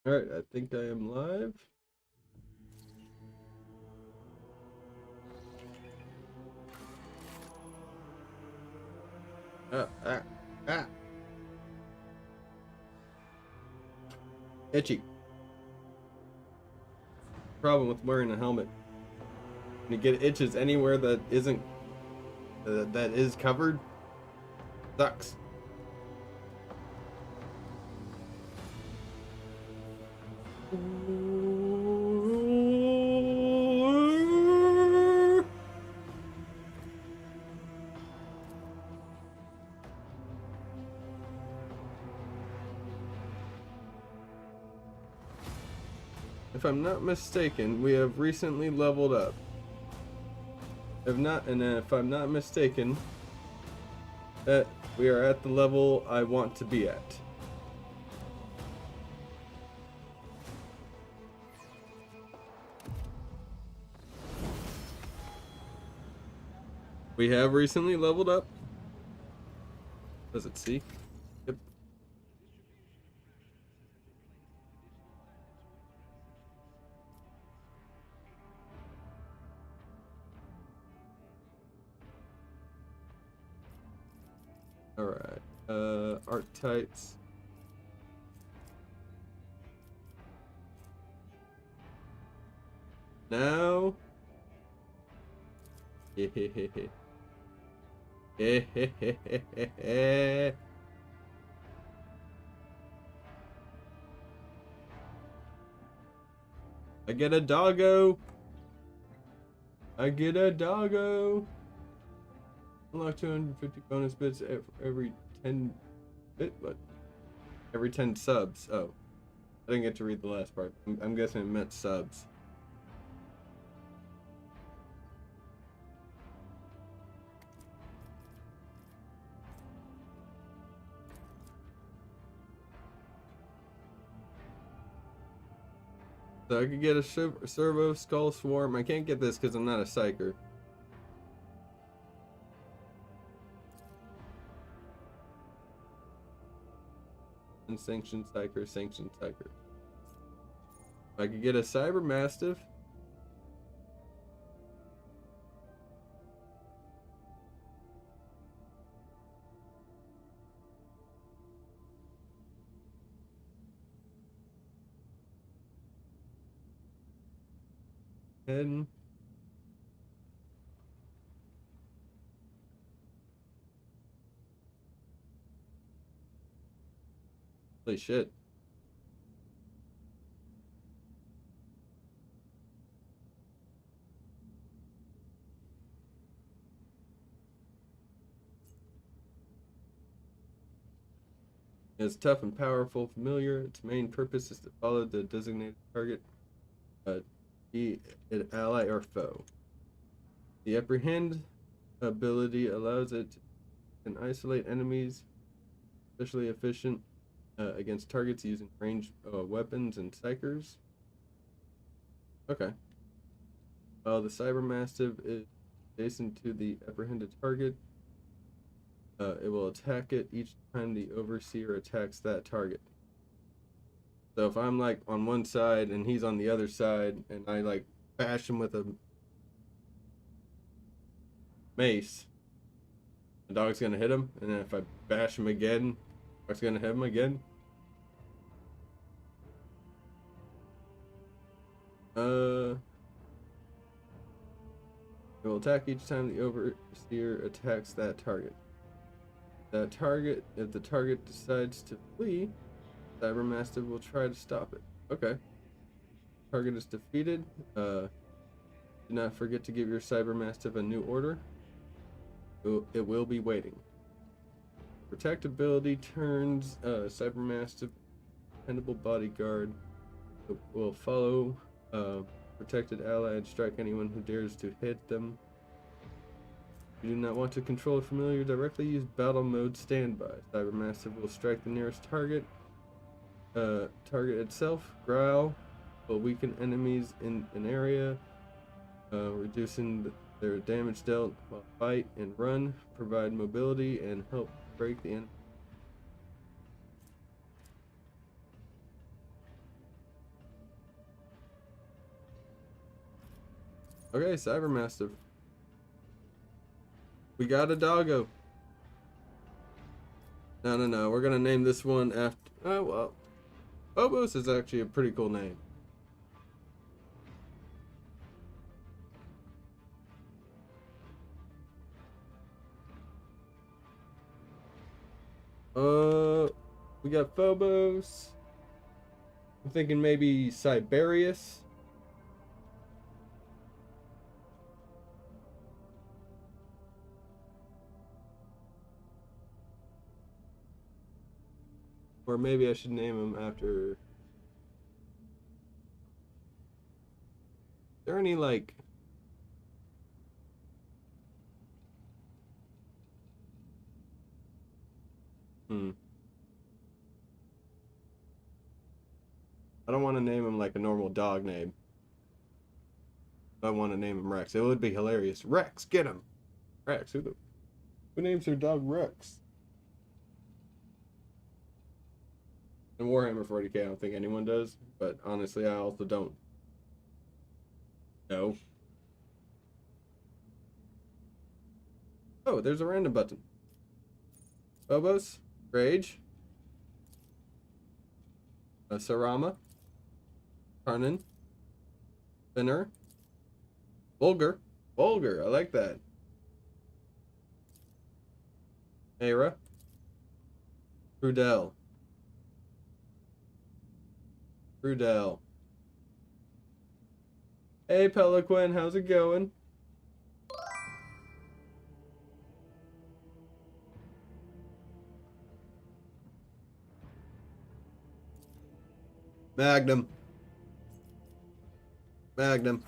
Alright, I think I am live. Ah, ah, ah. Itchy. Problem with wearing a helmet. When you get itches anywhere that isn't, that is covered, sucks. If I'm not mistaken, we have recently leveled up. If I'm not mistaken, we are at the level I want to be at. We have recently leveled up. Does it see? Yep. Alright. Archetypes. Now. I get a doggo. I get a doggo. Unlock 250 bonus bits every 10 bit, but every 10 subs. Oh, I didn't get to read the last part. I'm guessing it meant subs. So I could get a servo skull swarm. I can't get this because I'm not a psyker. Unsanctioned psyker, sanctioned psyker. I could get a cyber mastiff. And holy shit. It's tough and powerful familiar. Its main purpose is to follow the designated target, be it ally or foe. The apprehend ability allows it to isolate enemies, especially efficient against targets using ranged weapons and psychers. Okay. The Cyber Mastiff is adjacent to the apprehended target. It will attack it each time the Overseer attacks that target. So if I'm like on one side and he's on the other side and I like bash him with a mace, the dog's gonna hit him, and then if I bash him again, the dog's gonna hit him again. It will attack each time the Overseer attacks that target. If the target decides to flee, Cyber Mastiff will try to stop it. Okay. Target is defeated. Do not forget to give your Cyber Mastiff a new order. It will be waiting. Protect ability turns Cyber Mastiff dependable bodyguard. It will follow protected ally and strike anyone who dares to hit them. If you do not want to control a familiar directly, use battle mode standby. Cyber Mastiff will strike the nearest target. Target itself, growl, will weaken enemies in an area, reducing their damage dealt while fight and run, provide mobility, and help break the enemy. Okay, Cybermastiff. We got a doggo. No. We're gonna name this one after. Oh well, Phobos is actually a pretty cool name. We got Phobos. I'm thinking maybe Siberius. Or maybe I should name him after. Is there any like? Hmm. I don't want to name him like a normal dog name. I want to name him Rex. It would be hilarious. Rex, get him. Rex. Who names their dog Rex? In Warhammer 40k, I don't think anyone does. But honestly, I also don't know. Oh, there's a random button. Phobos, Rage, Sarama, Karnan, Spinner, Vulgar. Vulgar, I like that. Aira, Prudel. Prudel. Hey, Peliquin, how's it going? Magnum. Magnum.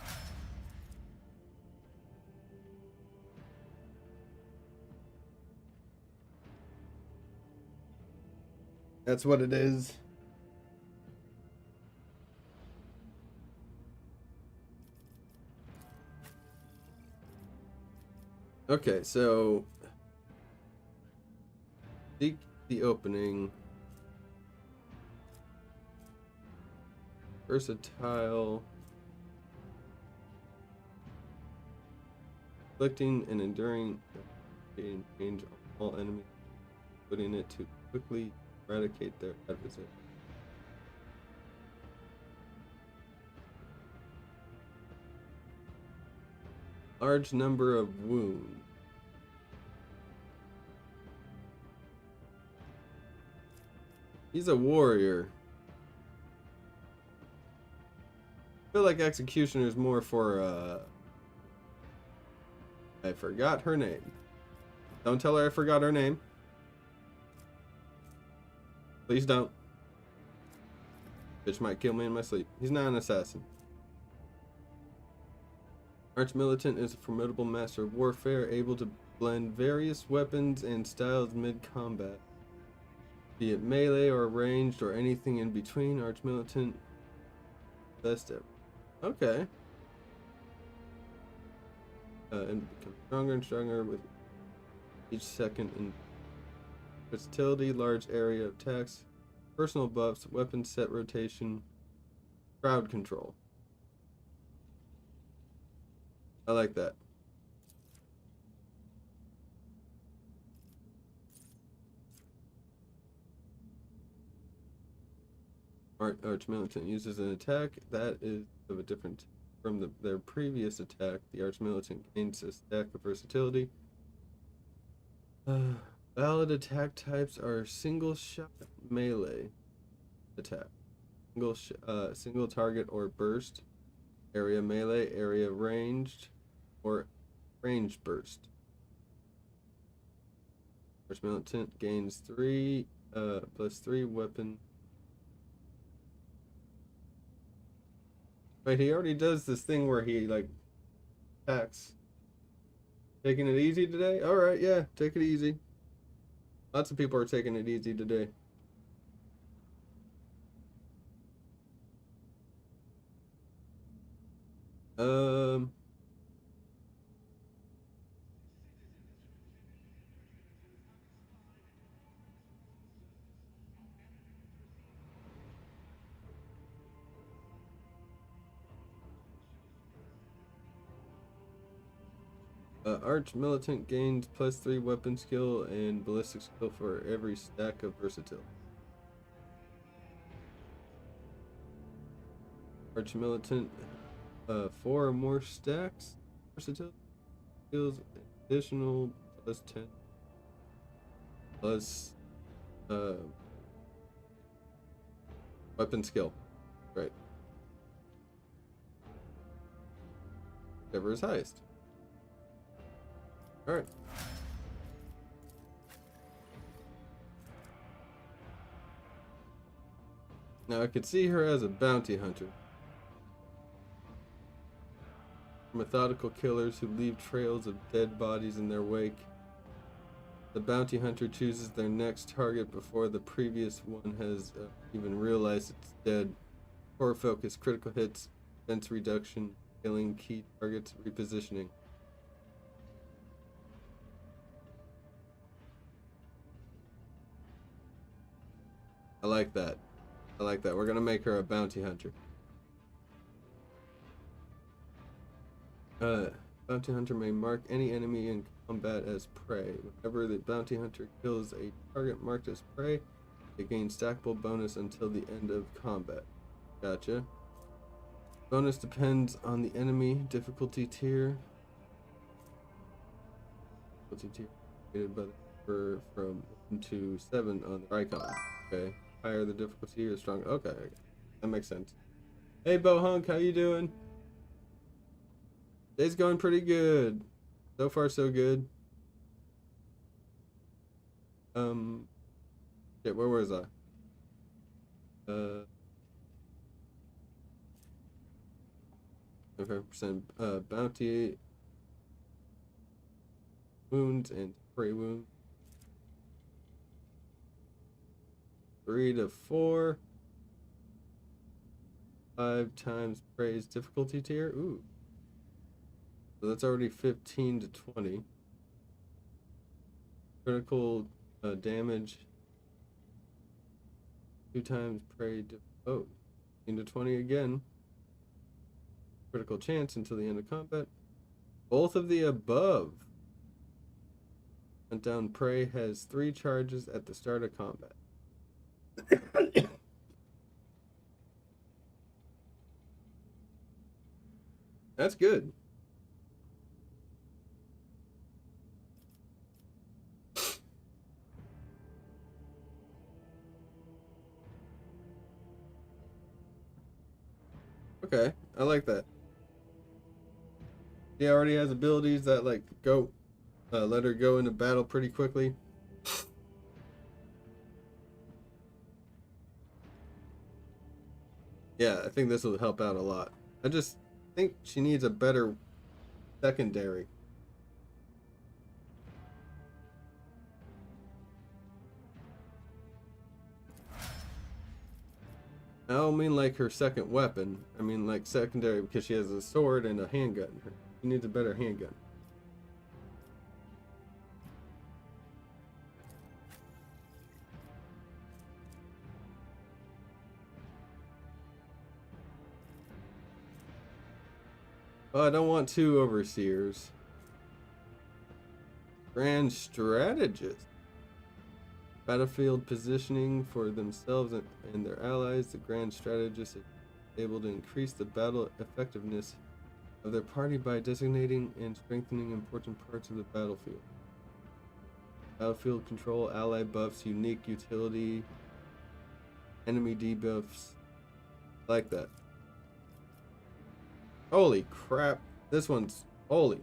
That's what it is. Okay, so seek the opening. Versatile. Inflicting and enduring change all enemies, putting it to quickly eradicate their adversary. Large number of wounds. He's a warrior. I feel like Executioner is more for, I forgot her name. Don't tell her I forgot her name. Please don't. Bitch might kill me in my sleep. He's not an assassin. Arch-Militant is a formidable master of warfare, able to blend various weapons and styles mid-combat. Be it melee or ranged or anything in between, Arch-Militant best ever. Okay. And become stronger and stronger with each second in versatility, large area attacks, personal buffs, weapon set rotation, crowd control. I like that. Arch-Militant uses an attack that is of a different from their previous attack. The Arch-Militant gains a stack of versatility. Valid attack types are single shot, melee attack, single target or burst, area melee, area ranged, or range burst. Arch-Militant gains 3 +3 weapon. Wait, he already does this thing where he like attacks. Taking it easy today? Alright, yeah, take it easy. Lots of people are taking it easy today. Um Arch Militant gains +3 weapon skill and ballistic skill for every stack of versatility. Arch Militant, 4 or more stacks versatility skills, additional +10 plus weapon skill. Right. Whatever is highest. Alright. Now I could see her as a bounty hunter. Methodical killers who leave trails of dead bodies in their wake. The bounty hunter chooses their next target before the previous one has even realized it's dead. Core focus, critical hits, defense reduction, killing key targets, repositioning. I like that. I like that. We're gonna make her a bounty hunter. Bounty hunter may mark any enemy in combat as prey. Whenever the bounty hunter kills a target marked as prey, they gain stackable bonus until the end of combat. Gotcha. Bonus depends on the enemy difficulty tier. Difficulty tier created by the number from 1 to 7 on the icon. Okay. Higher the difficulty or stronger. Okay. That makes sense. Hey Bohunk, how you doing? Day's going pretty good. So far so good. Shit, where was I? 25% bounty wounds and prey wounds. 3 to 4. 5 times prey's difficulty tier. Ooh. So that's already 15 to 20. Critical damage. 2 times prey. Oh, 15 to 20 again. Critical chance until the end of combat. Both of the above. Hunt down prey has 3 charges at the start of combat. That's good. Okay, I like that. He already has abilities that like go, let her go into battle pretty quickly. Yeah, I think this will help out a lot. I just think she needs a better secondary. I don't mean like her second weapon. I mean like secondary because she has a sword and a handgun. She needs a better handgun. Oh, I don't want 2 overseers. Grand strategist. Battlefield positioning for themselves and their allies. The Grand Strategist is able to increase the battle effectiveness of their party by designating and strengthening important parts of the battlefield. Battlefield control, ally buffs, unique utility, enemy debuffs. Like that. Holy crap. This one's holy.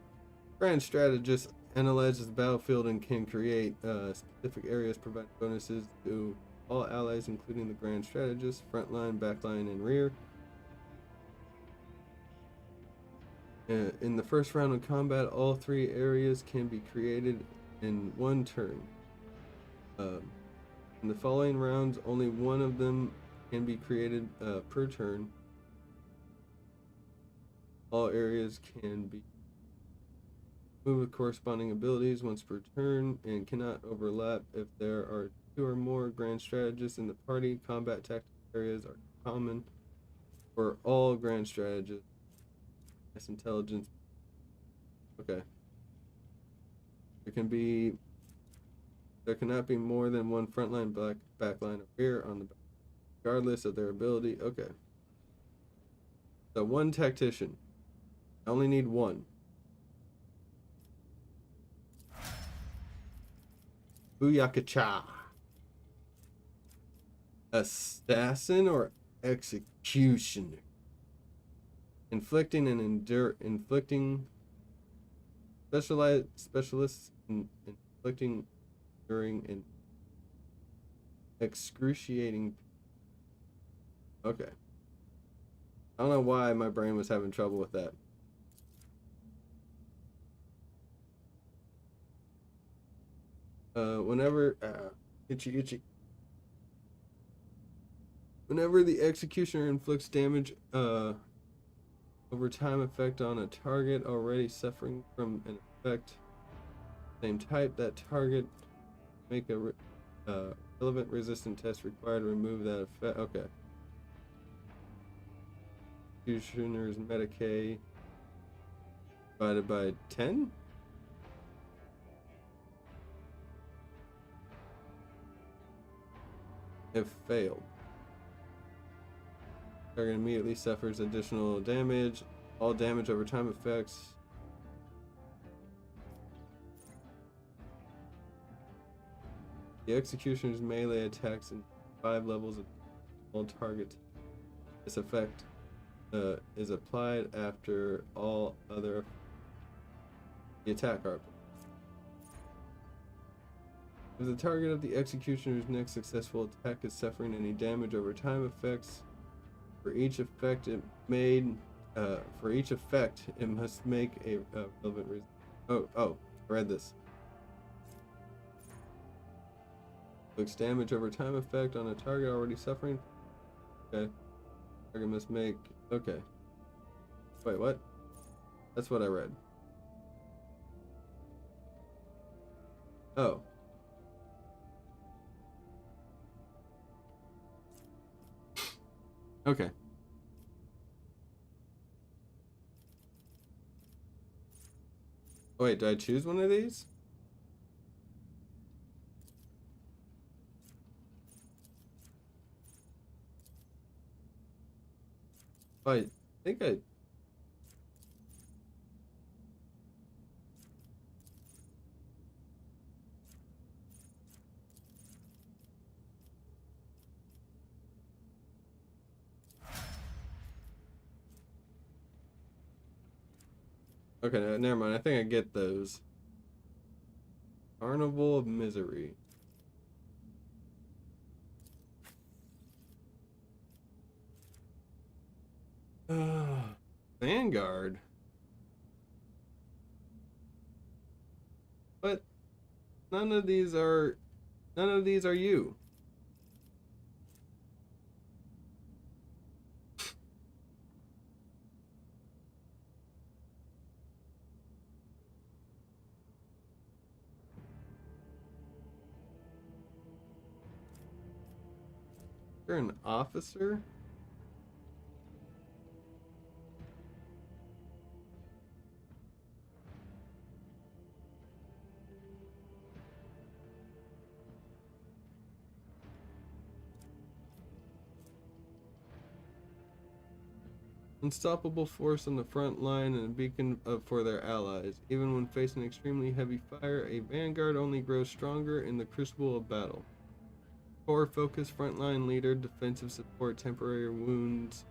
Grand Strategist analyzes the battlefield and can create specific areas, providing bonuses to all allies, including the Grand Strategist, front line, back line, and rear. In the first round of combat, all 3 areas can be created in 1 turn. In the following rounds, only 1 of them can be created per turn. All areas can be moved with corresponding abilities once per turn and cannot overlap. If there are 2 or more Grand Strategists in the party, combat tactics areas are common for all Grand Strategists. That's intelligence. Okay. There cannot be more than one frontline, backline, or rear on the back, regardless of their ability. Okay. So one tactician. I only need one. Booyakacha. Assassin or executioner. Inflicting specialists in inflicting during an excruciating. Okay. I don't know why my brain was having trouble with that. Whenever itchy. Whenever the executioner inflicts damage over time effect on a target already suffering from an effect same type, that target make a relevant resistant test required to remove that effect. Okay. Executioner's Medicaid divided by 10? If failed. Target immediately suffers additional damage. All damage over time effects. The executioner's melee attacks in 5 levels of all targets. This effect is applied after all other the attack are. If the target of the executioner's next successful attack is suffering any damage over time effects, for each effect it must make a relevant I read this. Looks damage over time effect on a target already suffering. Okay. Target must make. Okay. Wait, what? That's what I read. Oh. Okay. Oh, wait, do I choose one of these? I think I. Okay, never mind. I think I get those. Carnival of Misery. Vanguard. But none of these are you. You're an officer? Unstoppable force on the front line and a beacon for their allies. Even when facing extremely heavy fire, a vanguard only grows stronger in the crucible of battle. Core focus, frontline leader, defensive support, temporary wounds,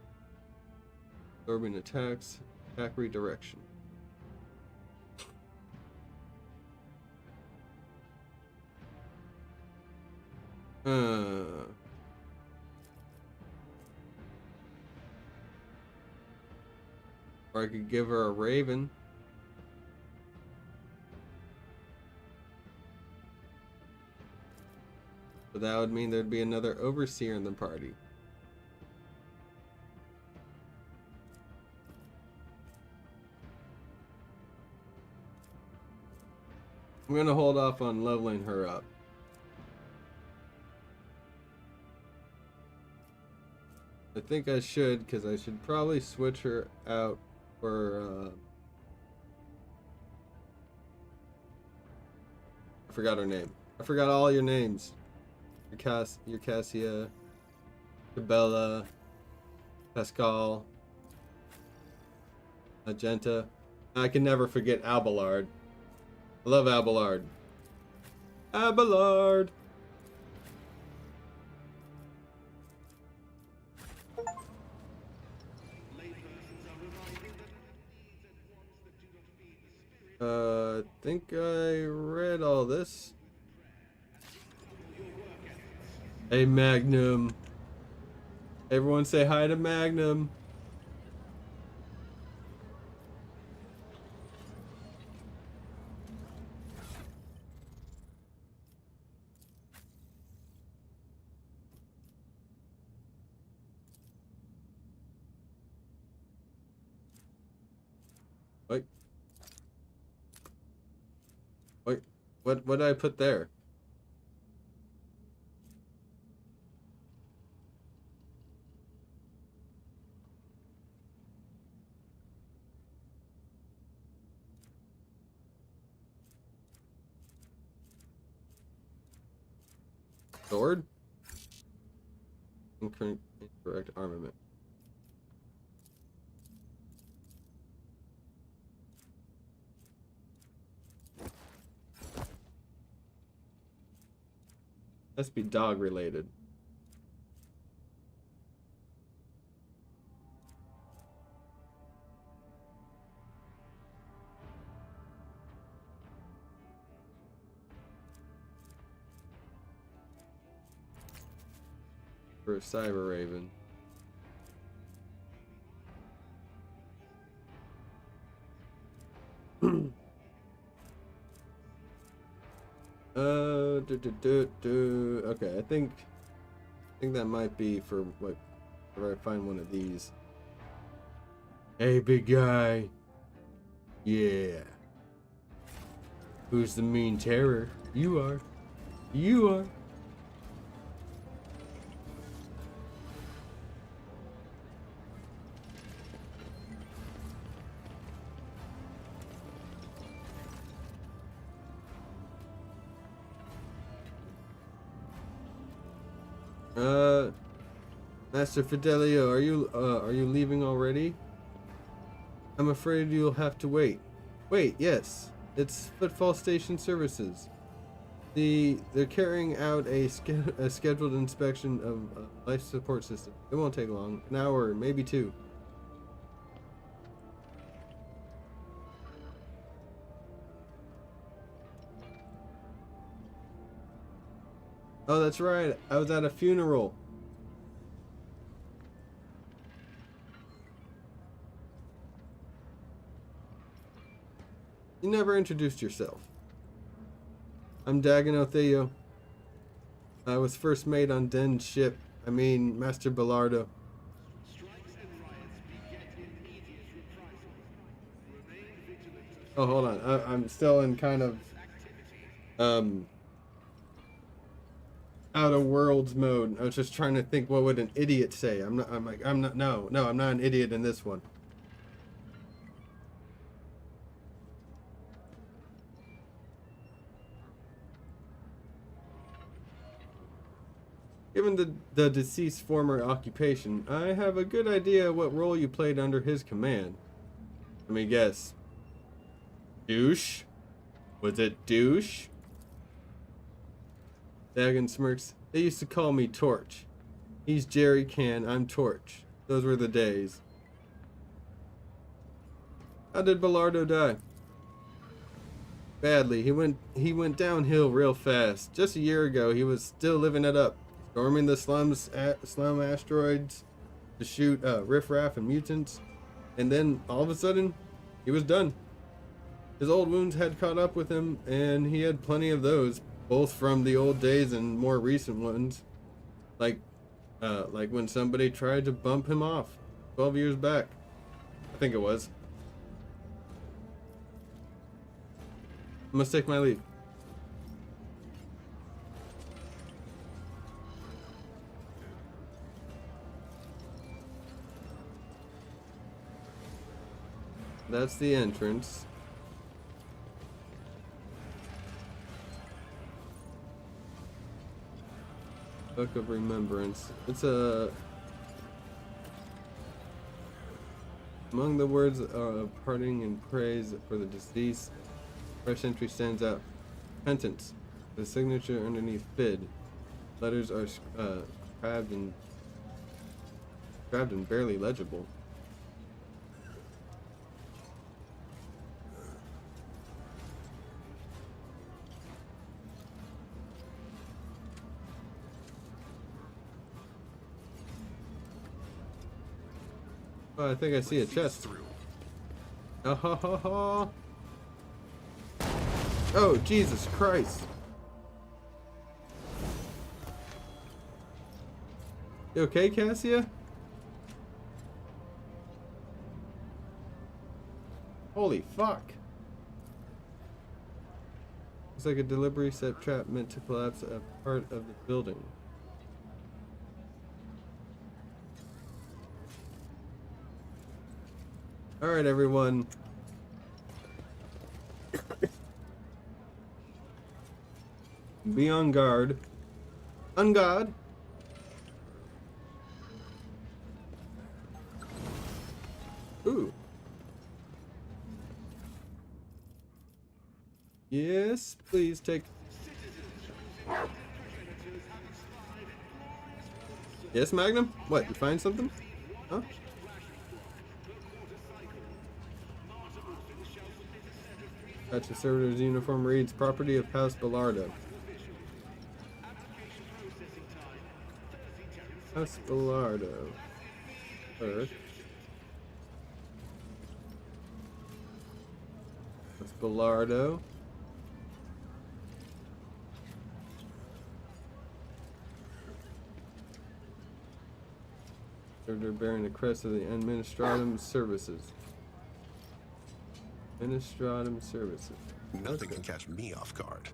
absorbing attacks, attack redirection. Or I could give her a raven. But that would mean there'd be another overseer in the party. I'm gonna hold off on leveling her up. I think I should, because I should probably switch her out for I forgot her name. I forgot all your names. Your Cassia, Cabela, Pascal, Magenta. I can never forget Abelard. I love Abelard. Abelard! I think I read all this. Hey, Magnum. Everyone say hi to Magnum. Wait. Wait. What did I put there? Sword? Incorrect armament. Must be dog related. For a Cyber Raven. Okay, I think that might be for what, if I find one of these. Hey, big guy. Yeah. Who's the mean terror? You are. You are. Master Fidelio, are you leaving already? I'm afraid you'll have to wait. Wait, yes. It's Footfall Station Services. They're carrying out a scheduled inspection of a life support system. It won't take long. An hour, maybe two. Oh, that's right. I was at a funeral. You never introduced yourself. I'm Dagon Theo. I was first mate on Den's ship. I mean, Master Bellardo. Oh, hold on. I'm still in kind of out of worlds mode. I was just trying to think, what would an idiot say? I'm not no, I'm not an idiot in this one. Given the deceased's former occupation, I have a good idea what role you played under his command. Let me guess. Douche? Was it douche? Dagon smirks. They used to call me Torch. He's Jerry Can, I'm Torch. Those were the days. How did Bellardo die? Badly. He went downhill real fast. Just a year ago, he was still living it up. Storming the slum asteroids to shoot riffraff and mutants. And then, all of a sudden, he was done. His old wounds had caught up with him, and he had plenty of those, both from the old days and more recent ones. Like when somebody tried to bump him off 12 years back. I think it was. I must take my leave. That's the entrance. Book of Remembrance. It's a... Among the words of parting and praise for the deceased, fresh entry stands out. Penance. The signature underneath bid. Letters are crabbed and barely legible. Oh, I think I see a chest. Oh, ho, ho, ho. Oh, Jesus Christ. You okay, Cassia? Holy fuck. Looks like a deliberately set trap meant to collapse a part of the building. Alright, everyone. Be on guard. On guard. Ooh. Yes, please take. Yes, Magnum? What, you find something? Huh? Gotcha. Servitor's uniform reads property of House Bellardo. House Bellardo. Earth. House Bellardo. Servitor bearing the crest of the Administratum Services. Administratum Services. Nothing can catch me off guard.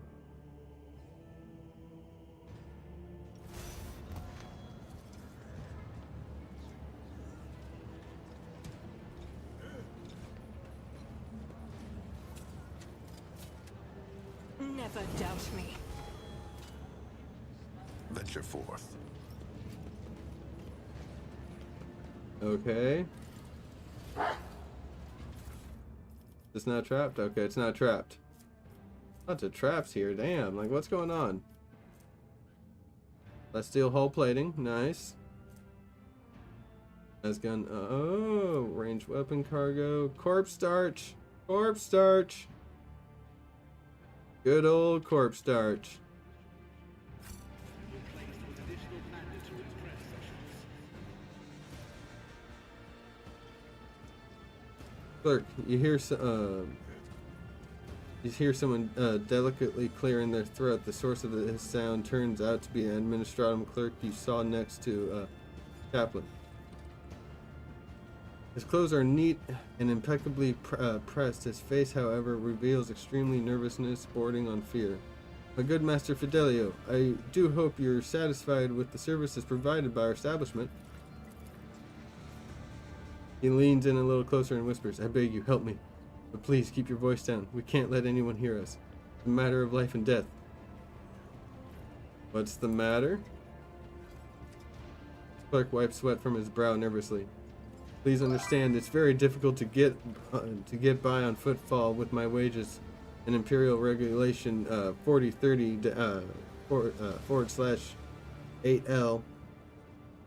Never doubt me. Venture forth. Okay. It's not trapped? Okay, it's not trapped. Lots of traps here, damn. Like, what's going on? Let's steel hull plating, nice. As gun, oh, ranged weapon cargo. Corpse starch. Corpse starch. Good old corpse starch. Clerk, you hear someone delicately clearing their throat. The source of his sound turns out to be an administratum clerk you saw next to Chaplain. His clothes are neat and impeccably pressed. His face, however, reveals extremely nervousness bordering on fear. My good Master Fidelio, I do hope you're satisfied with the services provided by our establishment. He leans in a little closer and whispers, I beg you, help me. But please, keep your voice down. We can't let anyone hear us. It's a matter of life and death. What's the matter? The clerk wipes sweat from his brow nervously. Please understand, it's very difficult to get by on footfall with my wages. An imperial regulation 4030 /8L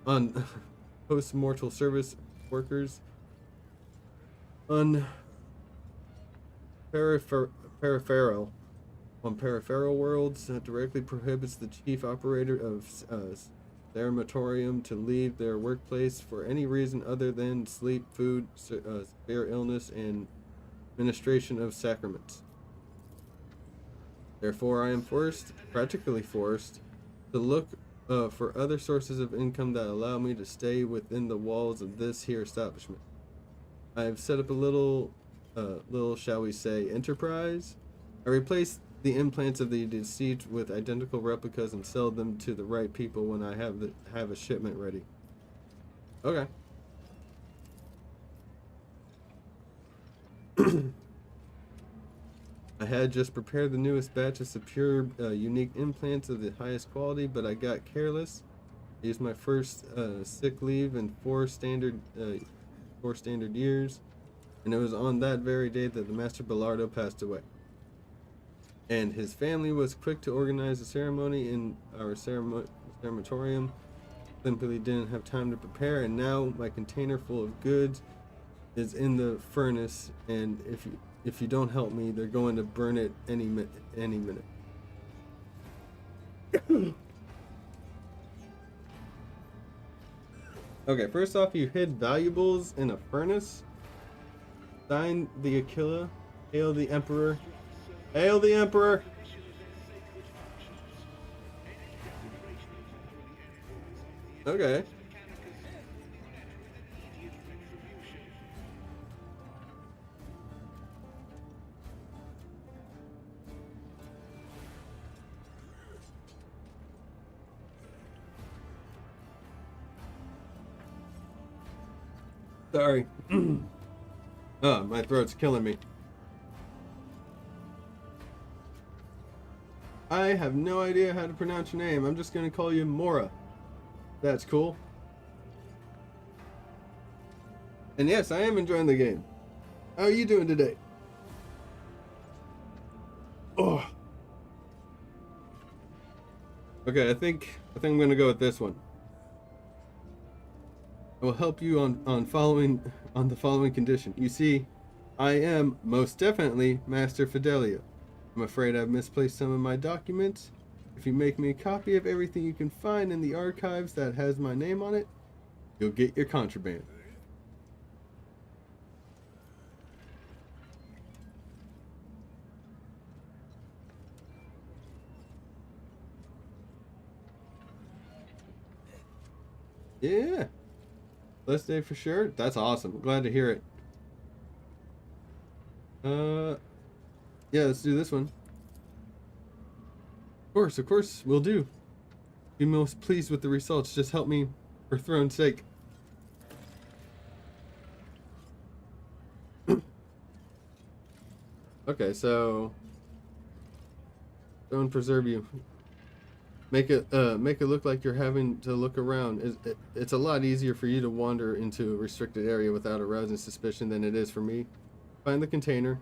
on post-mortal service workers on peripheral worlds that directly prohibits the chief operator of Cerematorium to leave their workplace for any reason other than sleep, food, severe illness, and administration of sacraments. Therefore, I am practically forced, to look for other sources of income that allow me to stay within the walls of this here establishment. I have set up a little, shall we say, enterprise. I replace the implants of the deceased with identical replicas and sell them to the right people when I have a shipment ready. Okay. I had just prepared the newest batch of superb, unique implants of the highest quality, but I got careless I used my first sick leave in 4 standard years, and it was on that very day that the Master Bellardo passed away. And his family was quick to organize a ceremony in our cerematorium. Simply didn't have time to prepare, and now my container full of goods is in the furnace, and if you don't help me, they're going to burn it any minute. Okay, first off, you hid valuables in a furnace. Signed the Aquila. Hail the Emperor. Hail the Emperor! Okay. Sorry. Oh, my throat's killing me. I have no idea how to pronounce your name. I'm just gonna call you Mora. That's cool. And yes, I am enjoying the game. How are you doing today? Oh. Okay, I think I'm gonna go with this one. I will help you on the following condition. You see, I am most definitely Master Fidelio. I'm afraid I've misplaced some of my documents. If you make me a copy of everything you can find in the archives that has my name on it, you'll get your contraband. Yeah. Last day for sure. That's awesome. Glad to hear it. Yeah, let's do this one. Of course, we'll do. Be most pleased with the results. Just help me for throne's sake. Okay, so don't preserve you. Make it look like you're having to look around. It's a lot easier for you to wander into a restricted area without arousing suspicion than it is for me. Find the container,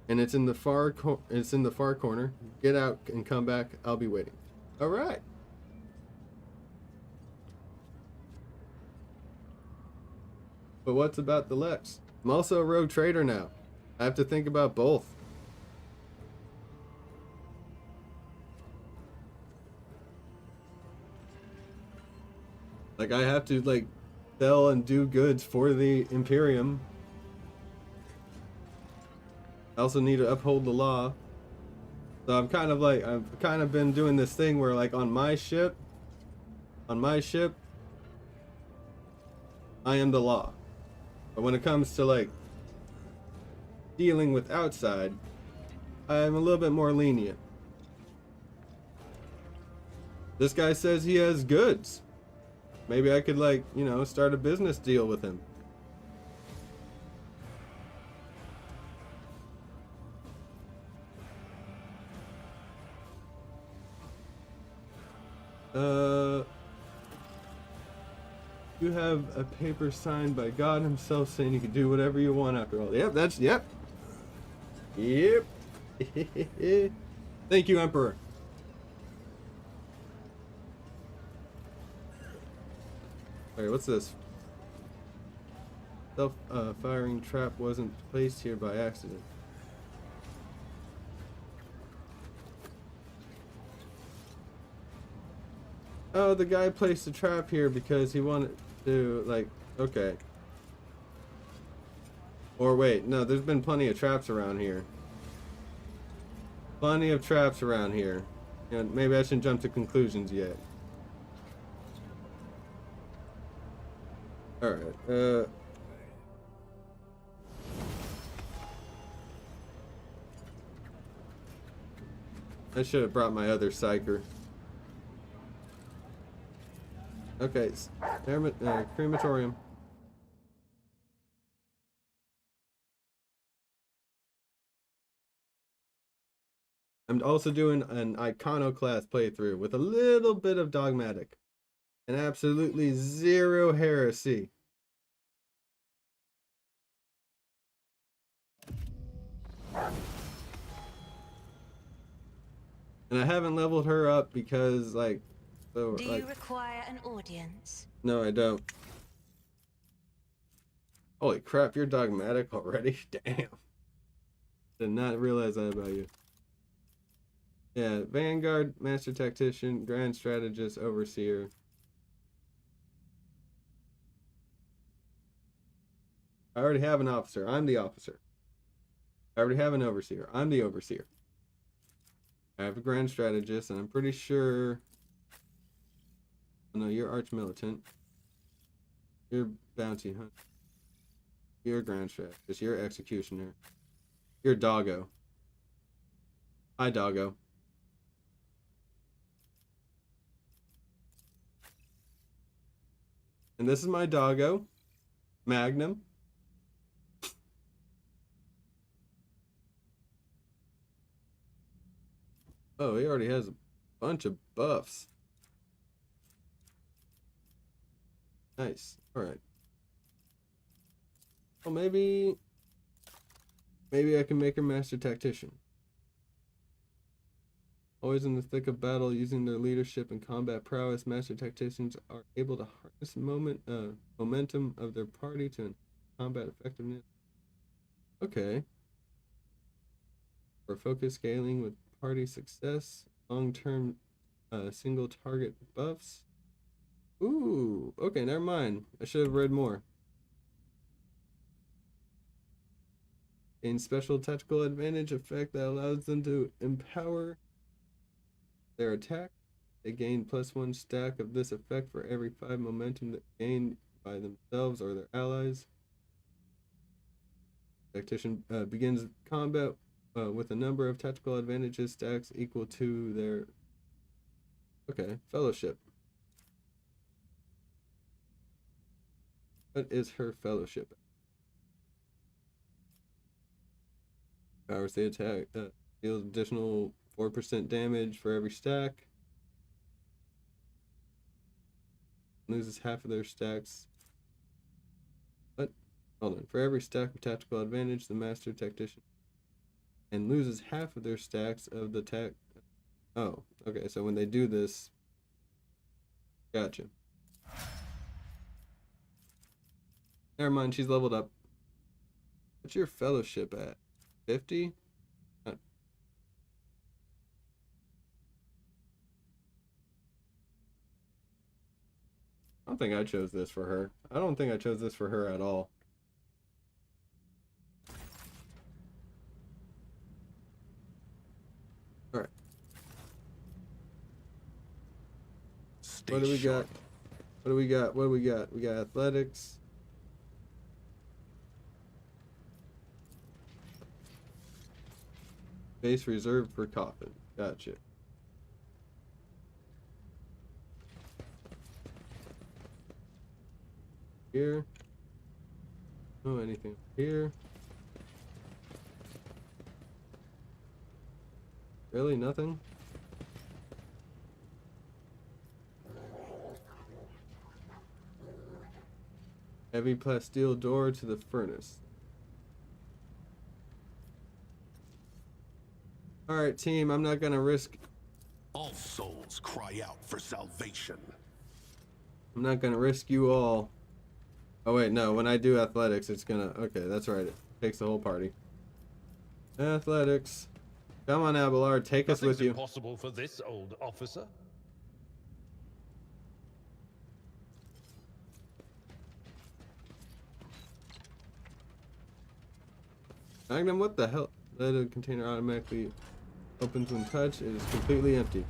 and it's in the far corner. Get out and come back. I'll be waiting. All right. But what's about the Lex? I'm also a rogue trader now. I have to think about both. Like, I have to, like, sell and do goods for the Imperium. I also need to uphold the law. So I've kind of been doing this thing where, like, on my ship, I am the law. But when it comes to, like, dealing with outside, I'm a little bit more lenient. This guy says he has goods. Maybe I could, like, you know, start a business deal with him. You have a paper signed by God himself saying you can do whatever you want after all. Yep, yep. Thank you, Emperor. Alright, what's this? Self-firing trap wasn't placed here by accident. Oh, the guy placed a trap here because he wanted to, like, okay. Or wait, no, there's been plenty of traps around here. Plenty of traps around here. You know, maybe I shouldn't jump to conclusions yet. Alright, I should have brought my other psyker. Okay, crematorium. I'm also doing an iconoclast playthrough with a little bit of dogmatic. and absolutely zero heresy. And I haven't leveled her up because, like, so, Do like, you require an audience? no, I don't. Holy crap, you're dogmatic already? Damn. Did not realize that about you. Yeah, Vanguard, Master Tactician, Grand Strategist, Overseer. I already have an officer. I'm the officer. I already have an overseer. I'm the overseer. I have a Grand Strategist, and I'm pretty sure... Oh, no, you're Arch Militant. You're Bounty Hunter. You're Grand Strategist. You're Executioner. You're Doggo. Hi, Doggo. And this is my Doggo, Magnum. Oh, he already has a bunch of buffs. Nice. Alright. Well, maybe I can make her Master Tactician. Always in the thick of battle, using their leadership and combat prowess, Master Tacticians are able to harness momentum of their party to enhance combat effectiveness. Okay. For focus scaling with party success, long-term single target buffs. Ooh, okay, never mind. I should have read more. Gain special tactical advantage effect that allows them to empower their attack. They gain +1 stack of this effect for every 5 momentum that gained by themselves or their allies. Tactician begins combat with a number of tactical advantages stacks equal to their... Okay, fellowship. What is her fellowship? Powers the attack. Deals additional 4% damage for every stack. Loses half of their stacks. What? Hold on. For every stack of tactical advantage, the Master Tactician and loses half of their stacks of the tech. Oh, okay. So when they do this, gotcha. Never mind. She's leveled up. What's your fellowship at? 50? I don't think I chose this for her. I don't think I chose this for her at all. Alright. What do we got? What do we got? What do we got? We got athletics. Base reserved for coffin. Gotcha. Here. Oh, anything here? Really? Nothing? Heavy plasteel door to the furnace. Alright, team, I'm not gonna risk... All souls cry out for salvation. I'm not gonna risk you all. Oh wait, no, when I do athletics, it's gonna... Okay, that's right, it takes the whole party. Athletics. Come on, Abelard, take us with you. Nothing's impossible for this old officer. Magnum, what the hell? Let a container automatically opens when touched. It is completely empty.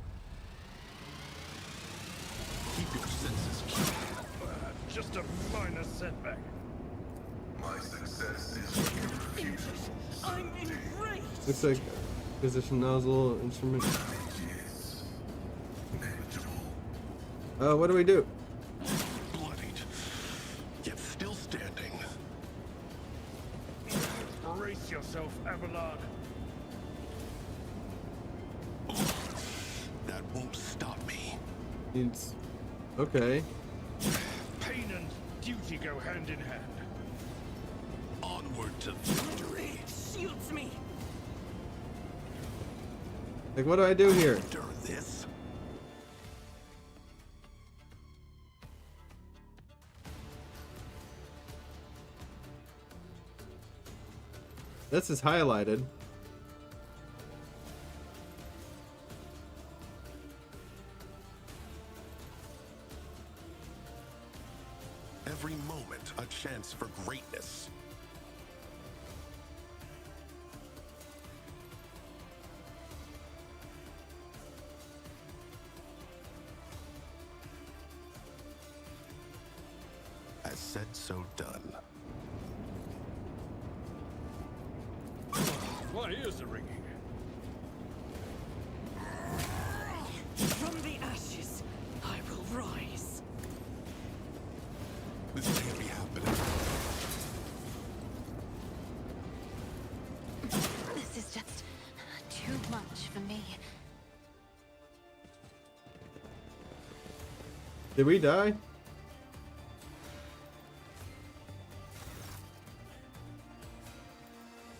Keep your senses keen. Just a minor setback. My success is your refusal. I'm enraged. Looks like position nozzle instrument. Yes. Manageable. What do we do? Bloodied, yet still standing. Brace yourself, Abelard. That won't stop me. Needs Okay. Pain and duty go hand in hand. Onward to victory. Shields me. Like, what do I do here? After this, This is highlighted. every moment a chance for greatness. As said, so done. My ears are ringing. From the ashes, I will rise. This can't be happening. This is just too much for me. Did we die?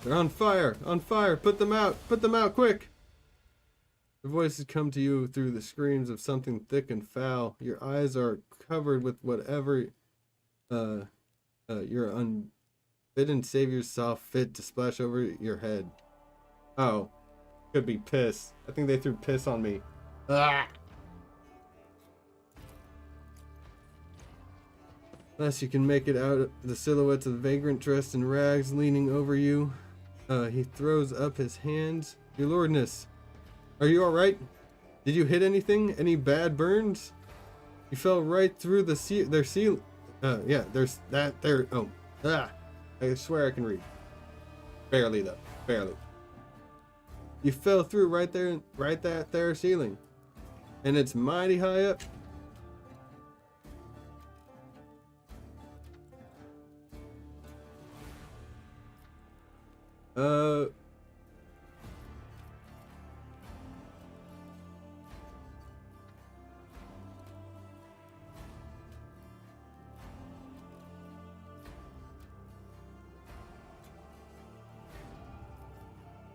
They're on fire! On fire! Put them out! Put them out quick! The voices come to you through the screams of something thick and foul. Your eyes are covered with whatever your unbidden savior saw fit to splash over your head. Oh. Could be piss. I think they threw piss on me. Ah! Unless you can make it out, the silhouettes of the vagrant dressed in rags leaning over you. He throws up his hands. Your lordness, are you alright? Did you hit anything? Any bad burns? You fell right through their seal. Yeah, there's that there. Oh, I swear I can read. Barely though, barely. You fell through right there ceiling, and it's mighty high up.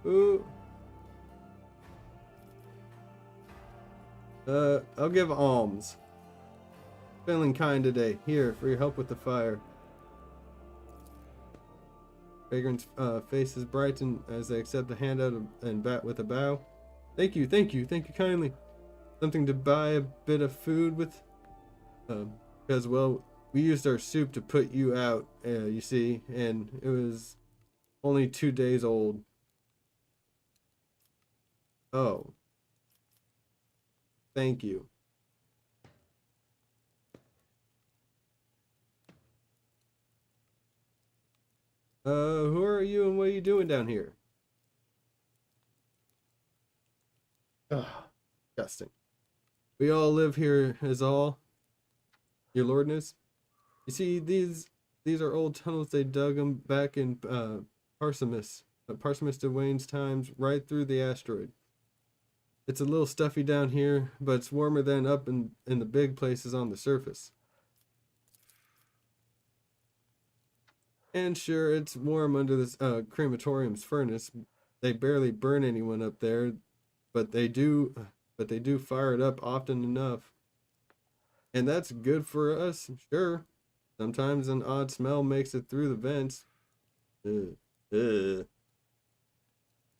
Ooh. I'll give alms. Feeling kind today. Here, for your help with the fire. Vagrant's faces brighten as they accept a handout and bat with a bow. Thank you kindly. Something to buy a bit of food with? Because, well, we used our soup to put you out, you see, and it was only 2 days old. Oh. Thank you. Who are you and what are you doing down here? Ugh, disgusting. We all live here is all. Your lordness. You see, these are old tunnels. They dug them back in Parsimus Dwayne's times, right through the asteroid. It's a little stuffy down here, but it's warmer than up in the big places on the surface. And sure, it's warm under this crematorium's furnace. They barely burn anyone up there, but they do fire it up often enough. And that's good for us, sure. Sometimes an odd smell makes it through the vents.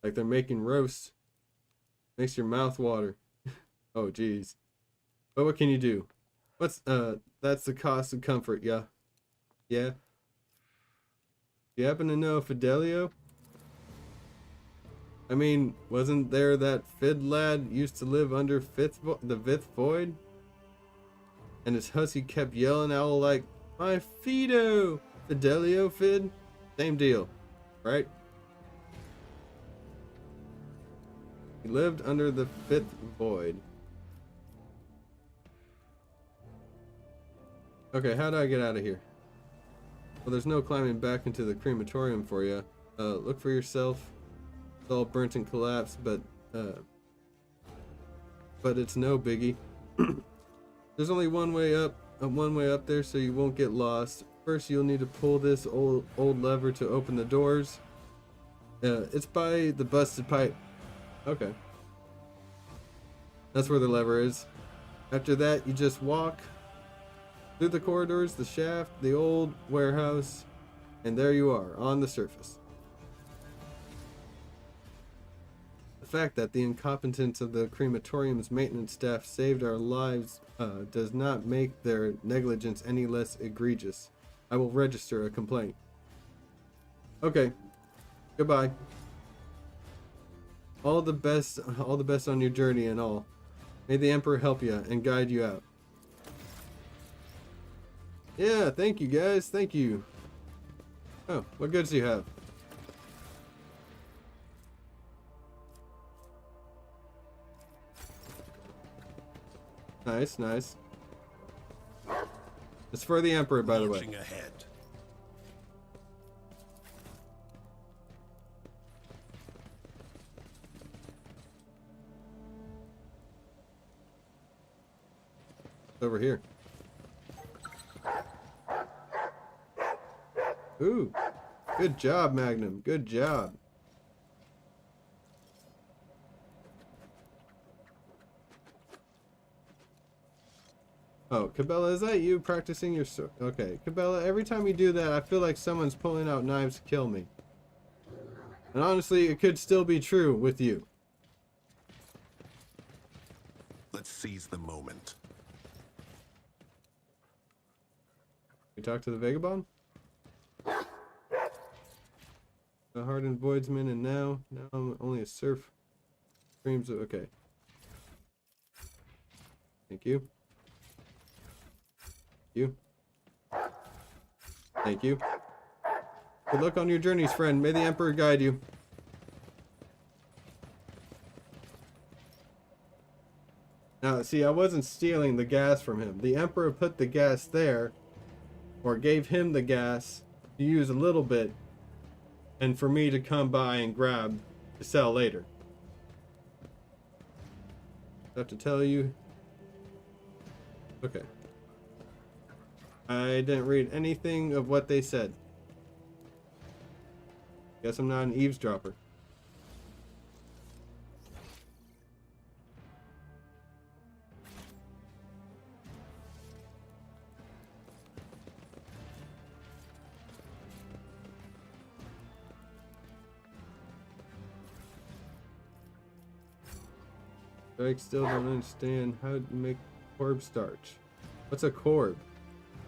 Like they're making roast. Makes your mouth water. Oh, geez. But what can you do? That's the cost of comfort, yeah. Yeah. You happen to know Fidelio? I mean, wasn't there that Fid lad used to live under the fifth void? And his hussy kept yelling out like, "My Fido! Fidelio Fid?" Same deal, right? He lived under the fifth void. Okay, how do I get out of here? Well, there's no climbing back into the crematorium for you. Look for yourself. It's all burnt and collapsed, but it's no biggie. There's only one way up there, so you won't get lost. First, you'll need to pull this old lever to open the doors. It's by the busted pipe. Okay. That's where the lever is. After that, you just walk through the corridors, the shaft, the old warehouse, and there you are, on the surface. The fact that the incompetence of the crematorium's maintenance staff saved our lives does not make their negligence any less egregious. I will register a complaint. Okay. Goodbye. All the best on your journey and all. May the Emperor help you and guide you out. Yeah, thank you guys, thank you. Oh, what goods do you have? Nice, nice. It's for the Emperor, by the way. Ahead. It's over here. Ooh, good job, Magnum. Good job. Oh, Cabela, is that you practicing your sword? Okay, Cabela, every time you do that, I feel like someone's pulling out knives to kill me. And honestly, it could still be true with you. Let's seize the moment. We talk to the Vagabond? A hardened voidsman, and now I'm only a serf. Dreams of, okay. Thank you. You. Thank you. Good luck on your journeys, friend. May the Emperor guide you. Now, see, I wasn't stealing the gas from him. The Emperor put the gas there, or gave him the gas to use a little bit, and for me to come by and grab to sell later. I have to tell you. Okay. I didn't read anything of what they said. Guess I'm not an eavesdropper. I still don't understand how to make cornstarch. What's a corb?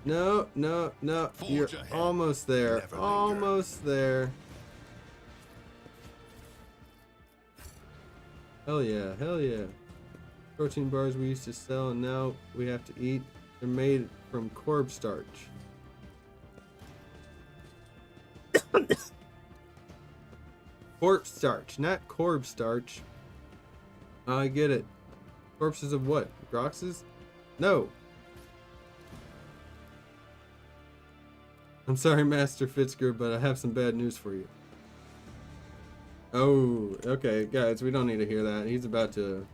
No, no, no. You're almost there. Almost there. Hell yeah, hell yeah. Protein bars we used to sell and now we have to eat. They're made from cornstarch. Corpse starch, not corb starch. I get it. Corpses of what? Groxes? No. I'm sorry, Master Fitzger, but I have some bad news for you. Oh, okay, guys, we don't need to hear that. He's about to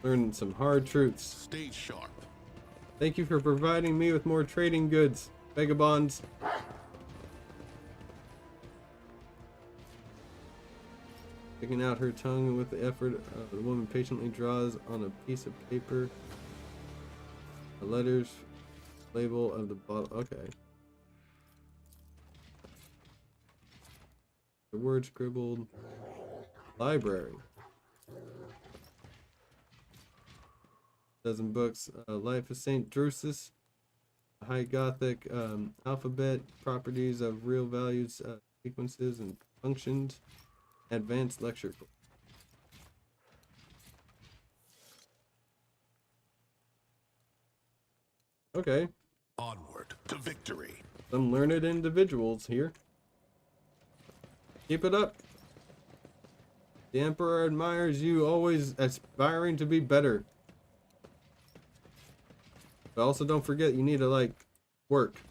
learn some hard truths. Stay sharp. Thank you for providing me with more trading goods, vagabonds. Sticking out her tongue with the effort, the woman patiently draws on a piece of paper the letters, label of the bottle. Okay. The word scribbled. Library. Dozen books. Life of Saint Drusus. High Gothic alphabet. Properties of real values, sequences, and functions. Advanced lecture. Okay. Onward to victory. Some learned individuals here. Keep it up. The Emperor admires you, always aspiring to be better. But also don't forget you need to, like, work.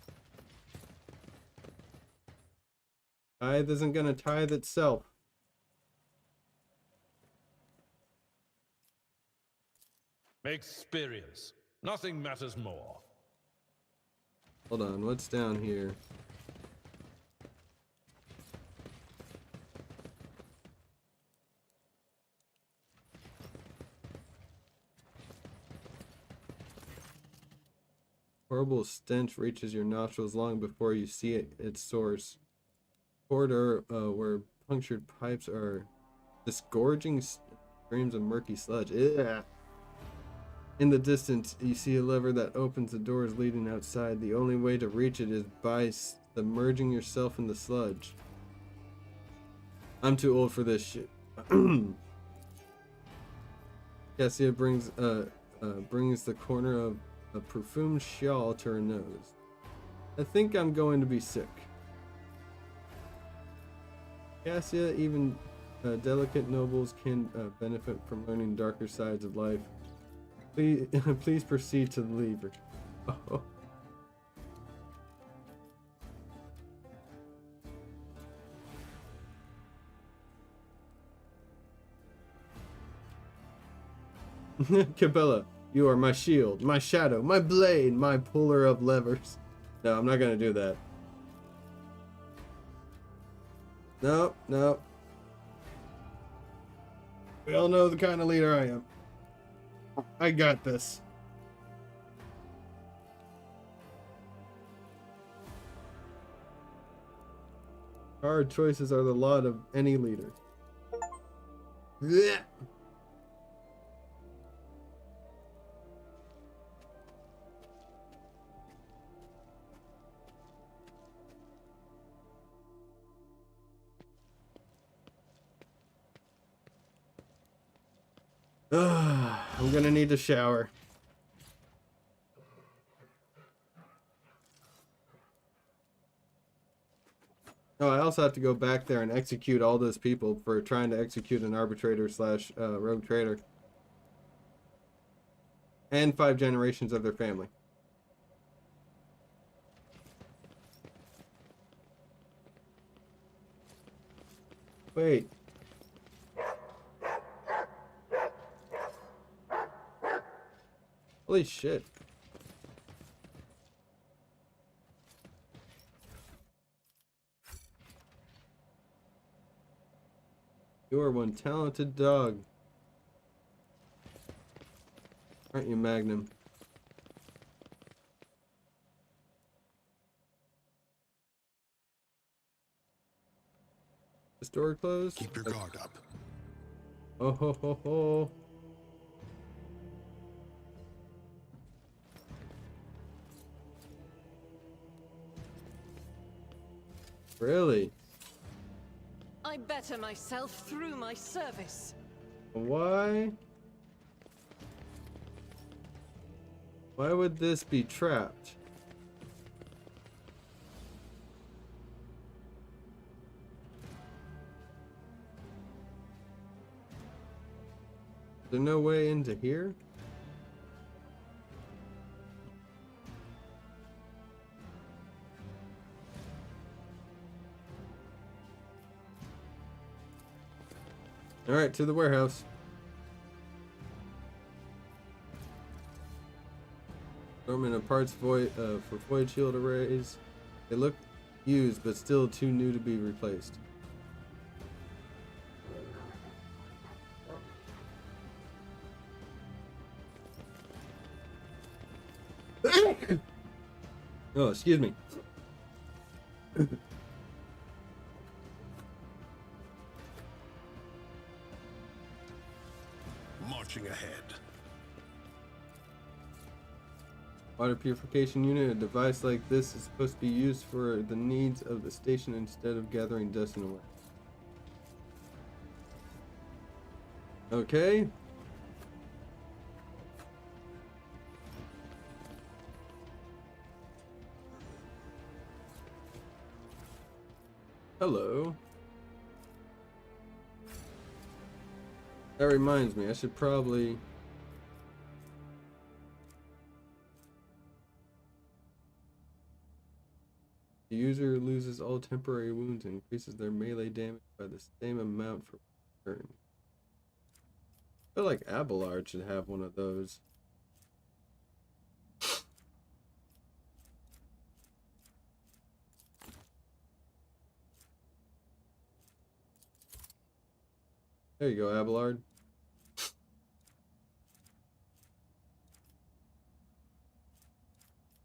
Tithe isn't gonna tithe itself. Experience. Nothing matters more. Hold on, what's down here? Horrible stench reaches your nostrils long before you see its source. Corridor where punctured pipes are disgorging streams of murky sludge. Ugh. In the distance, you see a lever that opens the doors leading outside. The only way to reach it is by submerging yourself in the sludge. I'm too old for this shit. Cassia brings the corner of a perfumed shawl to her nose. I think I'm going to be sick. Cassia, even delicate nobles can benefit from learning darker sides of life. Please, please proceed to the lever. Oh. Cabela, you are my shield, my shadow, my blade, my puller of levers. No, I'm not gonna do that. No, no. We all know the kind of leader I am. I got this. Hard choices are the lot of any leader. Blech. I'm gonna need to shower. Oh, I also have to go back there and execute all those people for trying to execute an arbitrator slash rogue trader. And 5 generations of their family. Wait. Holy shit. You are one talented dog. Aren't you, Magnum? This door closed? Keep your guard up. Oh ho ho ho. Really? I better myself through my service. Why? Why would this be trapped? Is there no way into here? Alright, to the warehouse. Dormant parts for void shield arrays. They look used, but still too new to be replaced. Oh, excuse me. Marching ahead. Water purification unit. A device like this is supposed to be used for the needs of the station instead of gathering dust in a way. Okay. Hello. That reminds me, I should probably... The user loses all temporary wounds and increases their melee damage by the same amount for turn. I feel like Abelard should have one of those. There you go, Abelard.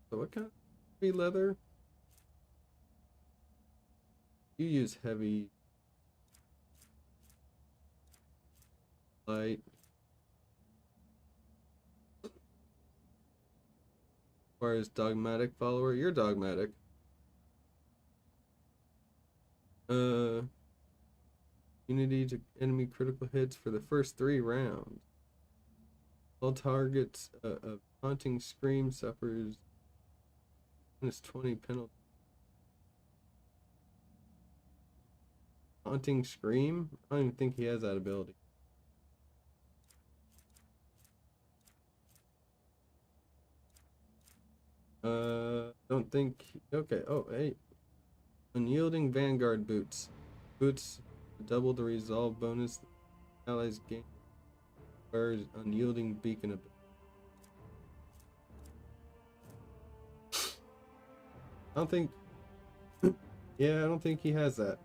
So what kind of heavy leather? You use heavy, light. Requires dogmatic follower. You're dogmatic. Unity to enemy critical hits for the first 3 rounds. All targets of haunting scream suffers -20 penalty. Haunting scream? I don't even think he has that ability. Don't think. Okay. Oh, hey. Unyielding Vanguard boots. Boots double the resolve bonus. Allies gain. Wears unyielding beacon ability. I don't think. Yeah, I don't think he has that.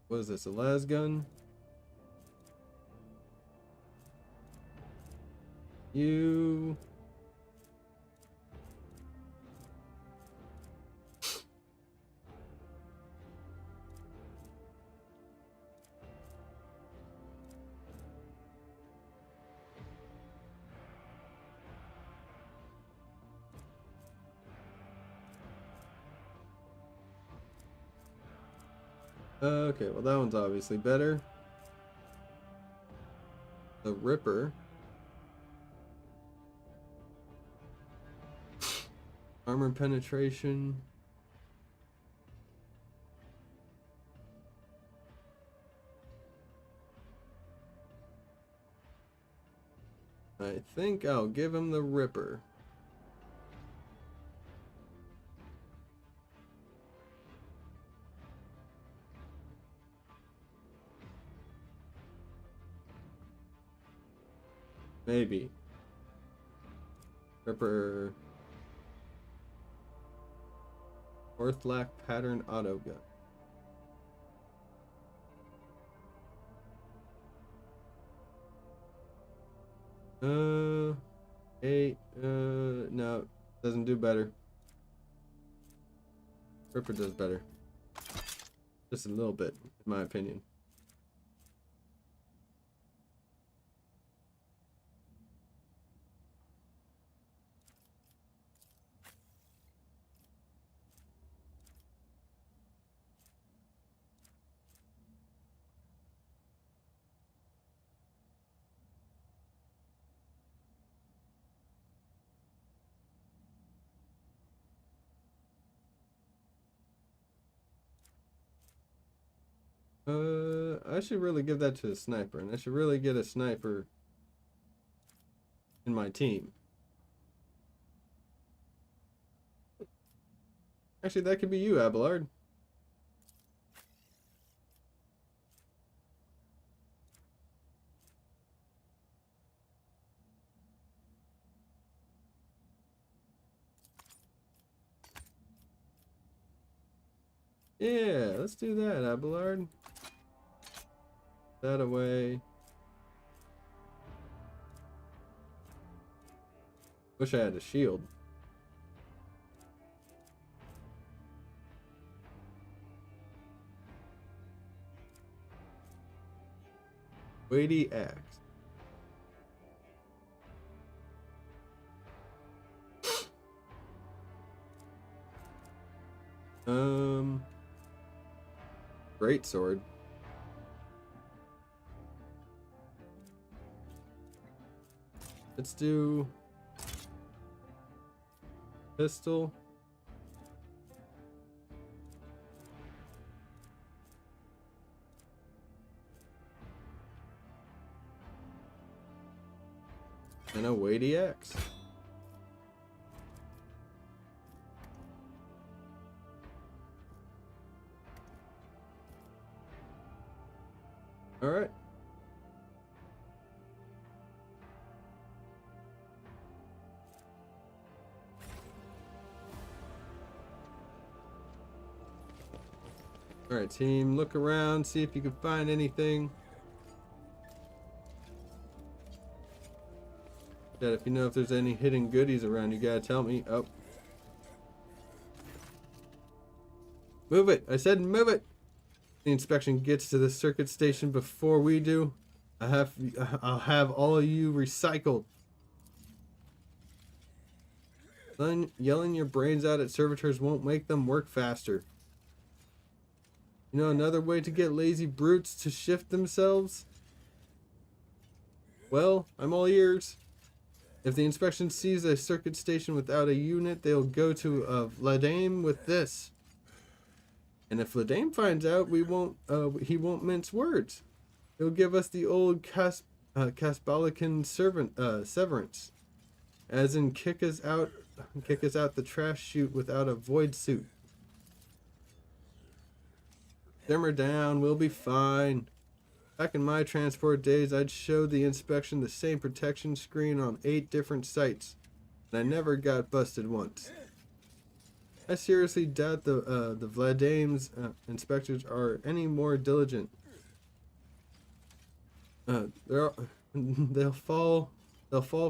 What is this? A las gun? You. Okay, well that one's obviously better. The Ripper. Armor penetration. I think I'll give him the Ripper. Maybe. Ripper. Orthlac pattern auto gun. No, doesn't do better. Ripper does better. Just a little bit, in my opinion. I should really give that to a sniper, and I should really get a sniper in my team. Actually, that could be you, Abelard. Yeah, let's do that, Abelard. That away. Wish I had a shield. Weighty axe. Great sword. Let's do pistol. And a weighty axe. All right. Alright, team, look around, see if you can find anything. That if you know if there's any hidden goodies around, you gotta tell me. Oh. Move it! I said move it! The inspection gets to the circuit station before we do. I'll have all of you recycled. Yelling your brains out at servitors won't make them work faster. You know another way to get lazy brutes to shift themselves? Well, I'm all ears. If the inspection sees a circuit station without a unit, they'll go to Vladame with this. And if Vladame finds out, he won't mince words. He'll give us the old Caspalican severance, as in kick us out the trash chute without a void suit. Simmer down, we'll be fine. Back in my transport days, I'd show the inspection the same protection screen on 8 different sites, and I never got busted once. I seriously doubt the Vladame's inspectors are any more diligent. They'll fall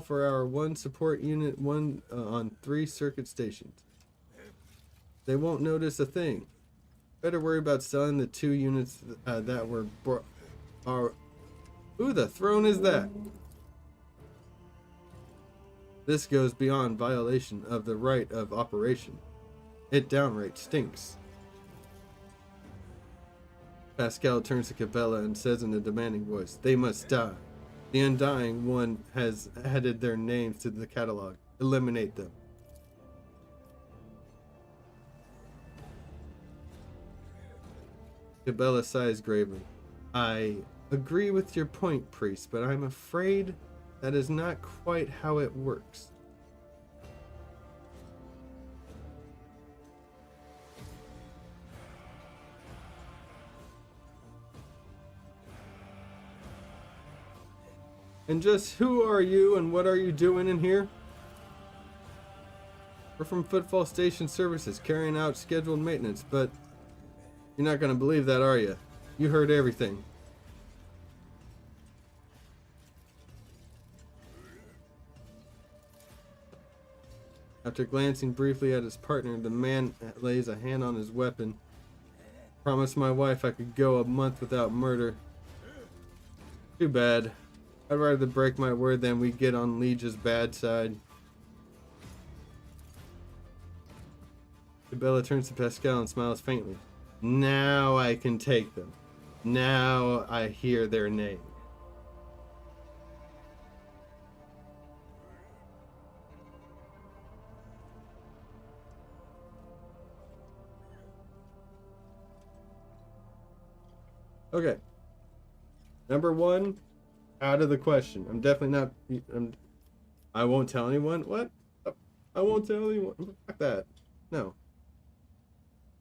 for our 1 support unit on 3 circuit stations. They won't notice a thing. Better worry about selling the 2 units that were brought. Who the throne is that? This goes beyond violation of the right of operation. It downright stinks. Pascal turns to Cabela and says in a demanding voice, "They must die. The Undying One has added their names to the catalog. Eliminate them." Cabela sighs gravely. "I agree with your point, priest, but I'm afraid that is not quite how it works. And just who are you and what are you doing in here?" "We're from Footfall Station Services, carrying out scheduled maintenance, but you're not going to believe that, are you? You heard everything." After glancing briefly at his partner, the man lays a hand on his weapon. "Promised my wife I could go a month without murder. Too bad. I'd rather break my word than we get on Liege's bad side." Cabela turns to Pascal and smiles faintly. "Now I can take them. Now I hear their name." Okay. Number 1, out of the question. I'm definitely not. I won't tell anyone. What? I won't tell anyone. Fuck that. No.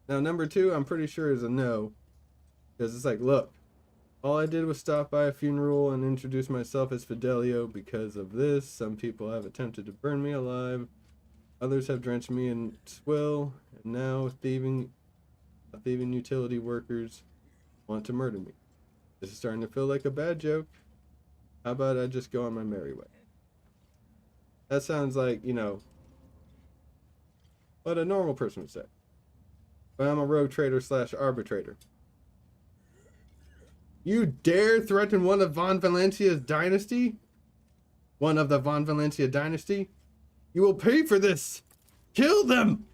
Now, number 2, I'm pretty sure is a no. Because it's like, look, all I did was stop by a funeral and introduce myself as Fidelio. Because of this, some people have attempted to burn me alive. Others have drenched me in swill. And now thieving utility workers want to murder me. This is starting to feel like a bad joke. How about I just go on my merry way? That sounds like, what a normal person would say. But I'm a rogue trader / arbitrator. You dare threaten one of Von Valencia's dynasty? One of the Von Valencia dynasty? You will pay for this! Kill them!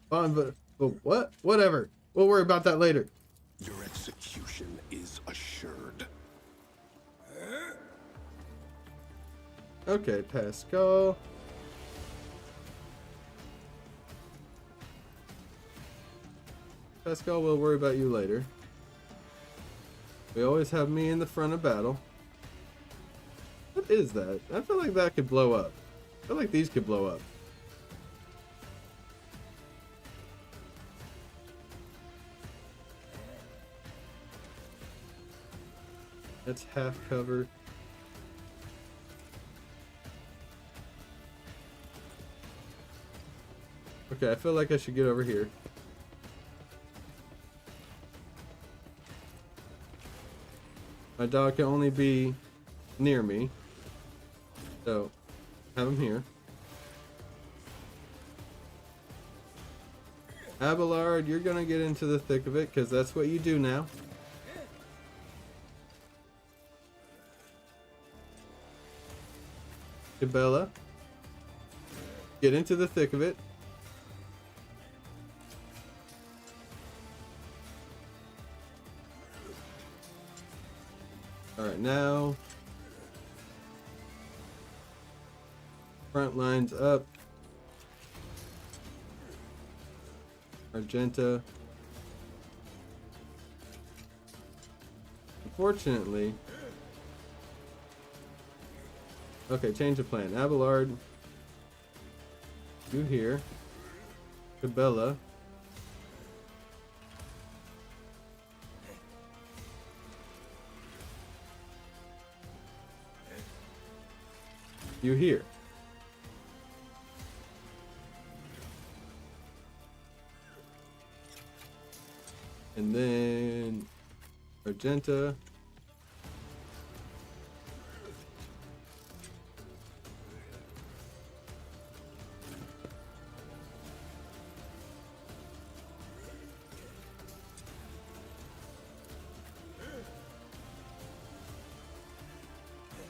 What? Whatever. We'll worry about that later. Your execution is assured. Okay, Pascal. Pascal, we'll worry about you later. We always have me in the front of battle. What is that? I feel like that could blow up. I feel like these could blow up. That's half cover. Okay, I feel like I should get over here. My dog can only be near me. So, have him here. Abelard, you're gonna get into the thick of it, because that's what you do now. Cabela, get into the thick of it. Alright, now front lines up. Argenta. Unfortunately. Okay, change of plan. Abelard. You here. Cabela. You here. And then Argenta.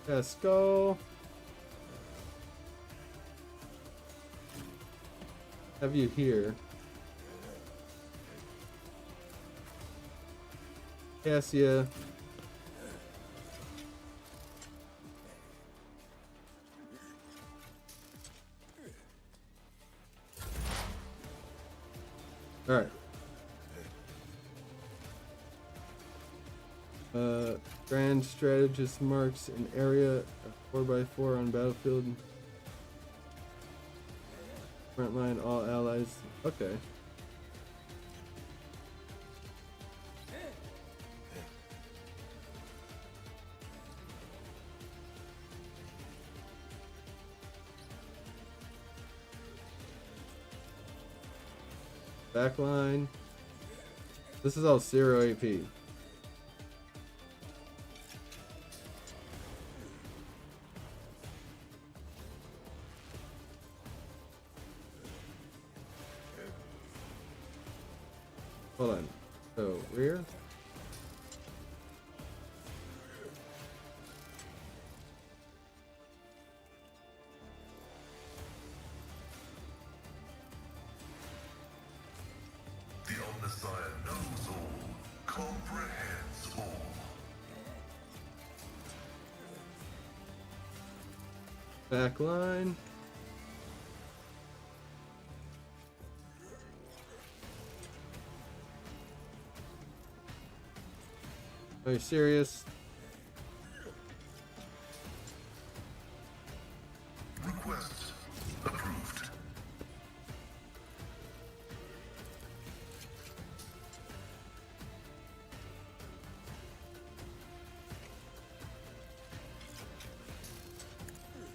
Pascal. Have you here? Cassia. All right. Grand strategist marks an area 4x4 on battlefield. Frontline, all allies. Okay. Backline. This is all 0 AP. Hold on. So, rear. The Omnissiah knows all, comprehends all. Backline. Are you serious? Request approved.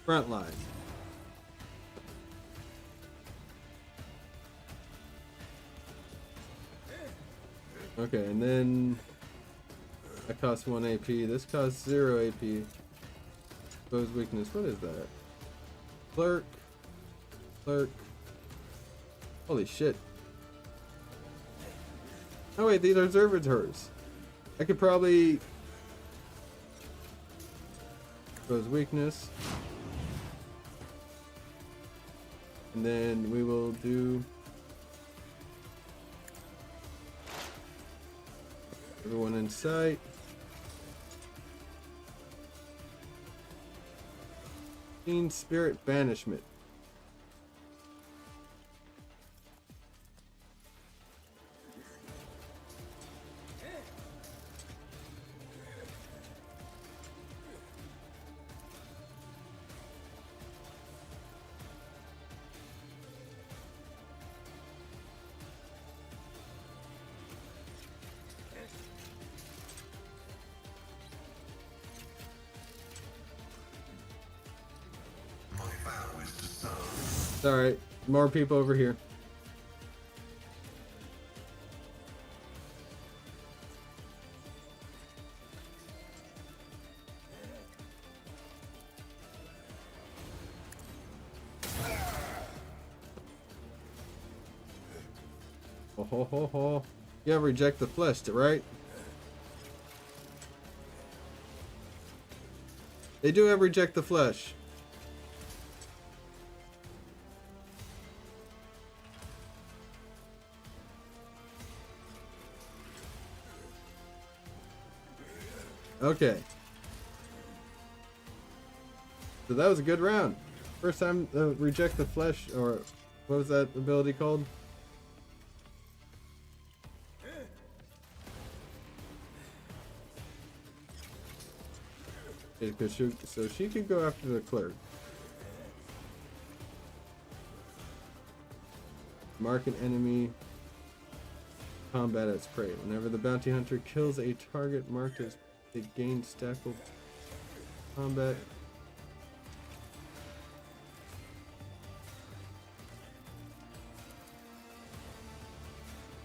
Front line. Okay, and then that costs 1 AP. This costs 0 AP. Exposed weakness. What is that? Clerk. Clerk. Holy shit. Oh wait, these are servitors. I could probably... Exposed weakness. And then we will do... Everyone in sight. Fiend Spirit Banishment. My vow is to serve. It's alright. More people over here. ho ho ho. You gotta reject the flesh, right? They do have reject the flesh. Okay. So that was a good round. First time reject the flesh, or what was that ability called? So she could go after the clerk. Mark an enemy. Combat its prey. Whenever the bounty hunter kills a target marked as they gain stackable combat.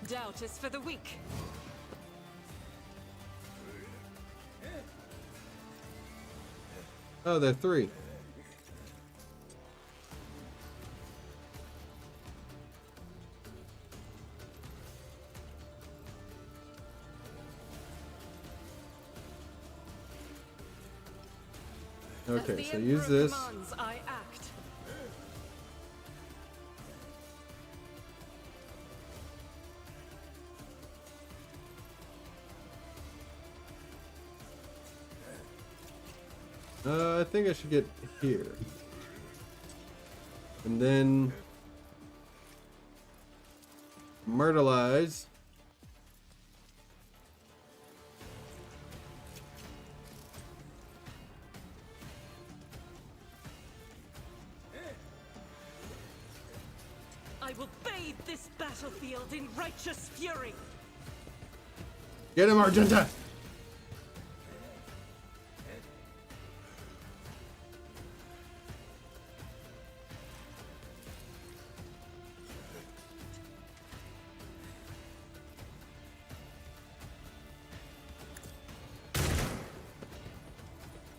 Doubt is for the weak. Oh, they're 3. Okay, so use this. Commands, I act. I think I should get here. And then myrtleize. I will bathe this battlefield in righteous fury. Get him, Argenta!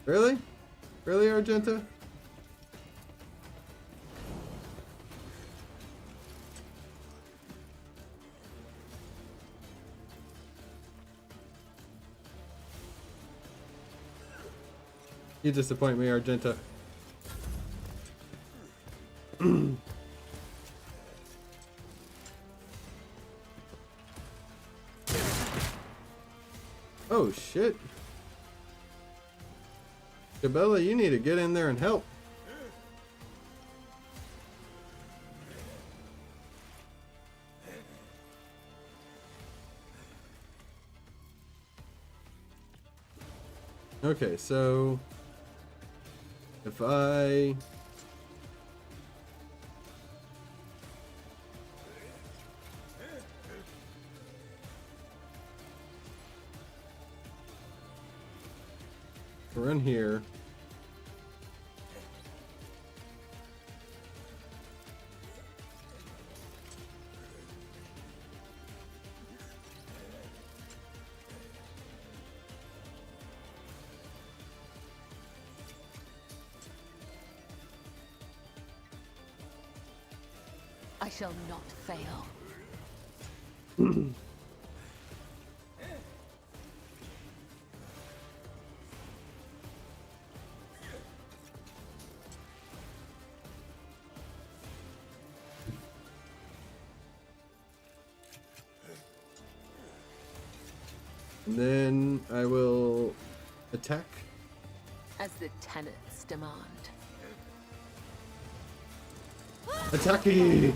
Really? Really, Argenta? You disappoint me, Argenta. Oh, shit. Cabela, you need to get in there and help. Okay, so if I run here, I shall not fail. and then I will attack. As the tenets demand. Attacky! Web.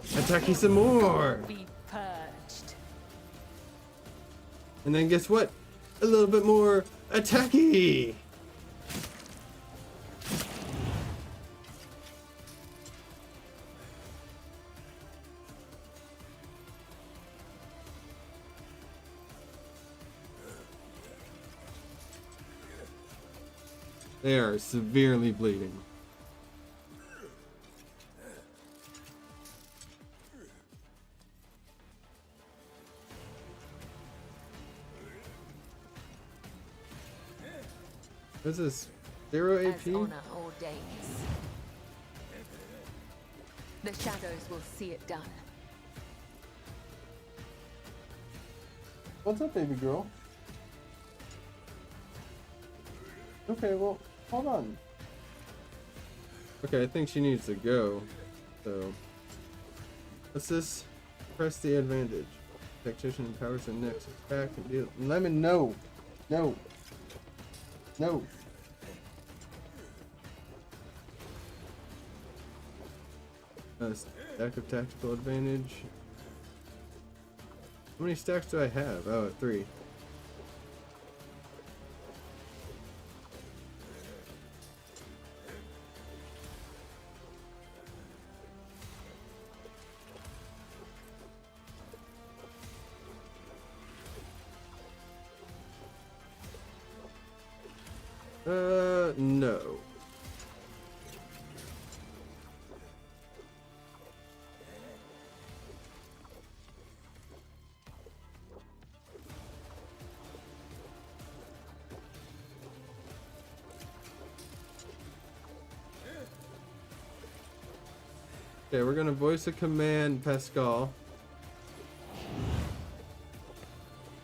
Attacky some more! Be purged. And then guess what? A little bit more attacky! They are severely bleeding. What's this? 0 As AP? honor ordains. The shadows will see it done. What's up, baby girl? Okay, well, hold on. Okay, I think she needs to go. So, what's this? Press the advantage. Tactician empowers the next attack and deal. Lemon, no! No! No! Stack of tactical advantage. How many stacks do I have? Oh, 3. No. Okay, we're gonna voice a command, Pascal.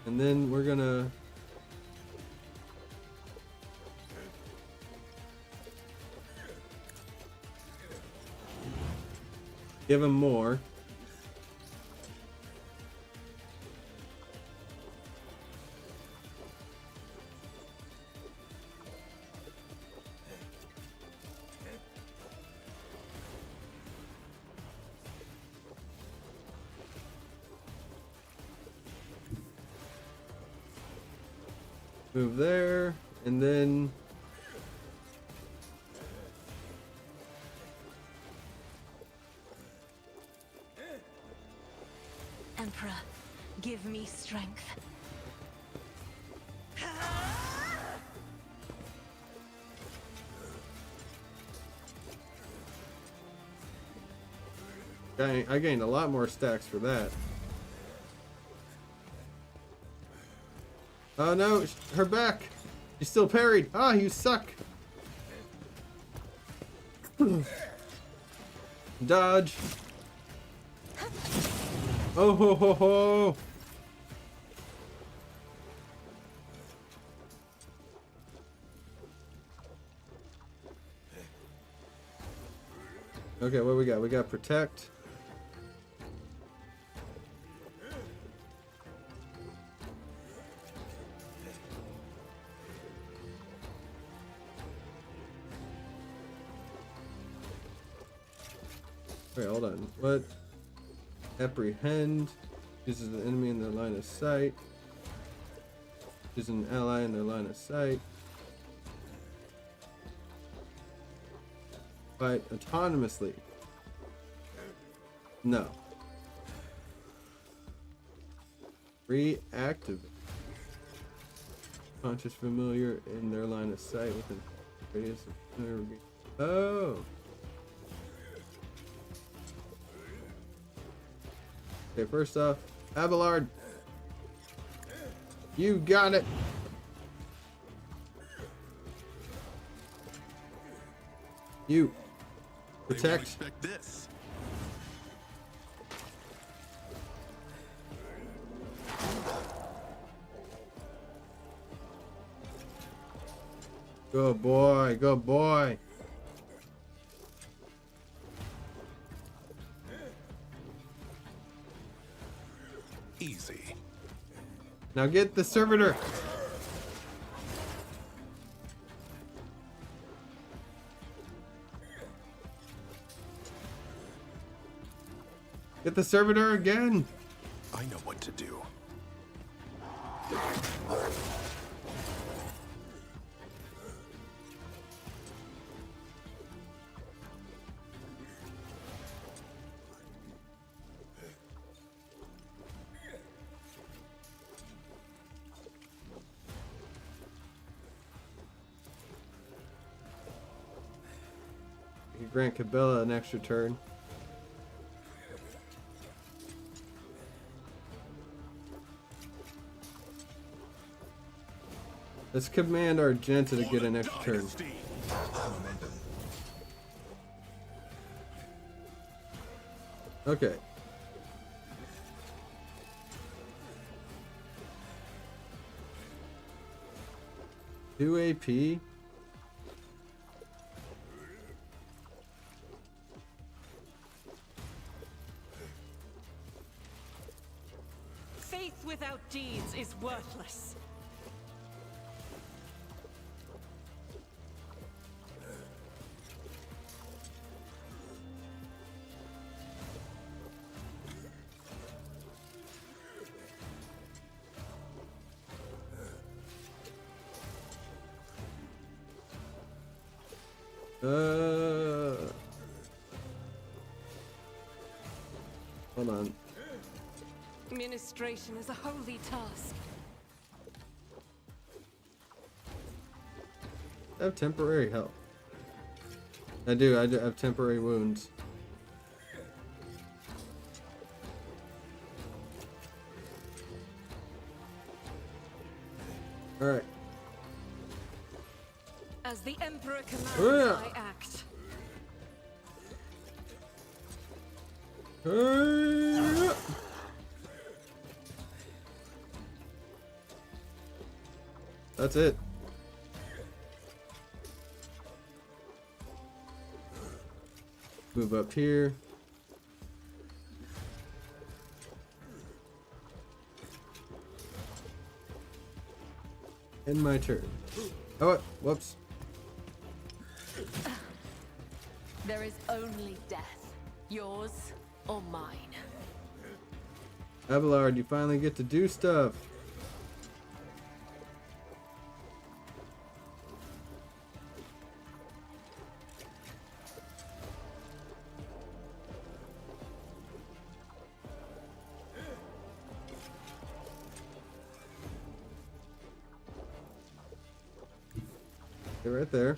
And then we're gonna give him more. Move there, and then Emperor, give me strength. I gained a lot more stacks for that. Oh no, her back! She's still parried! Ah, you suck! Dodge! Oh ho ho ho! Okay, what we got? We got protect. Wait, hold on. What? Apprehend. Uses the enemy in their line of sight. Uses an ally in their line of sight. Fight autonomously. No. Reactivate. Conscious familiar in their line of sight within radius of. Oh. Okay, first off, Abelard. You got it. You. They won't Protect. expect this. Good boy, good boy. Easy. Now get the servitor. Get the servitor again. I know what to do. You grant Cabela an extra turn. Let's command Argenta to get an extra turn. Dynasty. Momentum. Okay. Two AP. Faith without deeds is worthless. Hold on. Administration is a holy task. I have temporary health. I do have temporary wounds. Alright. As the Emperor commands, Yeah. I act. That's it. Move up here. End my turn. Oh, what? Whoops. There is only death. Yours or mine. Abelard, you finally get to do stuff. They're right there.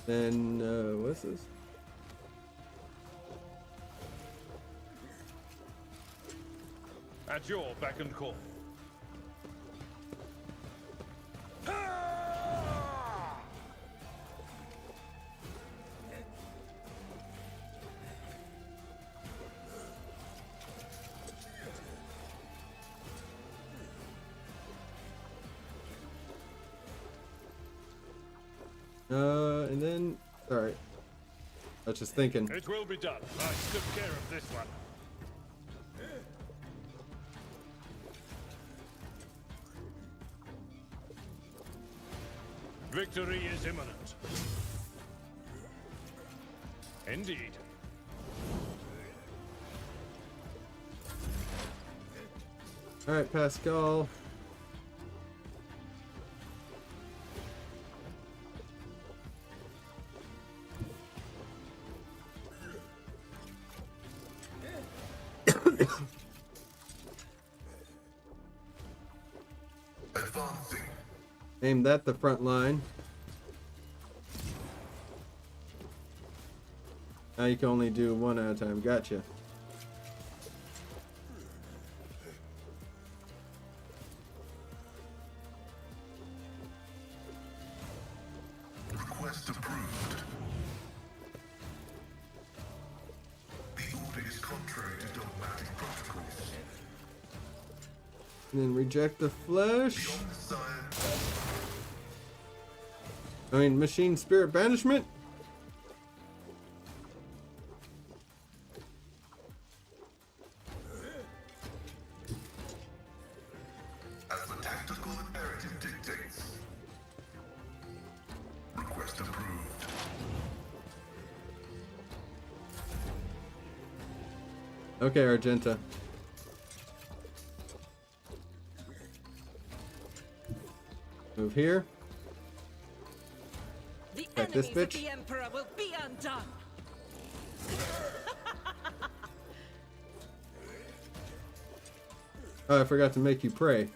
Then, what's this? At your beck and call. And then, sorry. I was just thinking. It will be done. I took care of this one. Victory is imminent. Indeed. Alright, Pascal. Advancing. Aim that the front line. Now you can only do one at a time. Gotcha. Request approved. The order is contrary to dogmatic protocols. And then reject the flesh. Beyond science. I mean, machine spirit banishment. As the tactical imperative dictates. Request approved. Okay, Argenta. Move here. The Like this enemies of bitch? the Emperor will be undone. Oh, I forgot to make you pray.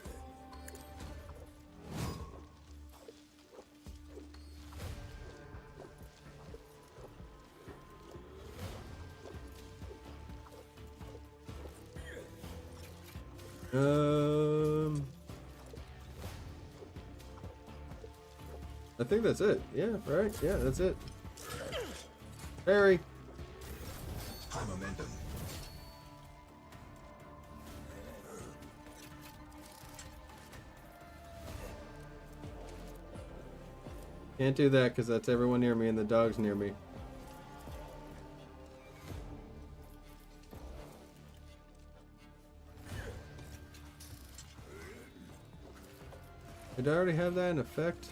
I think that's it. Yeah, right. Yeah, that's it. Harry. High momentum. Can't do that because that's everyone near me and the dog's near me. Did I already have that in effect?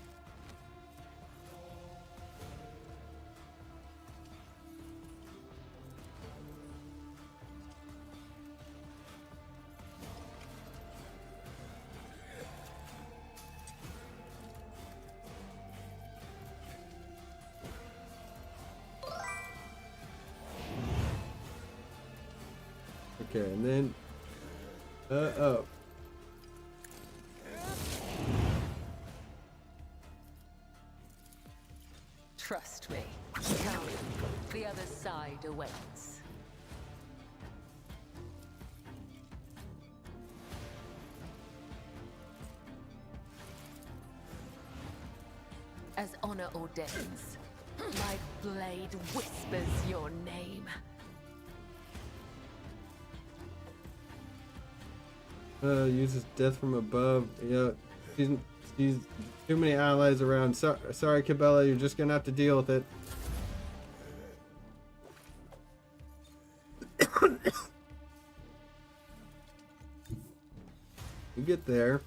Okay, and then oh. Trust me. Come. The other side awaits. As honor ordains, my blade whispers your name. Uses death from above. Yeah, she's too many allies around. Sorry, Cabela, you're just gonna have to deal with it. You get there.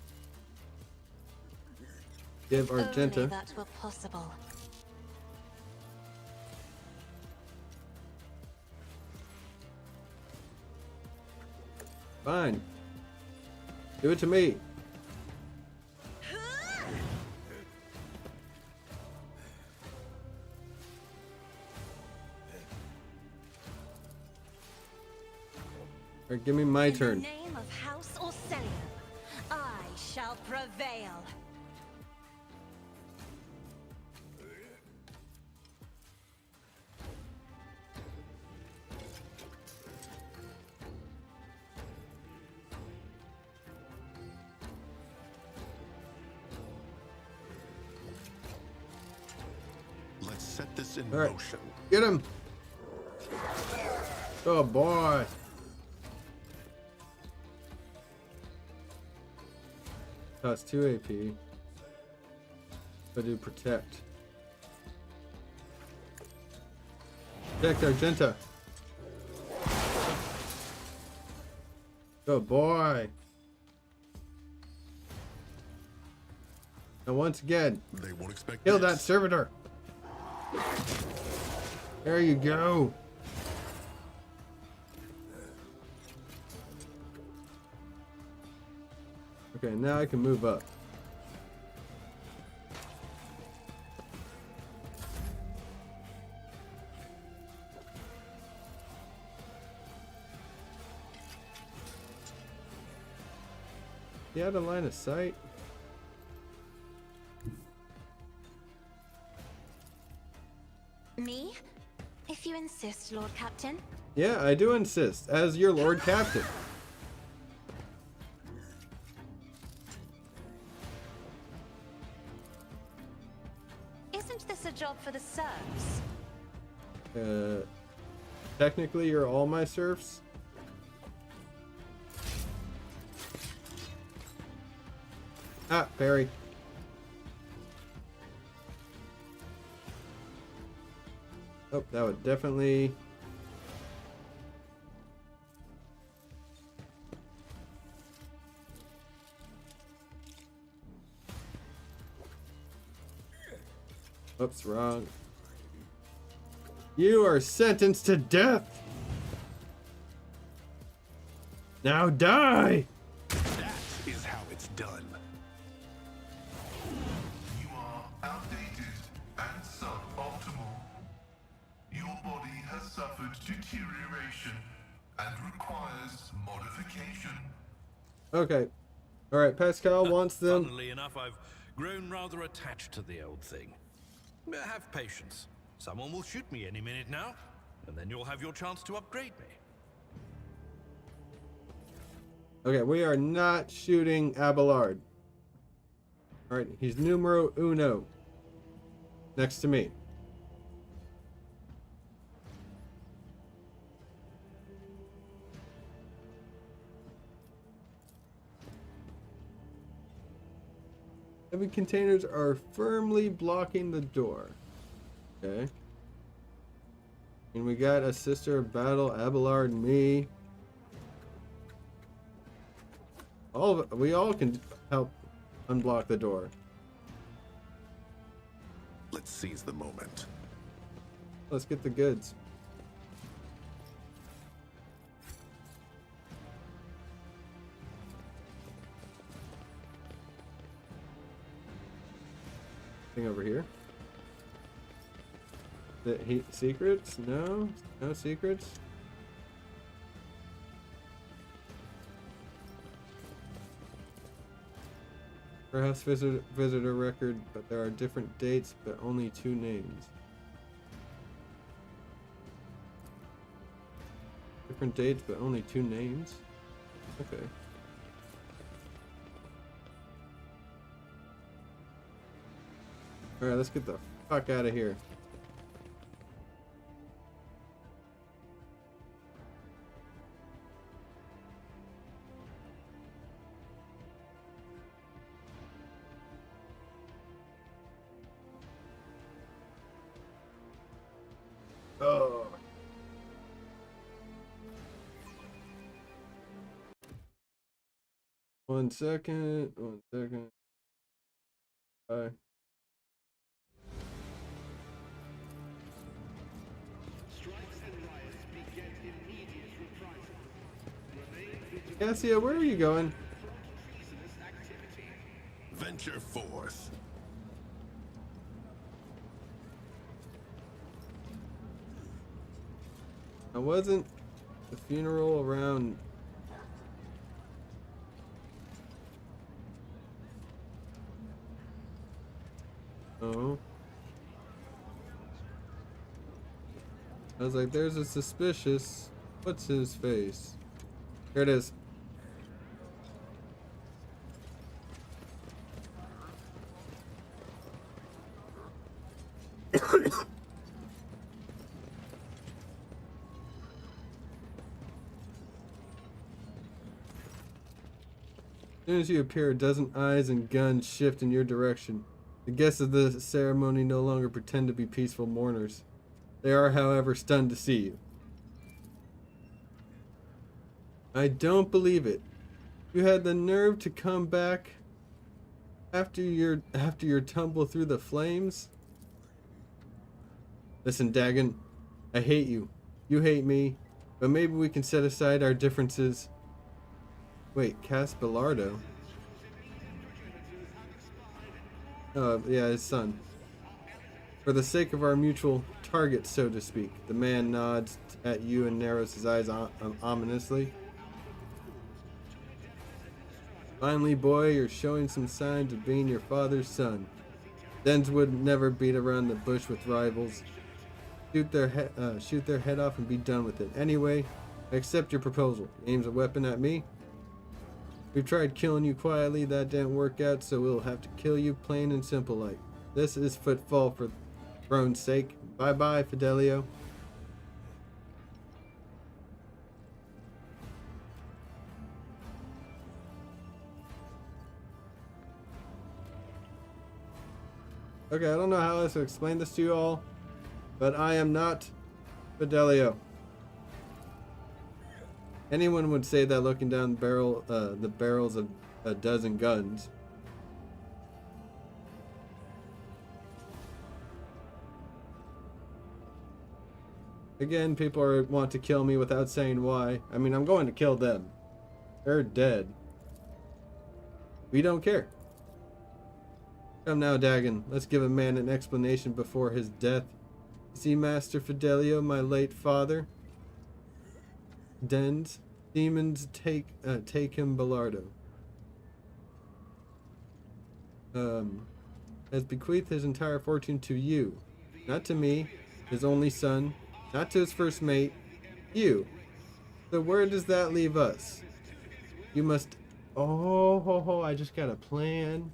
Give Only Argenta. that were possible. Fine. Do it to me. Alright, give me my In turn. the name of House Orcelium, I shall prevail. Let's set this in All right. motion. Get him. Oh boy. Costs 2 AP. I do protect. Protect Argenta. Good boy. Now once again, They won't expect kill this. that servitor. There you go. Okay, now I can move up. You had a line of sight? Me? If you insist, Lord Captain. Yeah, I do insist, as your Lord Captain. Isn't this a job for the serfs? Technically, you're all my serfs. Ah, Barry. Oh, that would definitely... Oops, wrong. You are sentenced to death! Now die! That is how it's done. You are outdated and suboptimal. Your body has suffered deterioration and requires modification. Okay. Alright, Pascal wants them... Funnily enough, I've grown rather attached to the old thing. Have patience. Someone will shoot me any minute now, and then you'll have your chance to upgrade me. Okay, we are not shooting Abelard. Alright, he's numero uno. next to me. Heavy containers are firmly blocking the door. Okay. And we got a sister of battle, Abelard and me. We all can help unblock the door. Let's seize the moment. Let's get the goods. Thing over here. Secrets? No? No secrets? Perhaps visitor record, but there are different dates, but only 2 names. Different dates, but only 2 names? Okay. Alright, let's get the fuck out of here. Oh. One second. Bye. Cassia, where are you going? Venture forth. I wasn't the funeral around. Oh. I was like, there's a suspicious. What's his face? Here it is. As soon as you appear, a dozen eyes and guns shift in your direction. The guests of the ceremony no longer pretend to be peaceful mourners. They are, however, stunned to see you. I don't believe it. You had the nerve to come back after your tumble through the flames? Listen, Dagon, I hate you. You hate me, but maybe we can set aside our differences. Wait, Belardo? Yeah, his son. For the sake of our mutual target, so to speak. The man nods at you and narrows his eyes ominously. Finally, boy, you're showing some signs of being your father's son. Dens would never beat around the bush with rivals. Shoot their head off and be done with it. Anyway, I accept your proposal. Aims a weapon at me. We've tried killing you quietly, that didn't work out, so we'll have to kill you plain and simple like. This is footfall for throne's sake. Bye bye, Fidelio. Okay, I don't know how else to explain this to you all, but I am not Fidelio. Anyone would say that looking down the barrels of a dozen guns. Again, people want to kill me without saying why. I mean, I'm going to kill them. They're dead. We don't care. Come now, Dagon. Let's give a man an explanation before his death. See, Master Fidelio, my late father. Dens, demons take him, Belardo. Has bequeathed his entire fortune to you, not to me, his only son, not to his first mate, you. So where does that leave us? You must. Oh, ho, ho! I just got a plan.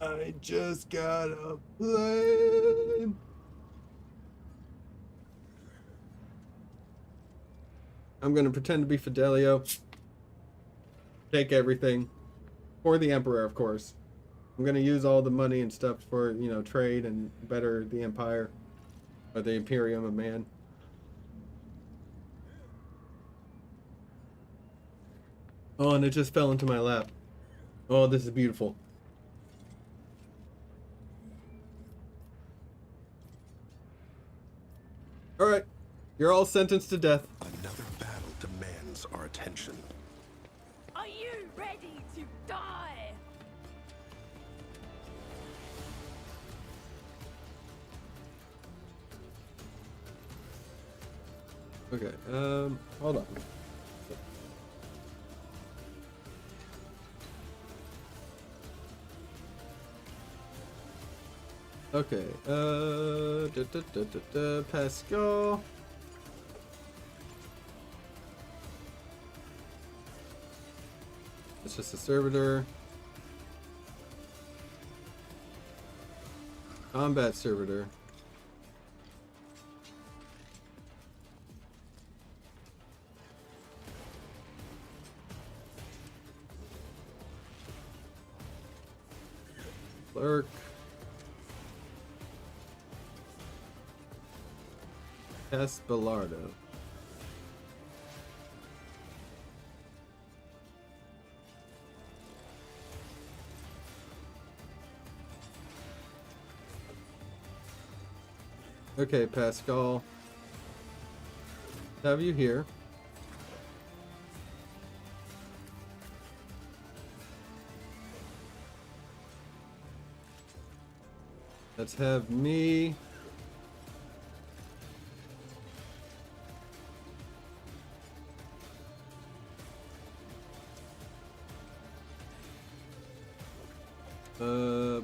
I just got a plane. I'm gonna pretend to be Fidelio. Take everything. For the Emperor, of course. I'm gonna use all the money and stuff for, you know, trade and better the Empire. Or the Imperium of Man. Oh, and it just fell into my lap. Oh, this is beautiful. Alright. You're all sentenced to death. Another battle demands our attention. Are you ready to die? Okay, hold on. Okay, Pascal. It's just a servitor. Combat servitor. Clerk. Belardo. Okay, Pascal. Have you here? Let's have me.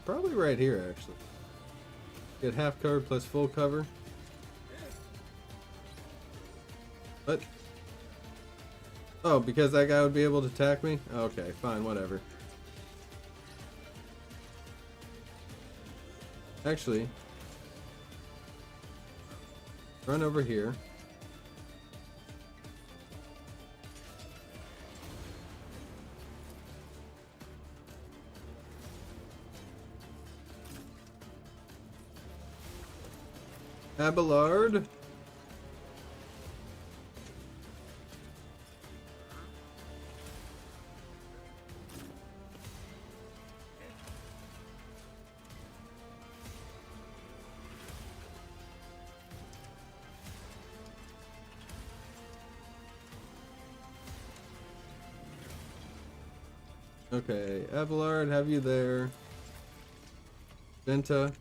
Probably right here, actually. Get half cover plus full cover. What? Oh, because that guy would be able to attack me? Okay, fine, whatever. Actually, run over here. Abelard. Okay, Abelard, have you there? Venta.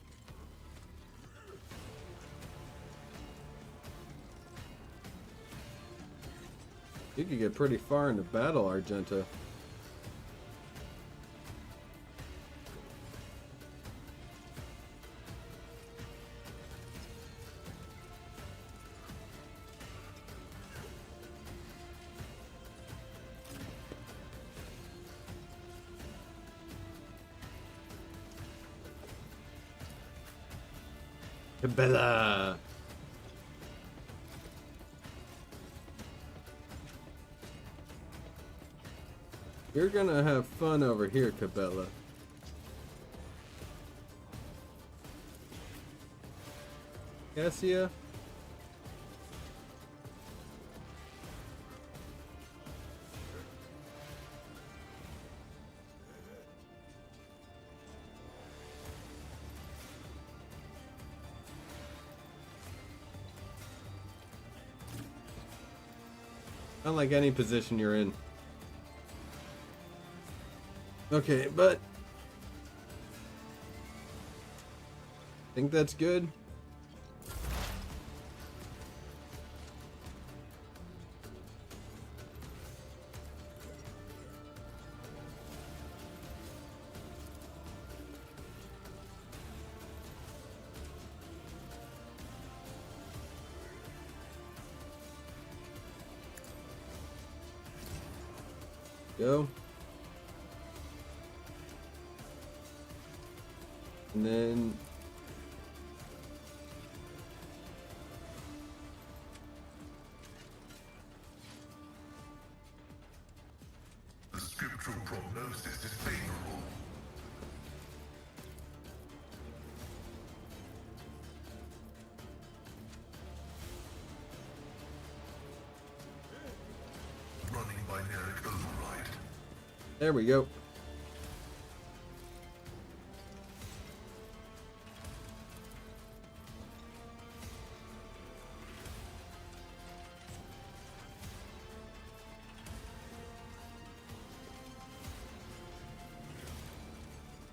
You could get pretty far into battle, Argenta. Bella. You're gonna have fun over here, Cabela. Cassia? Not like any position you're in. Okay, but think that's good. Go. And then The scriptural prognosis is favorable. Running binaric override. there we go.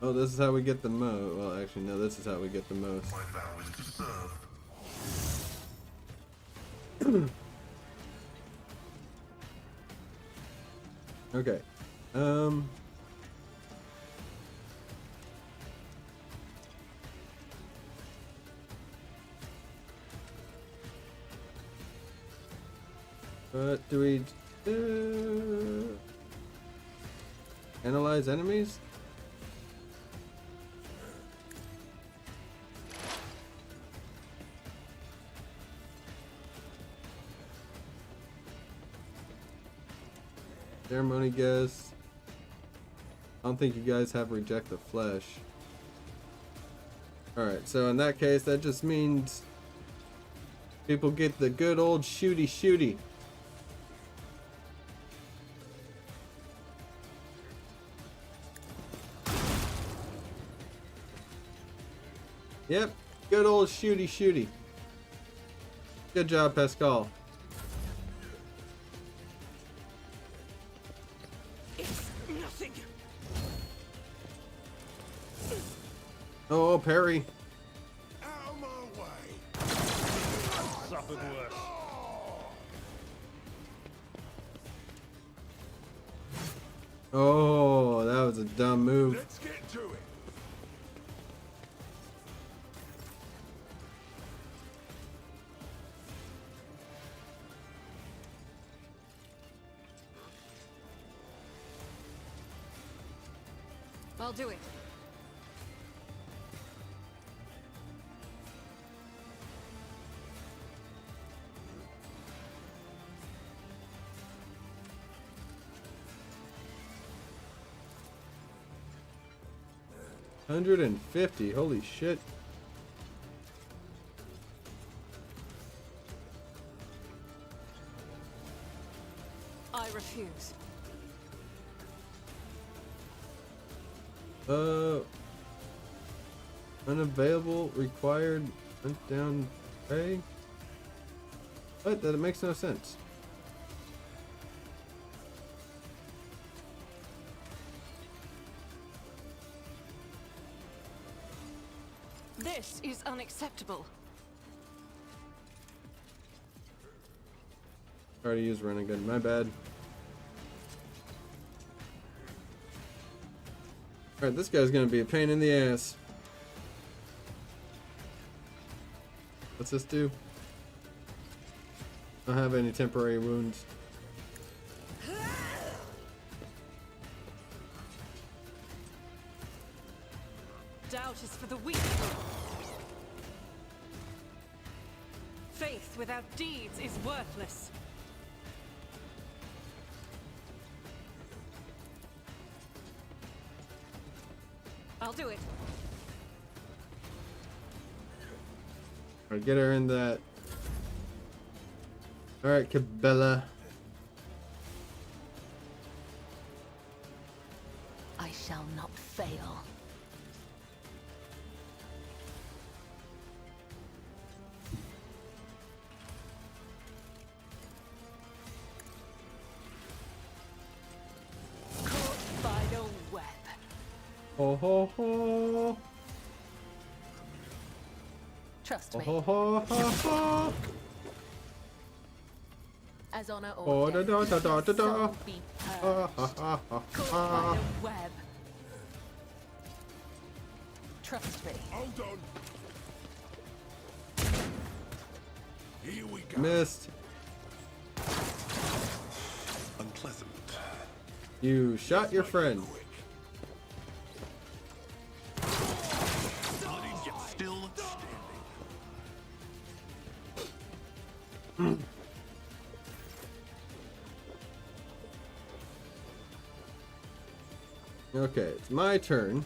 Oh, this is how we get the most. Well, actually, no, this is how we get the most. My vow is to serve. Okay. What do we do? Analyze enemies? Ceremony guess. I don't think you guys have reject the flesh. Alright, so in that case, that just means people get the good old shooty shooty. Yep, good old shooty shooty. Good job, Pascal. It's nothing. Oh, parry. Out of my way. Suffered worse. Oh, that was a dumb move. Let's get to it. I'll do it. $150. Holy shit. I refuse. Unavailable, required, went down, pay. What? That makes no sense. This is unacceptable. Already used renegade, my bad. Alright, this guy's gonna be a pain in the ass. What's this do? I don't have any temporary wounds. Doubt is for the weak. Faith without deeds is worthless. I'll do it. Alright, get her in that. Alright, Cabela. I shall not fail. Caught by the web. Ho ho ho. Trust Ho me, ho ho ho ho. as honor Oh, or da, death, da, da, da, da, da. soul be Ha purged. ha ha ha Caught ha. by the web. Trust me. Hold on. Here we go. Missed. Unpleasant. You shot your friend. Okay, it's my turn.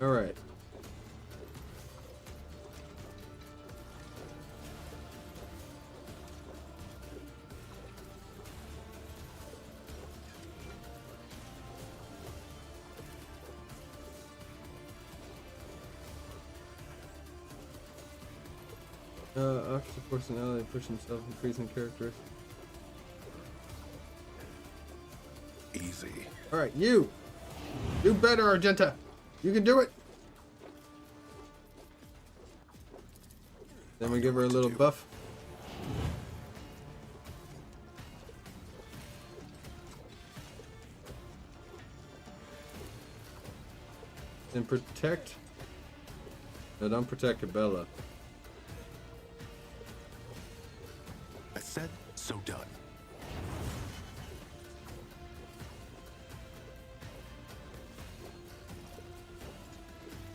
All right. Officer force an ally push himself, increasing characteristics. Easy. All right, you. Do better, Argenta. You can do it. Then we give her a little buff. Then protect. No, don't protect Cabela. I said, so done.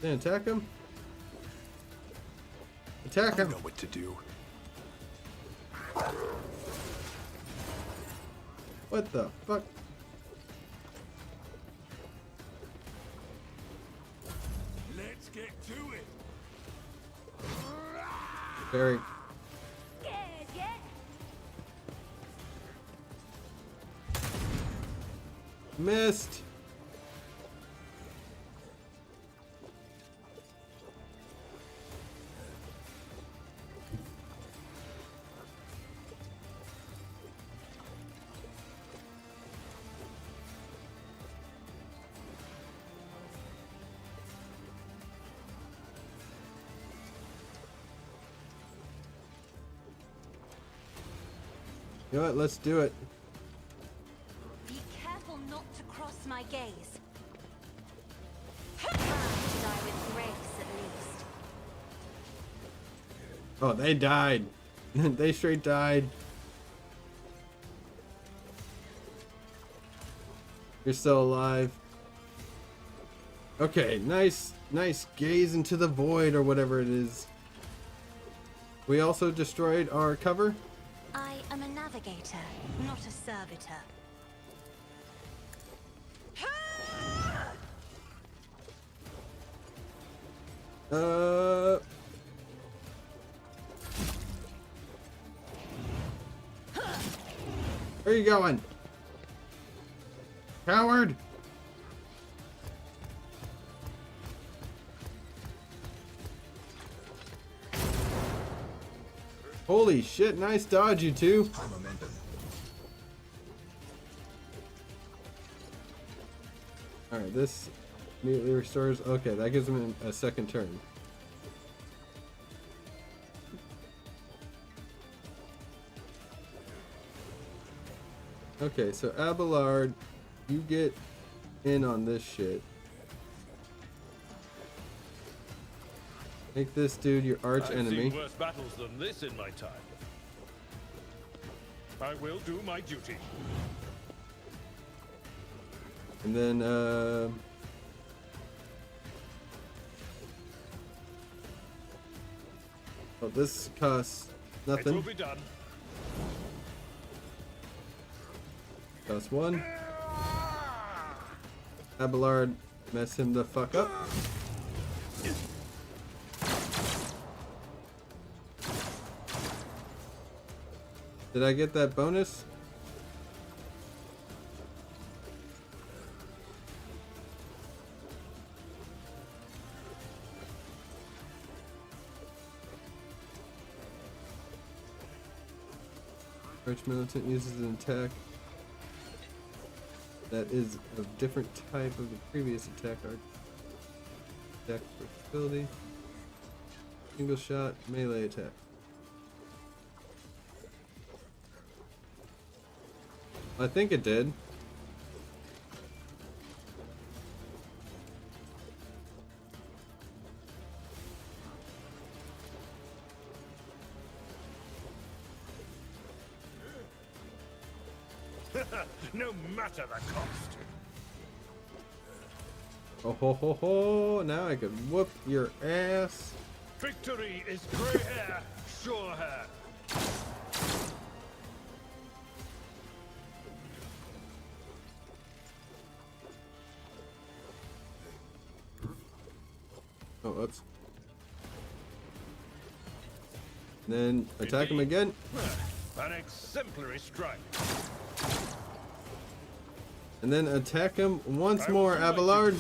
Then attack him. Attack I him. know what to do. What the fuck? Let's get to it. Barry. Missed. You know what? Let's do it. Be careful not to cross my gaze. Die with grace, at least. Oh, they died. They straight died. You're still alive. Okay, nice gaze into the void or whatever it is. We also destroyed our cover. I am a navigator, not a servitor. Where are you going? Coward! Holy shit, nice dodge, you two. High momentum. Alright, this immediately restores. Okay, that gives him a second turn. Okay, so Abelard, you get in on this shit. Make this dude your arch enemy. I've seen worse battles than this in my time. I will do my duty. And then, oh, this costs It will nothing. be done. Costs one. Abelard, mess him the fuck up. Did I get that bonus? Arch Militant uses an attack that is a different type of the previous attack. Attack versatility. Single shot, melee attack. I think it did. No matter the cost. Oh ho ho ho! Now I could whoop your ass. Victory is grey hair, sure hair. oops. Then attack him again. An exemplary strike. And then attack him once I more, will do my Abelard.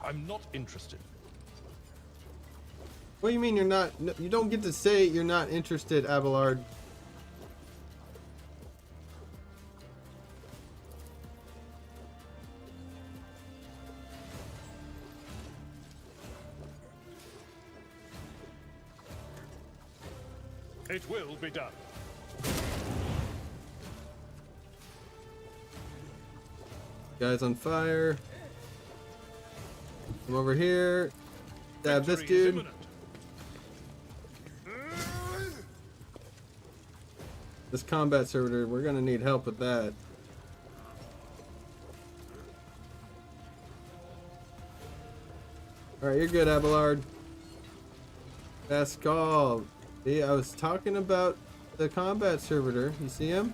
I'm not interested. What do you mean you're not? No, you don't get to say you're not interested, Abelard. It will be done. Guy's on fire. Come over here. Stab this Victory is dude. imminent. This combat servitor, we're gonna need help with that. Alright, you're good, Abelard. Pascal. See, I was talking about the combat servitor. You see him?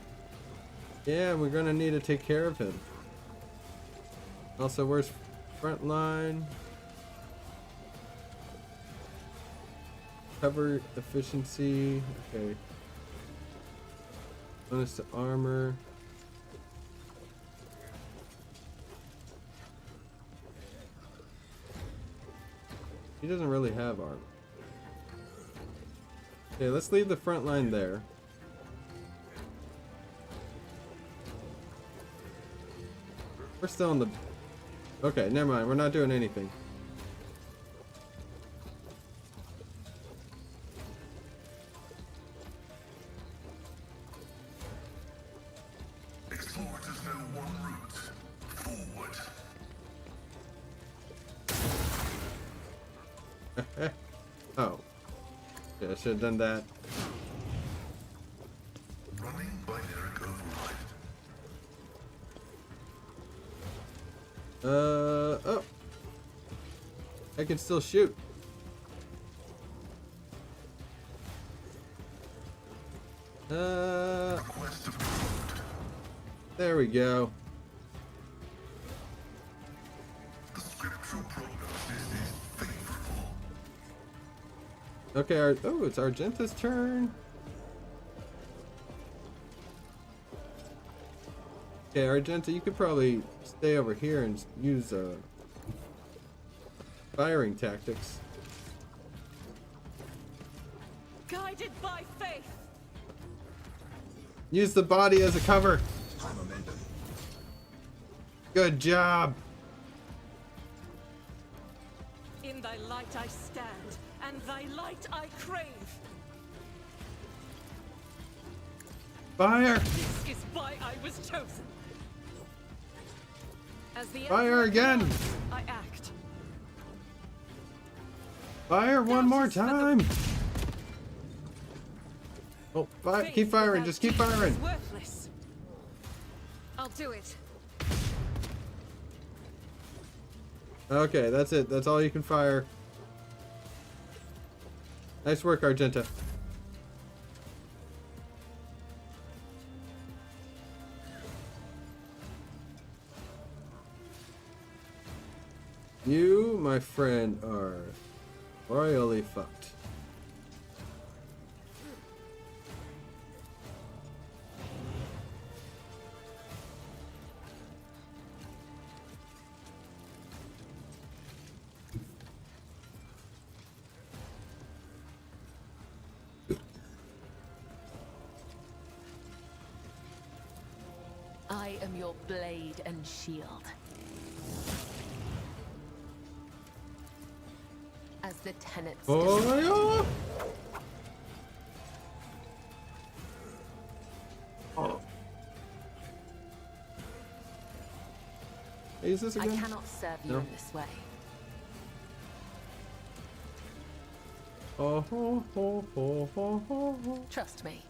Yeah, we're gonna need to take care of him. Also, where's front line? Cover efficiency. Okay. Bonus to armor. He doesn't really have armor. Okay, let's leave the front line there. We're still in the... Okay, never mind. We're not doing anything. Explorers know one route. Forward. Oh. Yeah, I should have done that. Running binary override. Oh. I can still shoot. Request approved. There we go. The scriptural prognosis is favorable. Okay, it's Argenta's turn. Okay, Argenta, you could probably stay over here and use firing tactics. Guided by faith. Use the body as a cover. Good job. In thy light I stand, and thy light I crave. Fire. This is why I was chosen. As the Fire Emperor again. commands, I act. Fire one more Notice that the time. Oh, fire. faith Keep firing. without Just keep Jesus firing. is worthless. I'll do it. Okay, that's it. That's all you can fire. Nice work, Argenta. You, my friend, are royally fucked. I am your blade and shield. As the tenets Oh, oh. Hey, is this I again? cannot serve you No. in this way. Oh, ho, ho, ho, ho, ho, ho. Trust me.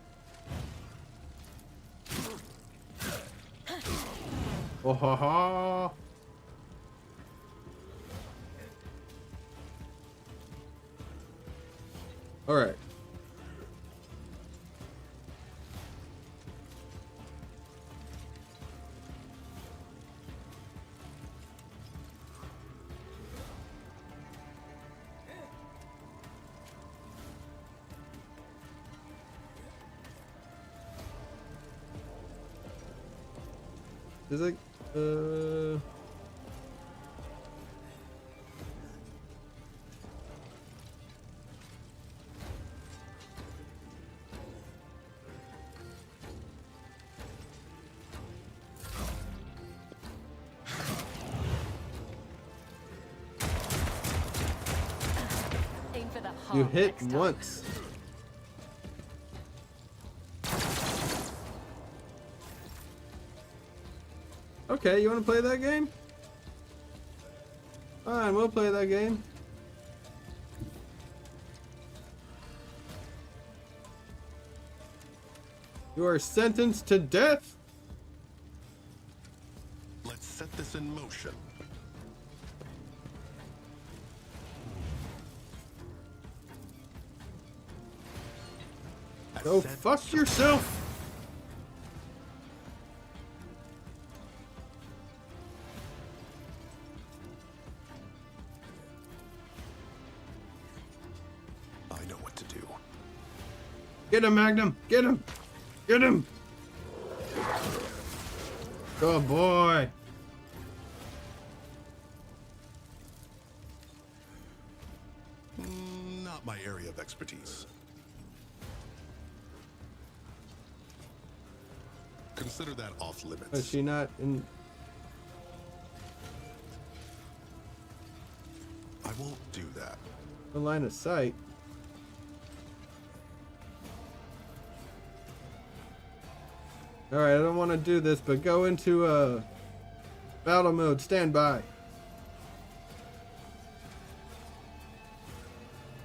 Oh, ha, ha. All right. Is it? Aim for the You heart hit next time. once. Okay, you want to play that game? Fine, we'll play that game. You are sentenced to death. Let's set this in motion. Go fuck yourself. I know what to do. Get him, Magnum. Get him. Get him. Good boy. Not my area of expertise. Consider that off limits. Is she not in? I won't do that. The line of sight. Alright, I don't want to do this, but go into battle mode. Stand by.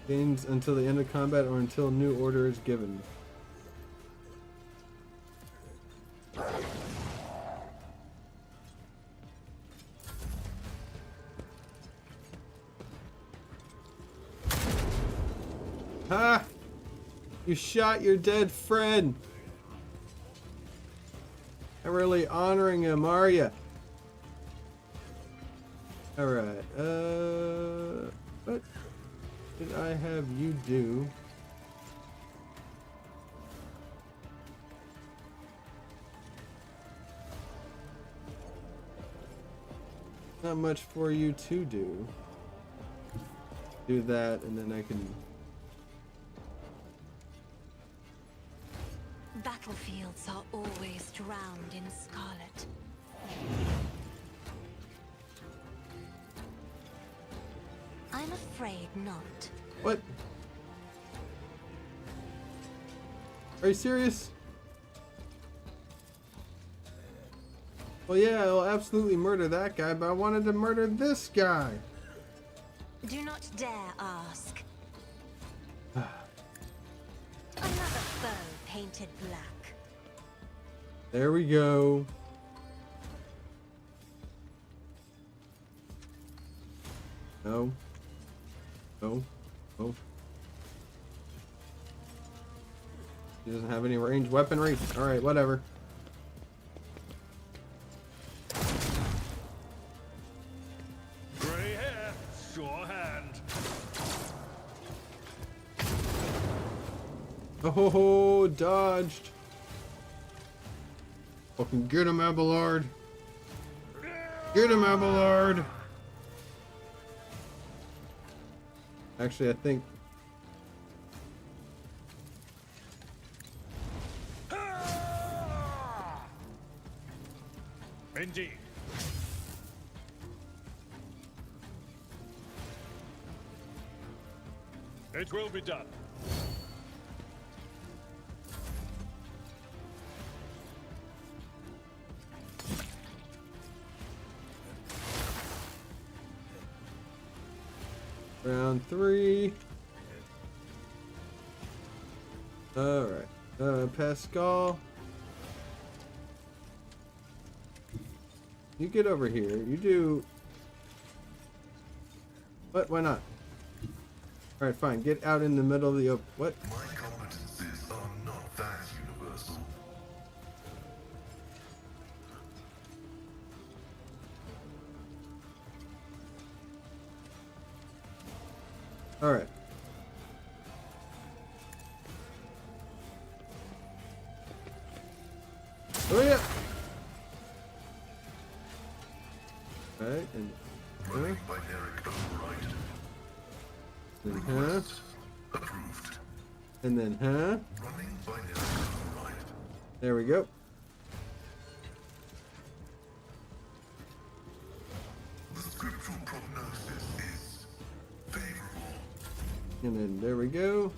Gains until the end of combat or until new order is given. Ha! You shot your dead friend. I'm really honoring him, are ya? Alright, what did I have you do? Not much for you to do. Do that, and then I can... Battlefields are always drowned in scarlet. I'm afraid not. What? Are you serious? Well, yeah, I'll absolutely murder that guy, but I wanted to murder this guy. Do not dare ask. Another foe painted black. There we go. No. No. No. He doesn't have any ranged weaponry. Alright, whatever. Grey hair, sure hand. Oh, dodged. Fucking get him, Abelard. Get him, Abelard. Actually, I think... Indeed. It will be done. Round 3. Alright. Pascal. You get over here. You do... What? Why not? Alright, fine. Get out in the middle of the open... What? My competencies are not that universal. Alright. Oh yeah! Alright, and Running binaric override. huh? Approved. And then Running binaric override. There we go. The scriptural prognosis is favorable. And then there we go.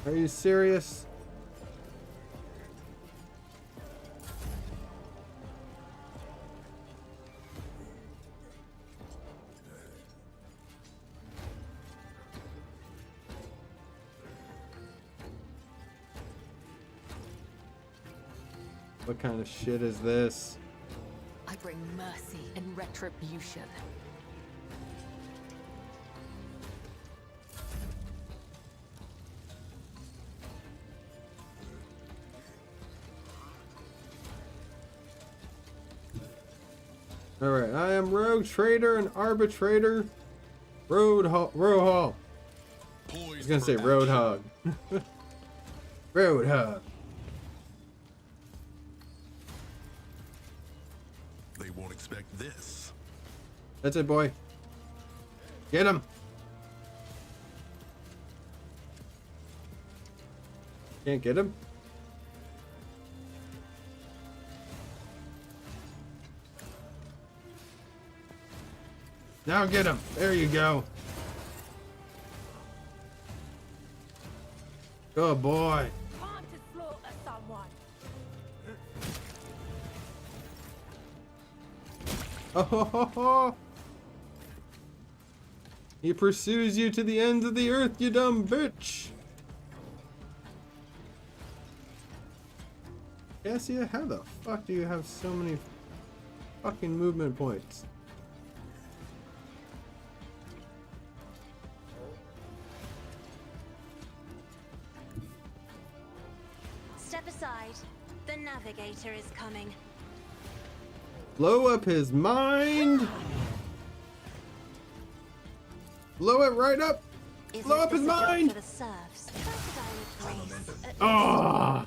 Are you serious? What kind of shit is this? I bring mercy and retribution. Alright, I am Rogue Trader and Arbitrator. Roadhog. I was gonna say Roadhog. Roadhog. They won't expect this. That's it, boy. Get him. Can't get him? Now get him. There you go. Good boy. Time to slaughter someone. Oh, ho, ho, ho. He pursues you to the ends of the earth, you dumb bitch. Cassia, how the fuck do you have so many fucking movement points? Step aside. The navigator is coming. Blow up his mind. Blow it right up. Is Blow it up his this a job mind. for the serfs? Try to die with grace. Ah.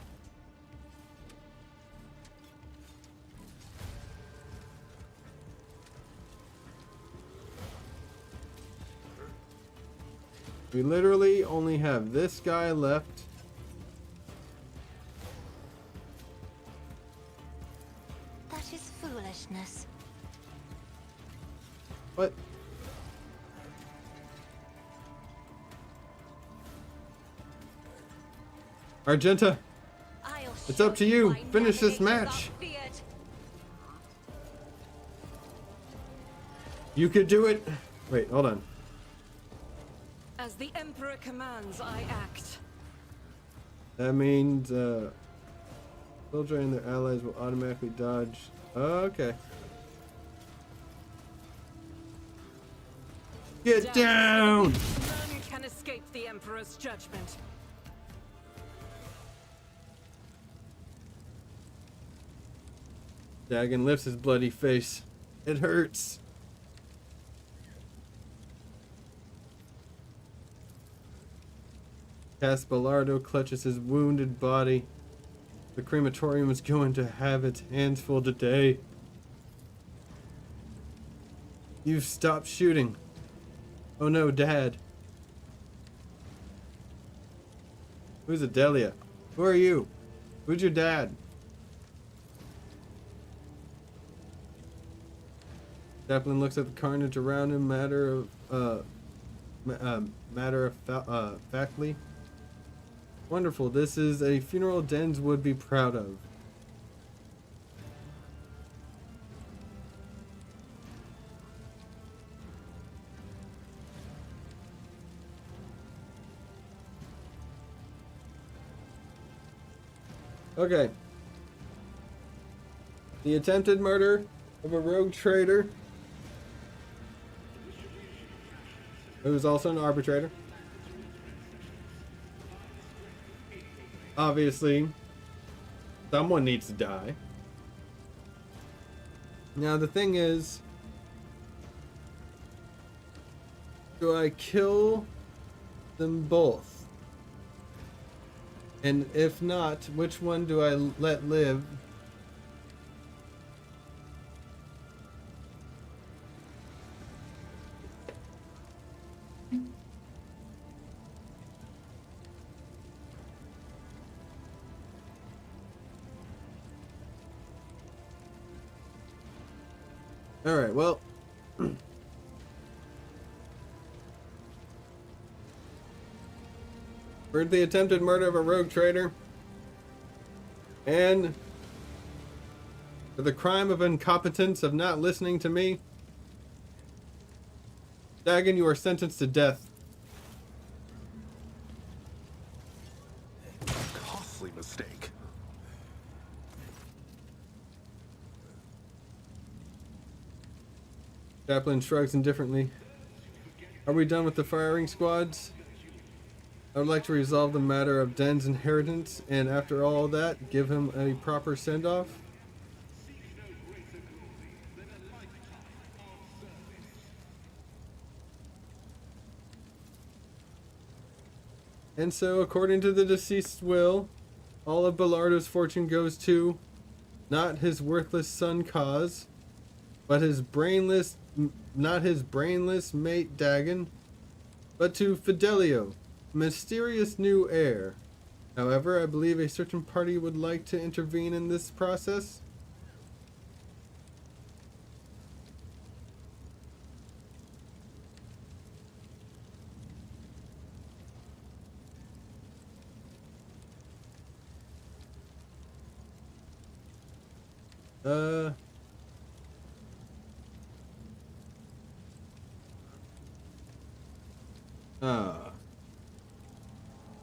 We literally only have this guy left. That is foolishness. What? Argenta, I'll it's show up to you. my Finish this navigators match. are feared. You could do it. Wait, hold on. As the Emperor commands, I act. That means soldier and their allies will automatically dodge. Okay. Get down! None can escape the Emperor's judgment. Dagon lifts his bloody face. It hurts. Caspalardo clutches his wounded body. The crematorium is going to have its hands full today. You've stopped shooting. Oh no, Dad. Who's Adelia? Who are you? Who's your dad? Chaplin looks at the carnage around him, matter of factly. Wonderful. This is a funeral Dens would be proud of. Okay. The attempted murder of a rogue trader who's also an arbitrator. Obviously, someone needs to die. Now the thing is, do I kill them both? And if not, which one do I let live? Alright, well. For the attempted murder of a rogue trader. And for the crime of incompetence of not listening to me. Dagon, you are sentenced to death. Costly mistake. Chaplain shrugs indifferently. Are we done with the firing squads? I would like to resolve the matter of Den's inheritance, and after all that, give him a proper send-off. And so, according to the deceased's will, all of Bellardo's fortune goes to not his worthless son Kaz, but his brainless, not his brainless mate Dagon, but to Fidelio, mysterious new heir. However, I believe a certain party would like to intervene in this process.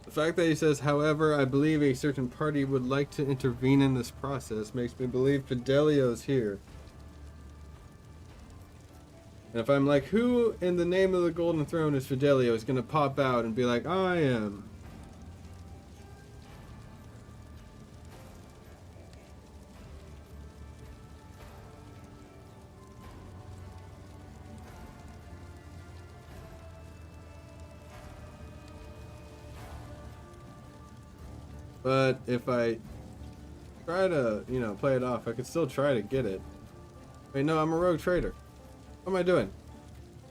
The fact that he says, however, I believe a certain party would like to intervene in this process makes me believe Fidelio's here. And if I'm like, who in the name of the Golden Throne is Fidelio, is going to pop out and be like, I am. But if I try to, play it off, I could still try to get it. Wait, no, I'm a rogue trader. What am I doing?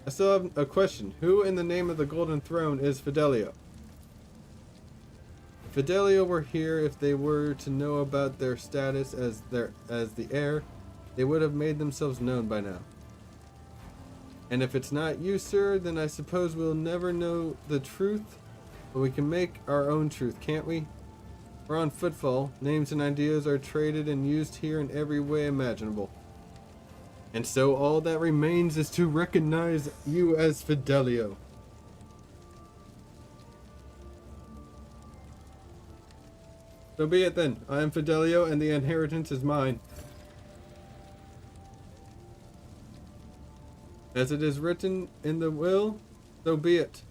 I still have a question. Who in the name of the Golden Throne is Fidelio? If Fidelio were here, if they were to know about their status as the heir, they would have made themselves known by now. And if it's not you, sir, then I suppose we'll never know the truth, but we can make our own truth, can't we? We're on footfall. Names and ideas are traded and used here in every way imaginable. And so all that remains is to recognize you as Fidelio. So be it then. I am Fidelio and the inheritance is mine. As it is written in the will, so be it.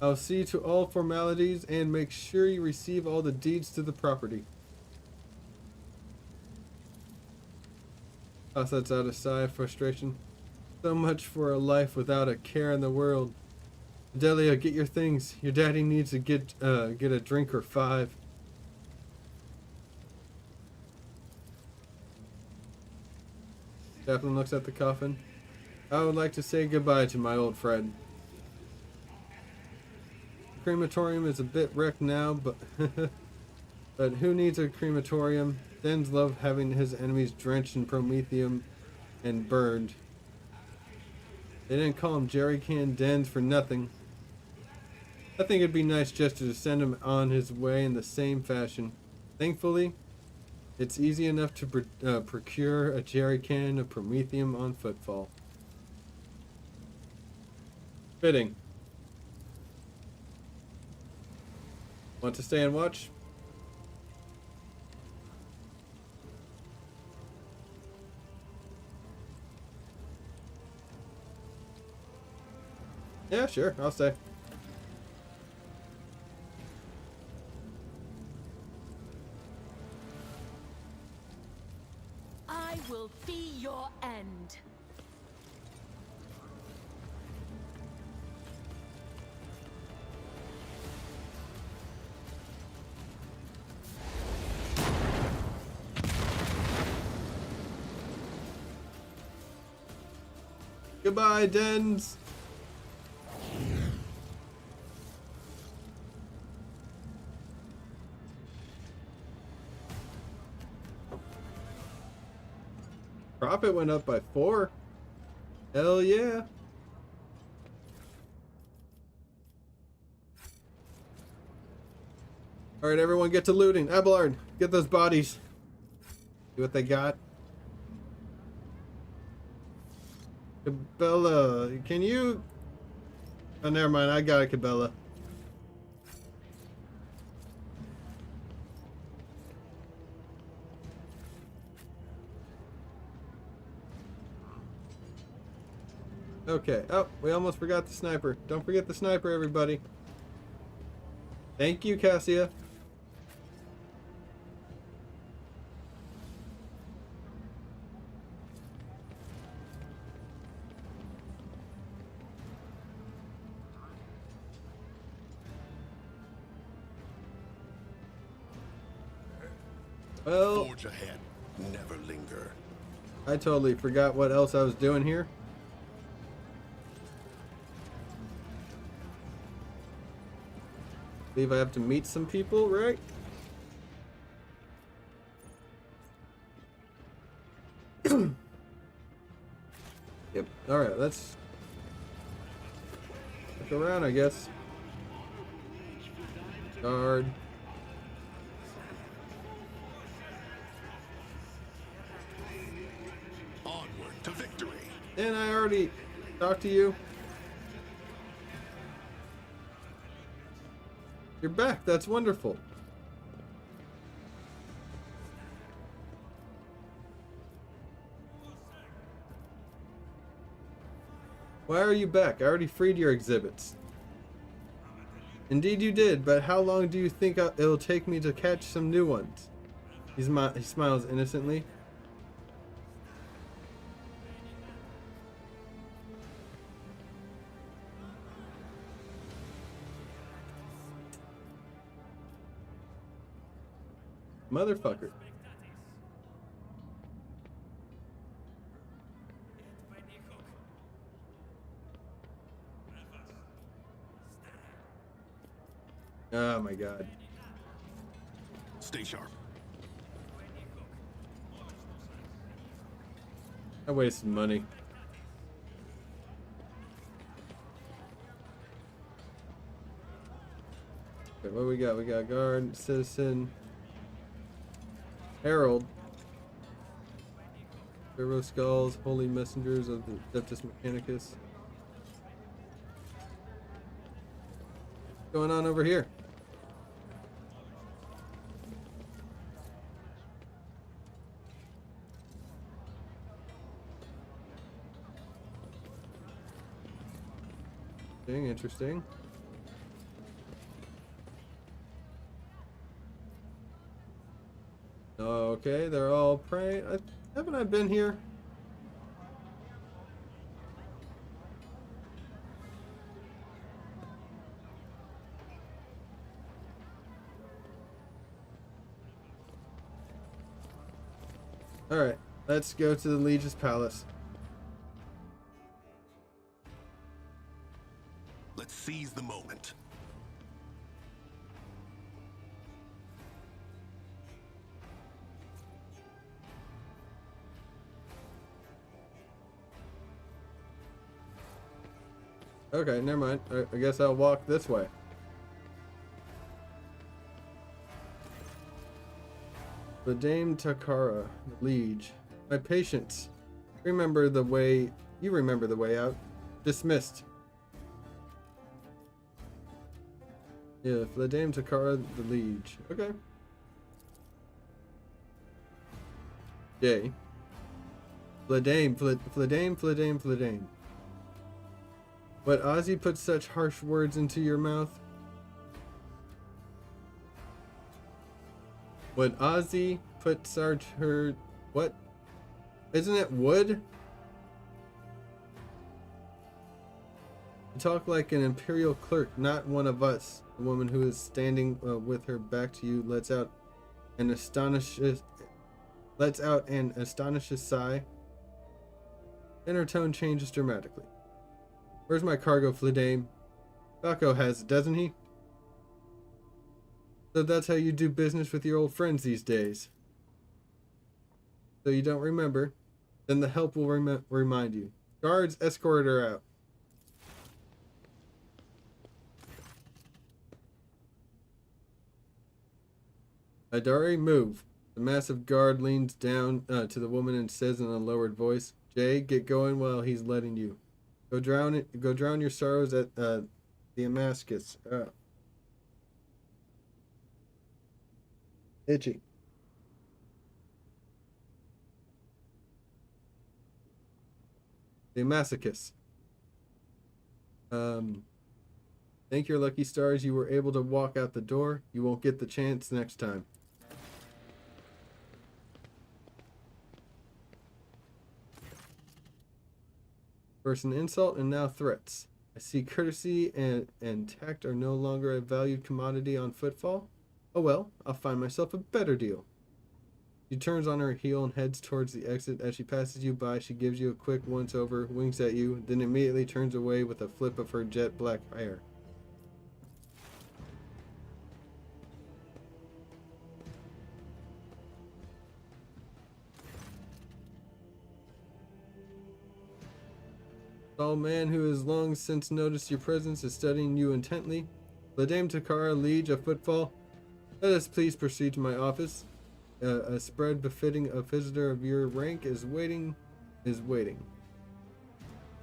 I'll see to all formalities and make sure you receive all the deeds to the property. Toss lets out a sigh of frustration. So much for a life without a care in the world. Fidelio, get your things. Your daddy needs to get a drink or 5. Chaplain looks at the coffin. I would like to say goodbye to my old friend. The crematorium is a bit wrecked now, but but who needs a crematorium? Dens love having his enemies drenched in promethium and burned. They didn't call him Jerry Can Dens for nothing. I think it'd be nice just to send him on his way in the same fashion. Thankfully, it's easy enough to procure a jerry can of promethium on footfall. Fitting. Want to stay and watch? Yeah, sure, I'll stay. I will will be your end. Goodbye, dens. Profit went up by 4. Hell yeah. All right, everyone, get to looting. Abelard, get those bodies. See what they got. Cabela, can you? Oh, never mind. I got it, Cabela. Okay. Oh, we almost forgot the sniper. Don't forget the sniper, everybody. Thank you, Cassia. Well, Forge ahead. Never linger. I totally forgot what else I was doing here. Believe I have to meet some people, right? Yep. All right, let's look around, I guess. Guard. Onward to victory. And I already talked to you. You're back. That's wonderful. Why are you back? I already freed your exhibits. Indeed you did, but how long do you think it'll take me to catch some new ones? He smiles innocently. Motherfucker. Oh my god. Stay sharp. I wasted money. Okay, what we got? We got guard, citizen, herald, Turbo Skulls, holy messengers of the Adeptus Mechanicus. What's going on over here? Interesting. Okay, they're all praying. Haven't I been here? Alright, let's go to the Legion's Palace. Let's seize the moment. Okay, never mind. I guess I'll walk this way. The Dame Takara, the Liege. My patience. Remember the way. You remember the way out. Dismissed. Yeah, Dame Takara, the Liege. Okay. J. Fladame. What, Ozzy put such harsh words into your mouth? What Ozzy put such her... What? Isn't it wood? You talk like an imperial clerk, not one of us. The woman who is standing with her back to you lets out an astonished sigh. Then her tone changes dramatically. Where's my cargo, Flidame? Falco has it, doesn't he? So that's how you do business with your old friends these days. So you don't remember? Then the help will remind you. Guards, escort her out. Idari, move. The massive guard leans down to the woman and says in a lowered voice, Jay, get going while he's letting you. Go drown your sorrows at the Damascus. Itchy. The masochist. Thank your lucky stars you were able to walk out the door. You won't get the chance next time. First an insult and now threats. I see courtesy and tact are no longer a valued commodity on Footfall. Oh well, I'll find myself a better deal. She turns on her heel and heads towards the exit. As she passes you by, she gives you a quick once-over, winks at you, then immediately turns away with a flip of her jet black hair. The tall man who has long since noticed your presence is studying you intently. Madame Takara, Liege of Footfall, let us please proceed to my office. A spread befitting a visitor of your rank is waiting.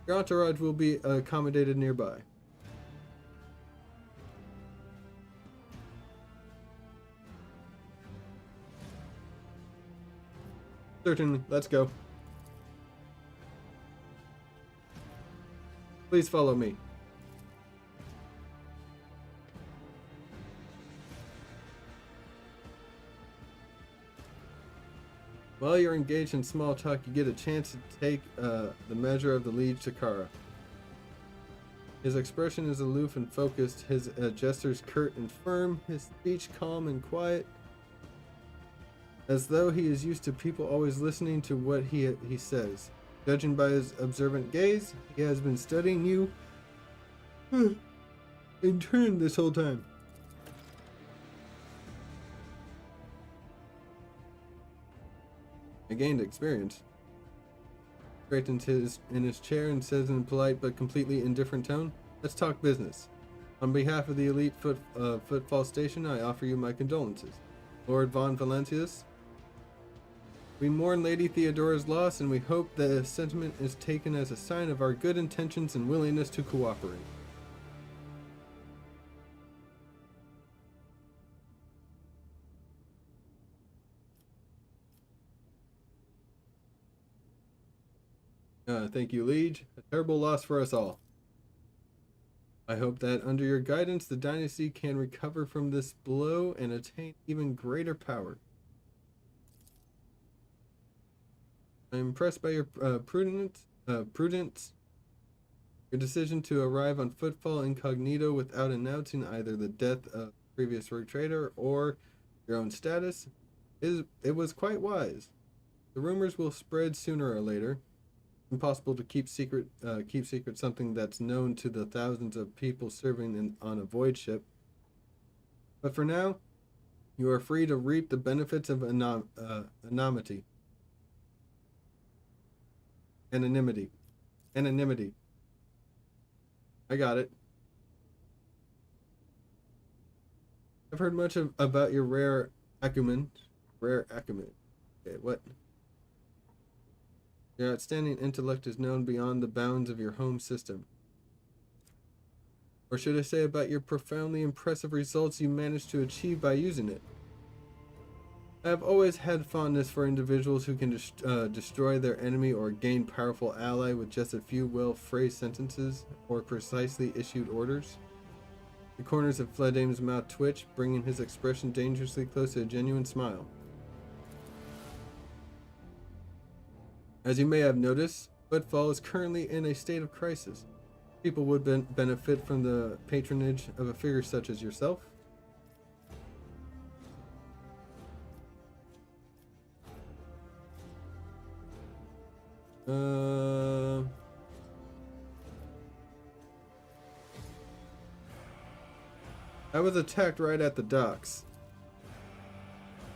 Your entourage will be accommodated nearby. Certainly, let's go. Please follow me. While you're engaged in small talk, you get a chance to take the measure of the Liege Takara. His expression is aloof and focused, his gestures curt and firm, his speech calm and quiet, as though he is used to people always listening to what he says. Judging by his observant gaze, he has been studying you in turn this whole time. I gained experience. Straightens in his chair and says in a polite but completely indifferent tone, let's talk business. On behalf of the elite Footfall Station, I offer you my condolences. Lord Von Valentius, we mourn Lady Theodora's loss, and we hope the sentiment is taken as a sign of our good intentions and willingness to cooperate. Thank you, Liege. A terrible loss for us all. I hope that under your guidance, the dynasty can recover from this blow and attain even greater power. I'm impressed by your prudence. Your decision to arrive on Footfall incognito without announcing either the death of the previous Arbitrator or your own status it was quite wise. The rumors will spread sooner or later. Impossible to keep secret something that's known to the thousands of people serving on a void ship. But for now, you are free to reap the benefits of anonymity. I got it. I've heard much about your rare acumen. Okay, what? Your outstanding intellect is known beyond the bounds of your home system. Or should I say about your profoundly impressive results you managed to achieve by using it. I have always had fondness for individuals who can destroy their enemy or gain powerful ally with just a few well-phrased sentences or precisely issued orders. The corners of Fledame's mouth twitched, bringing his expression dangerously close to a genuine smile. As you may have noticed, Footfall is currently in a state of crisis. People would benefit from the patronage of a figure such as yourself. I was attacked right at the docks.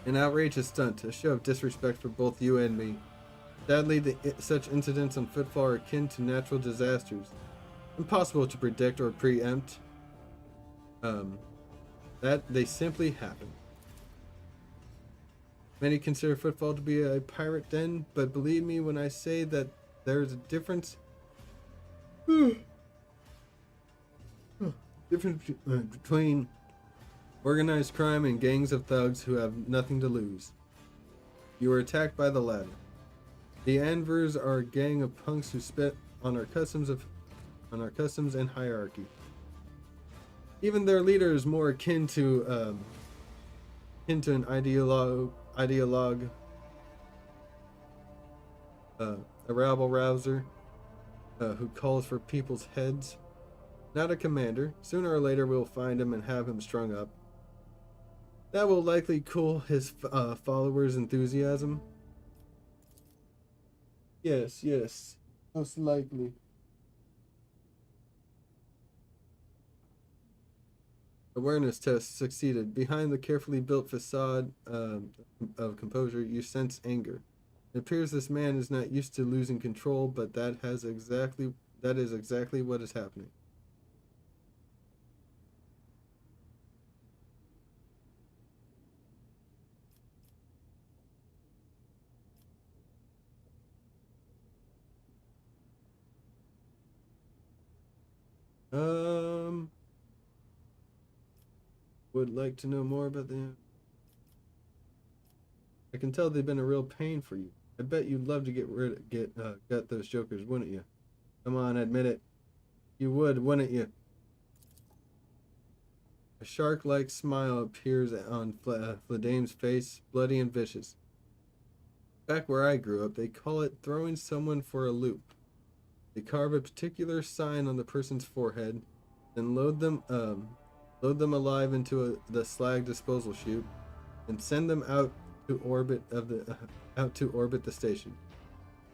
An outrageous stunt, a show of disrespect for both you and me. Sadly, such incidents on Footfall are akin to natural disasters. Impossible to predict or preempt. That they simply happen. Many consider Footfall to be a pirate den, but believe me when I say that there is a difference. Between organized crime and gangs of thugs who have nothing to lose. You were attacked by the latter. The Anvers are a gang of punks who spit on our customs and hierarchy. Even their leader is more akin to an ideologue, a rabble rouser who calls for people's heads. Not a commander. Sooner or later we'll find him and have him strung up. That will likely cool his followers' enthusiasm. Yes, most likely. Awareness test succeeded. Behind the carefully built facade of composure, you sense anger. It appears this man is not used to losing control, but that is exactly what is happening. Would like to know more about them. I can tell they've been a real pain for you. I bet you'd love to gut those jokers, wouldn't you? Come on, admit it. You would, wouldn't you? A shark-like smile appears on Fladame's face, bloody and vicious. Back where I grew up, they call it throwing someone for a loop. They carve a particular sign on the person's forehead, then load them alive into the slag disposal chute, and send them out to orbit the station.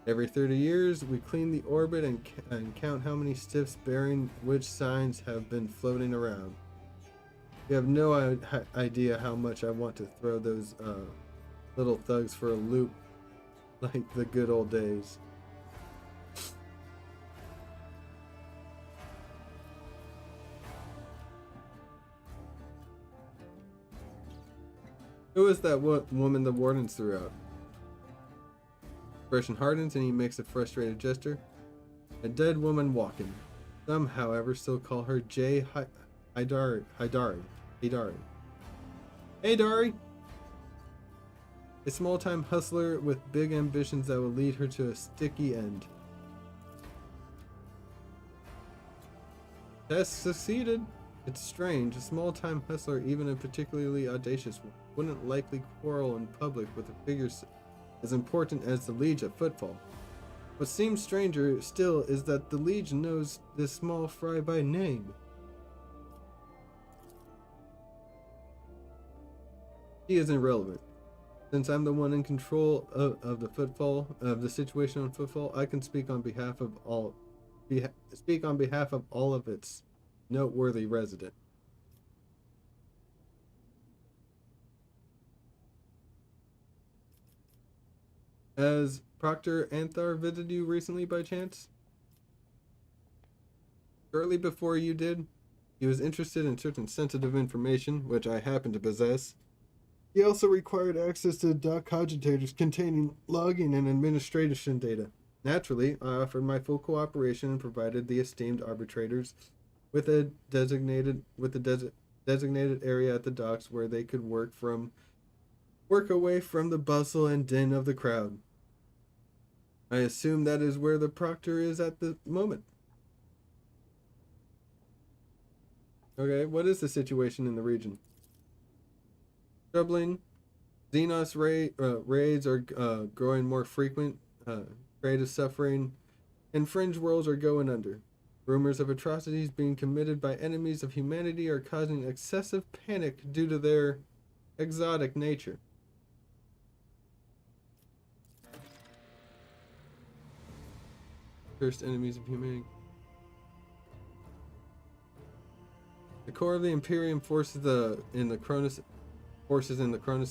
Every 30 years, we clean the orbit and count how many stiffs bearing which signs have been floating around. You have no idea how much I want to throw those little thugs for a loop, like the good old days. Who is that woman the wardens threw out? Expression hardens and he makes a frustrated gesture. A dead woman walking. Some, however, still call her J. Haidari. Hey, Dari! A small-time hustler with big ambitions that will lead her to a sticky end. Test succeeded. It's strange. A small-time hustler, even a particularly audacious one, wouldn't likely quarrel in public with a figure as important as the Liege at Footfall. What seems stranger still is that the Liege knows this small fry by name. He is irrelevant. Since I'm the one in control of the situation on Footfall, I can speak on behalf of all of its noteworthy resident. Has Proctor Anthar visited you recently by chance? Shortly before you did, he was interested in certain sensitive information, which I happen to possess. He also required access to dock cogitators containing logging and administration data. Naturally, I offered my full cooperation and provided the esteemed arbitrators with a designated area at the docks where they could work away from the bustle and din of the crowd. I assume that is where the proctor is at the moment. Okay, what is the situation in the region? Troubling. Xenos raids are growing more frequent trade is suffering, and fringe worlds are going under. Rumors of atrocities being committed by enemies of humanity are causing excessive panic due to their exotic nature. Cursed enemies of humanity. The core of the Imperium forces in the Cronus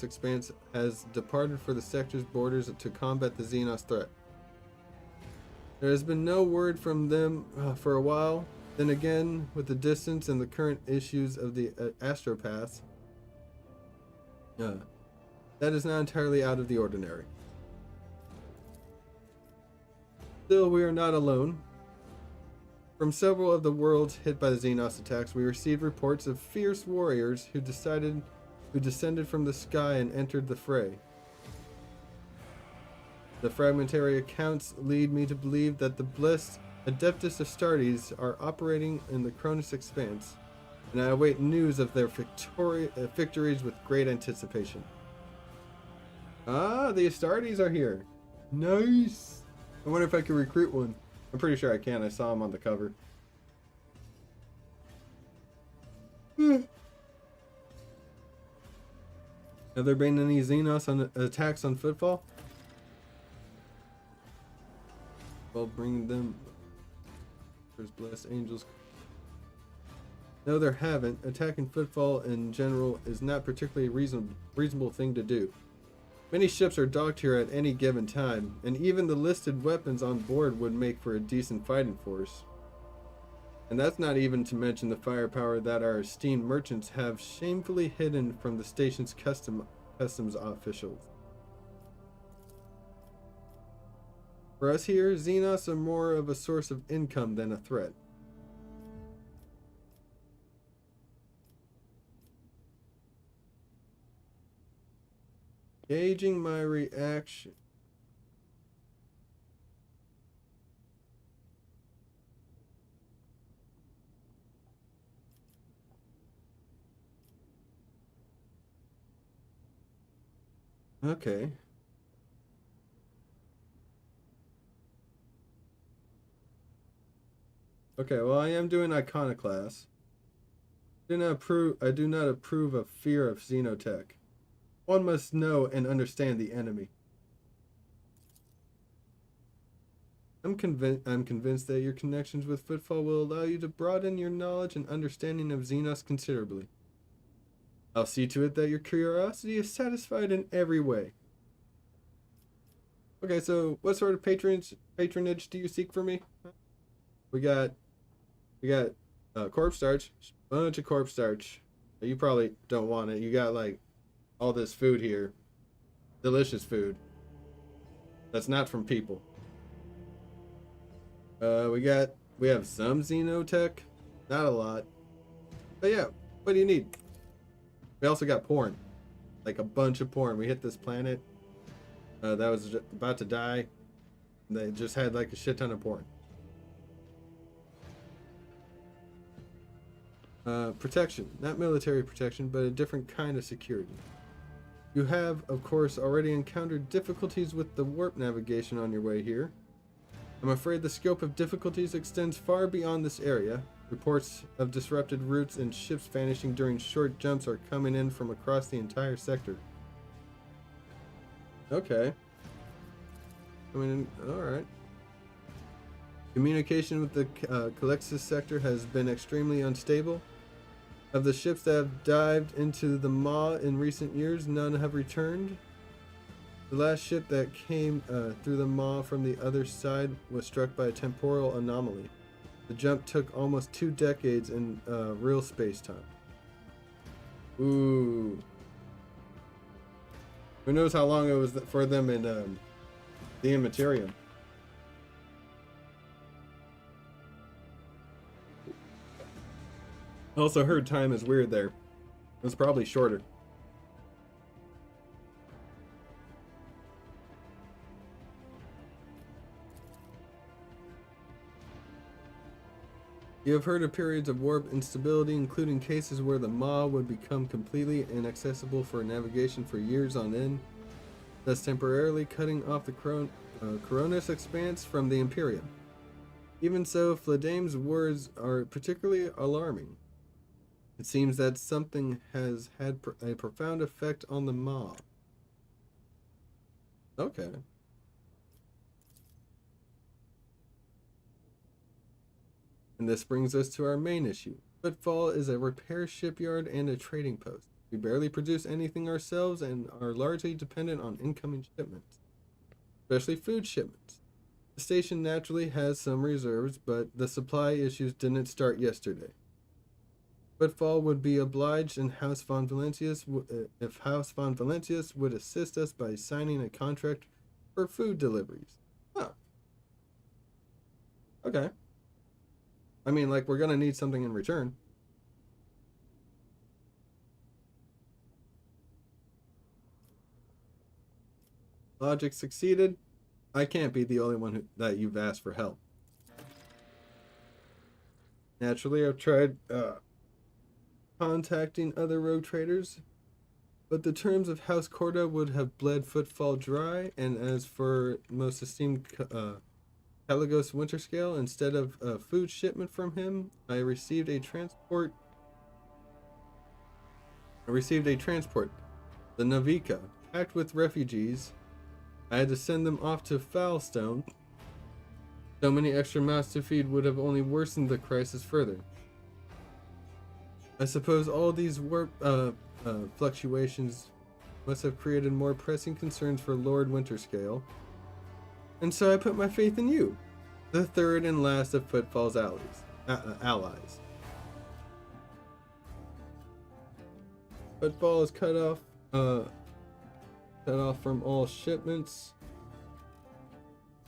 Expanse has departed for the sector's borders to combat the Xenos threat. There has been no word from them for a while. Then again, with the distance and the current issues of the Astropaths, that is not entirely out of the ordinary. Still, we are not alone. From several of the worlds hit by the Xenos attacks, we received reports of fierce warriors who descended from the sky and entered the fray. The fragmentary accounts lead me to believe that the blessed Adeptus Astartes are operating in the Cronus Expanse, and I await news of their victories with great anticipation. Ah, the Astartes are here. Nice. I wonder if I can recruit one. I'm pretty sure I can. I saw him on the cover. Have there been any Xenos attacks on Footfall? Well, bring them. There's blessed angels. No, there haven't. Attacking Footfall in general is not particularly a reasonable thing to do. Many ships are docked here at any given time, and even the listed weapons on board would make for a decent fighting force. And that's not even to mention the firepower that our esteemed merchants have shamefully hidden from the station's customs officials. For us here, Xenos are more of a source of income than a threat. Gauging my reaction. Okay. Okay, well, I am doing Iconoclast. I do not approve of fear of Xenotech. One must know and understand the enemy. I'm convinced that your connections with Footfall will allow you to broaden your knowledge and understanding of Xenos considerably. I'll see to it that your curiosity is satisfied in every way. Okay, so what sort of patronage do you seek for me? We got corpse starch, bunch of corpse starch. You probably don't want it. You got like all this food here, delicious food. That's not from people. We have some Xenotech, not a lot, but yeah. What do you need? We also got porn, like a bunch of porn. We hit this planet that was about to die. They just had like a shit ton of porn. Protection, not military protection, but a different kind of security. You have, of course, already encountered difficulties with the warp navigation on your way here. I'm afraid the scope of difficulties extends far beyond this area. Reports of disrupted routes and ships vanishing during short jumps are coming in from across the entire sector. Okay. I mean, alright. Communication with the Calexis sector has been extremely unstable. Of the ships that have dived into the Maw in recent years, none have returned. The last ship that came through the Maw from the other side was struck by a temporal anomaly. The jump took almost 2 decades in real space-time. Ooh. Who knows how long it was for them in the Immaterium. I also heard time is weird there. It was probably shorter. You have heard of periods of warp instability, including cases where the Maw would become completely inaccessible for navigation for years on end, thus temporarily cutting off the Coronis expanse from the Imperium. Even so, Fladame's words are particularly alarming. It seems that something has had a profound effect on the mob. Okay. And this brings us to our main issue. Footfall is a repair shipyard and a trading post. We barely produce anything ourselves and are largely dependent on incoming shipments, especially food shipments. The station naturally has some reserves, but the supply issues didn't start yesterday. Footfall would be obliged and House von Valencius if House von Valencius would assist us by signing a contract for food deliveries. Oh. Okay. I mean, like, we're gonna need something in return. Logic succeeded. I can't be the only one that you've asked for help. Naturally, I've tried contacting other rogue traders, but the terms of House Corda would have bled Footfall dry, and as for most esteemed Caligos Winterscale, instead of a food shipment from him, I received a transport, the Navika, packed with refugees. I had to send them off to Foulstone. So many extra mouths to feed would have only worsened the crisis further. I suppose all these warp fluctuations must have created more pressing concerns for Lord Winterscale, and so I put my faith in you, the third and last of Footfall's allies. Footfall is cut off from all shipments.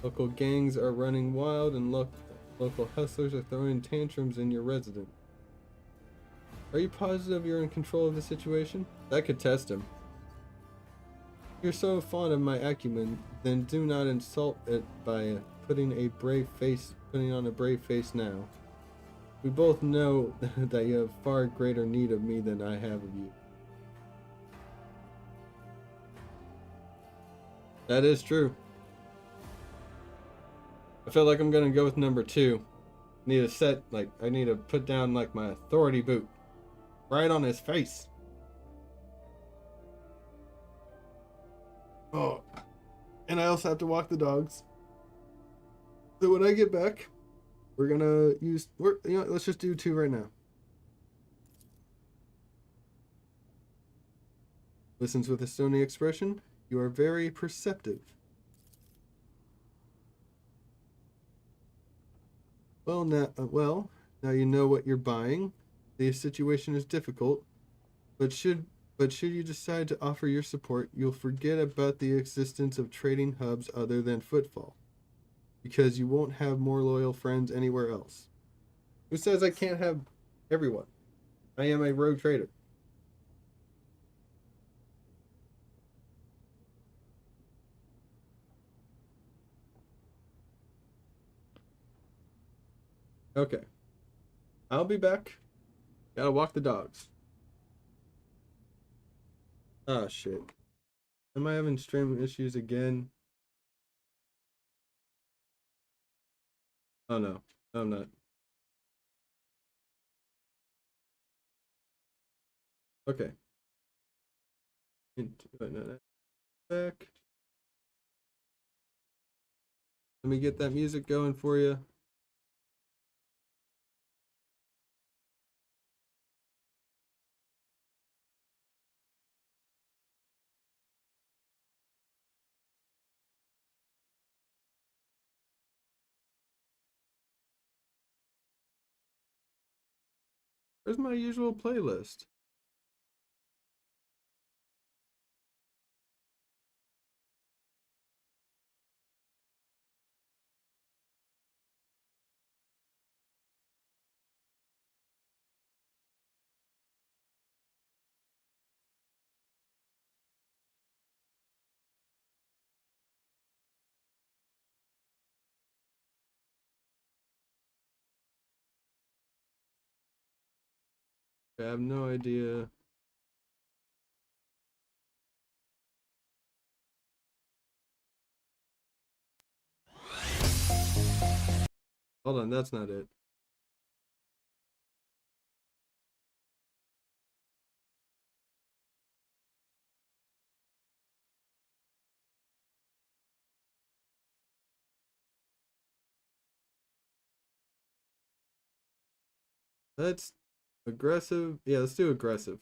Local gangs are running wild, and local hustlers are throwing tantrums in your residence. Are you positive you're in control of the situation? That could test him. If you're so fond of my acumen, then do not insult it by putting on a brave face now. We both know that you have far greater need of me than I have of you. That is true. I feel like I'm gonna go with number 2. I need to put down like my authority boot right on his face. Oh, and I also have to walk the dogs. So when I get back, let's just do 2 right now. Listens with a stony expression. You are very perceptive. Well, now you know what you're buying. The situation is difficult, but should you decide to offer your support, you'll forget about the existence of trading hubs other than Footfall, because you won't have more loyal friends anywhere else. Who says I can't have everyone? I am a rogue trader. Okay. I'll be back. Gotta walk the dogs. Ah, shit. Am I having stream issues again? Oh no, I'm not. Okay. Back. Let me get that music going for you. Where's my usual playlist? I have no idea. Hold on, that's not it. Let's aggressive. Yeah, let's do aggressive.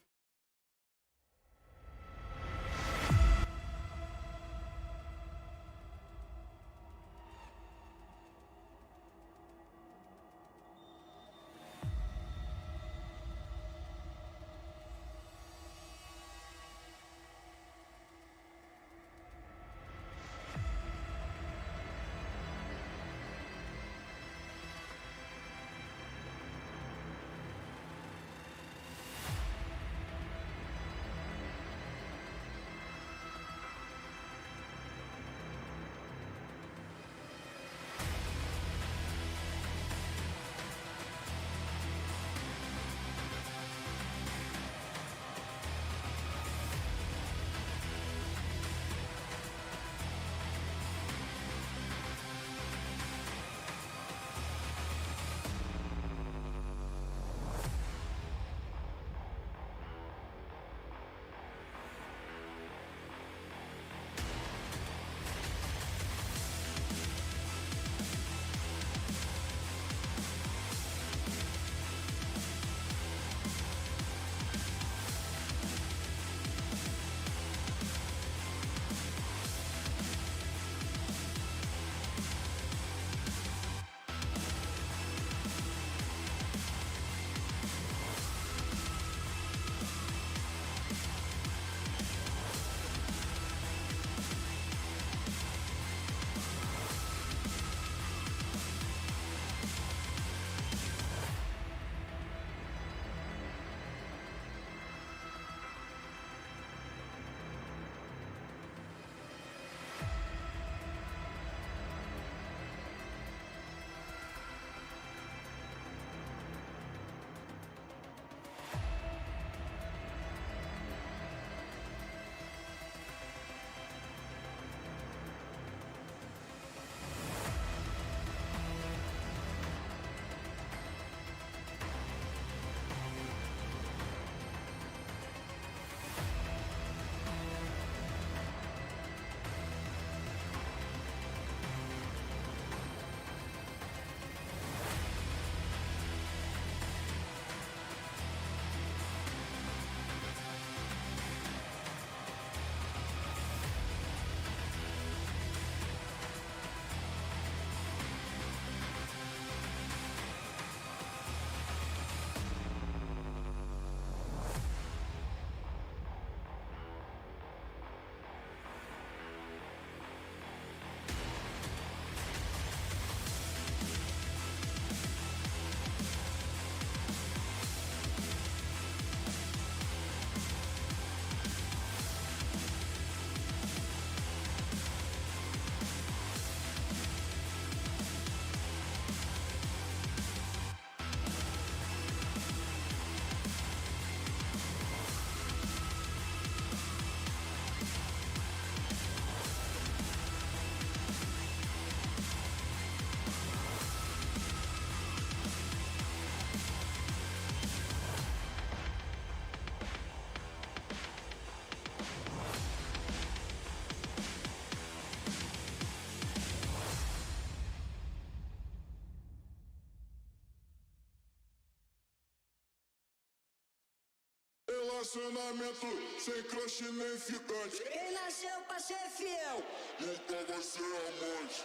Relacionamento sem crush nem ficante. Quem nasceu pra ser fiel? Nunca vai ser amante.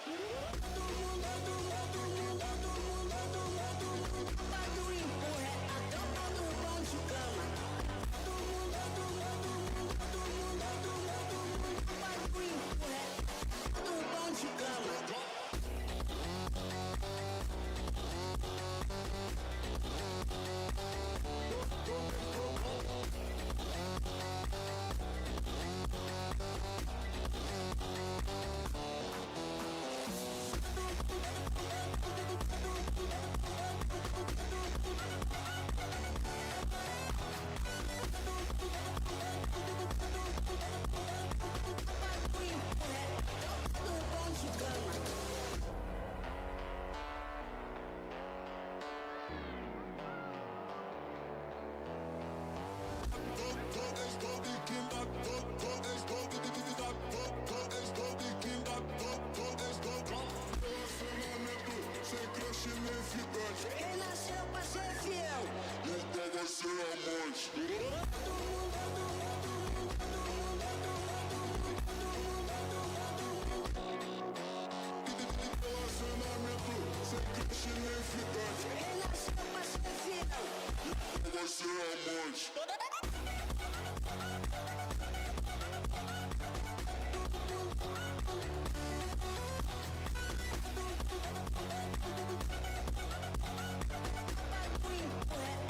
Todo mundo vai do empurra. A tropa do bom de cama. Todo mundo vai do empurra. Do bom de cama. Sem crush nem ficante. Quem nasceu pra ser fiel, nunca vai ser amante. Relacionamento sem crush nem ficante. Quem nasceu pra ser fiel, nunca vai ser amante. Queen,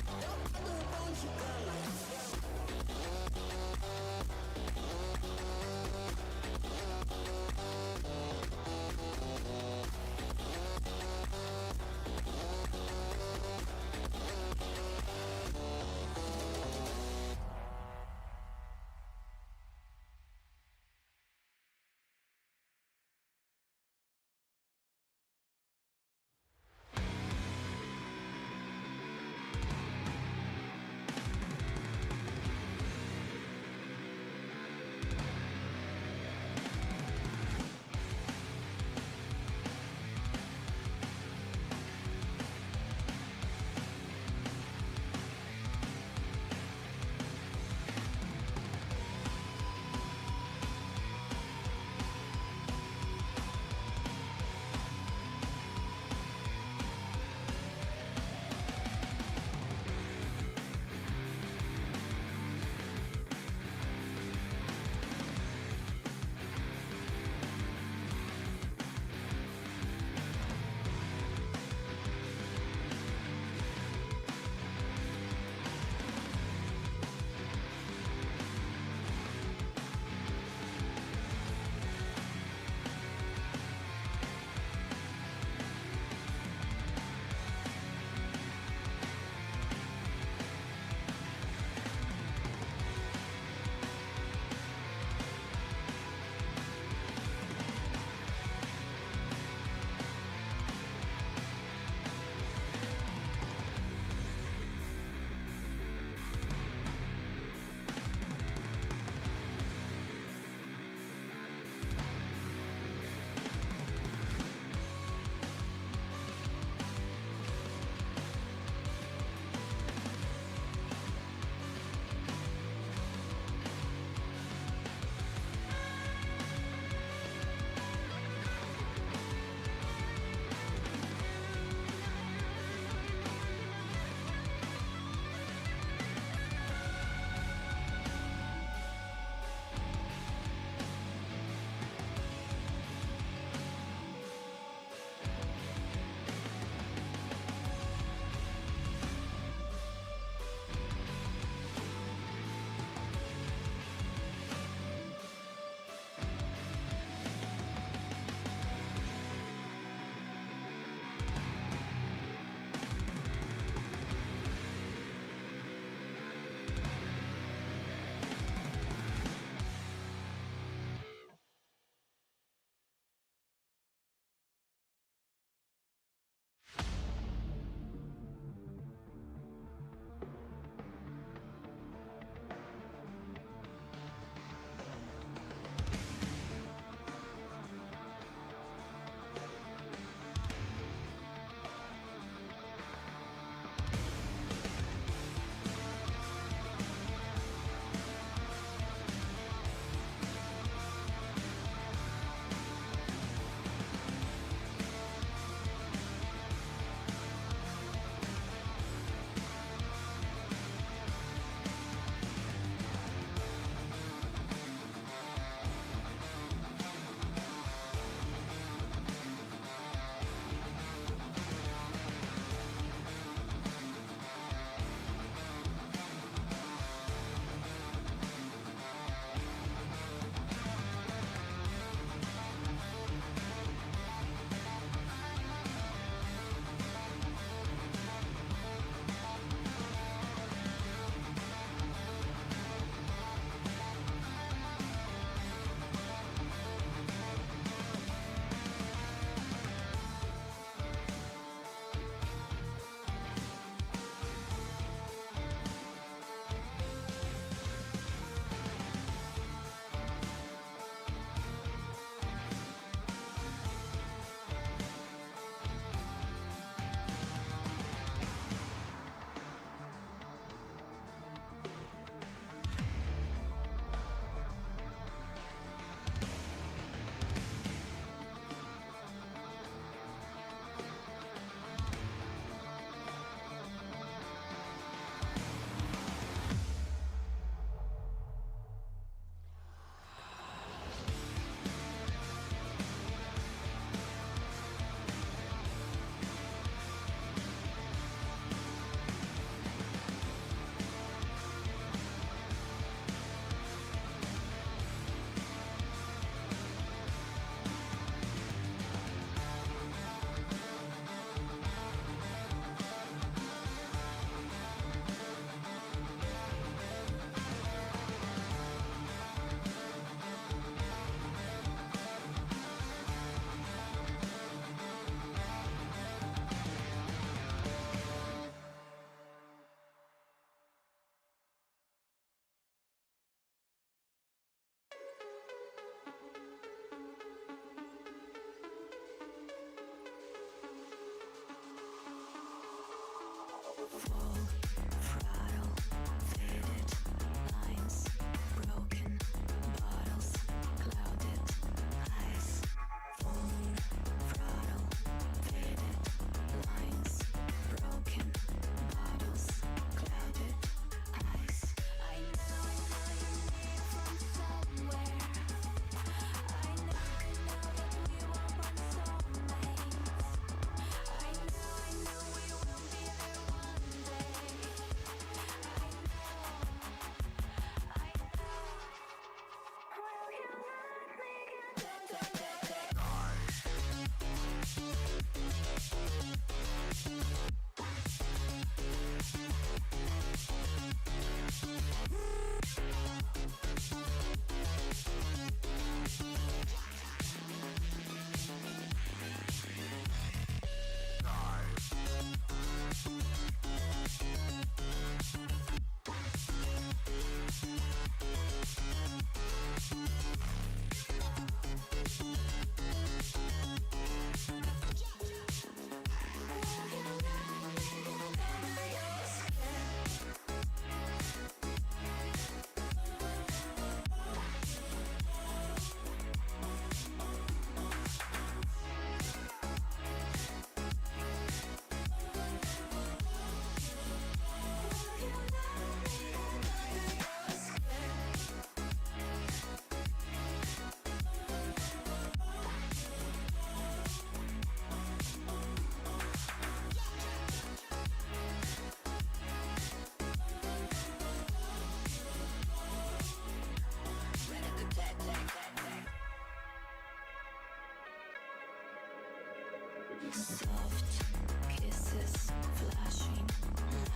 Soft kisses, flashing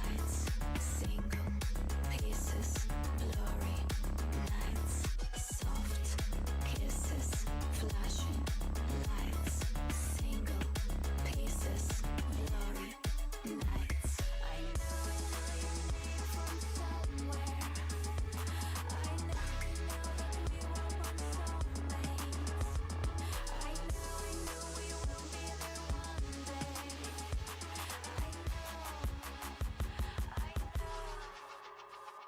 lights, single pieces, blurry nights. Soft kisses, flashing lights, single pieces, blurry nights. I know you from somewhere. I know that we were once soulmates. I know we will be there one day. I know.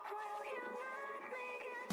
Will you let me get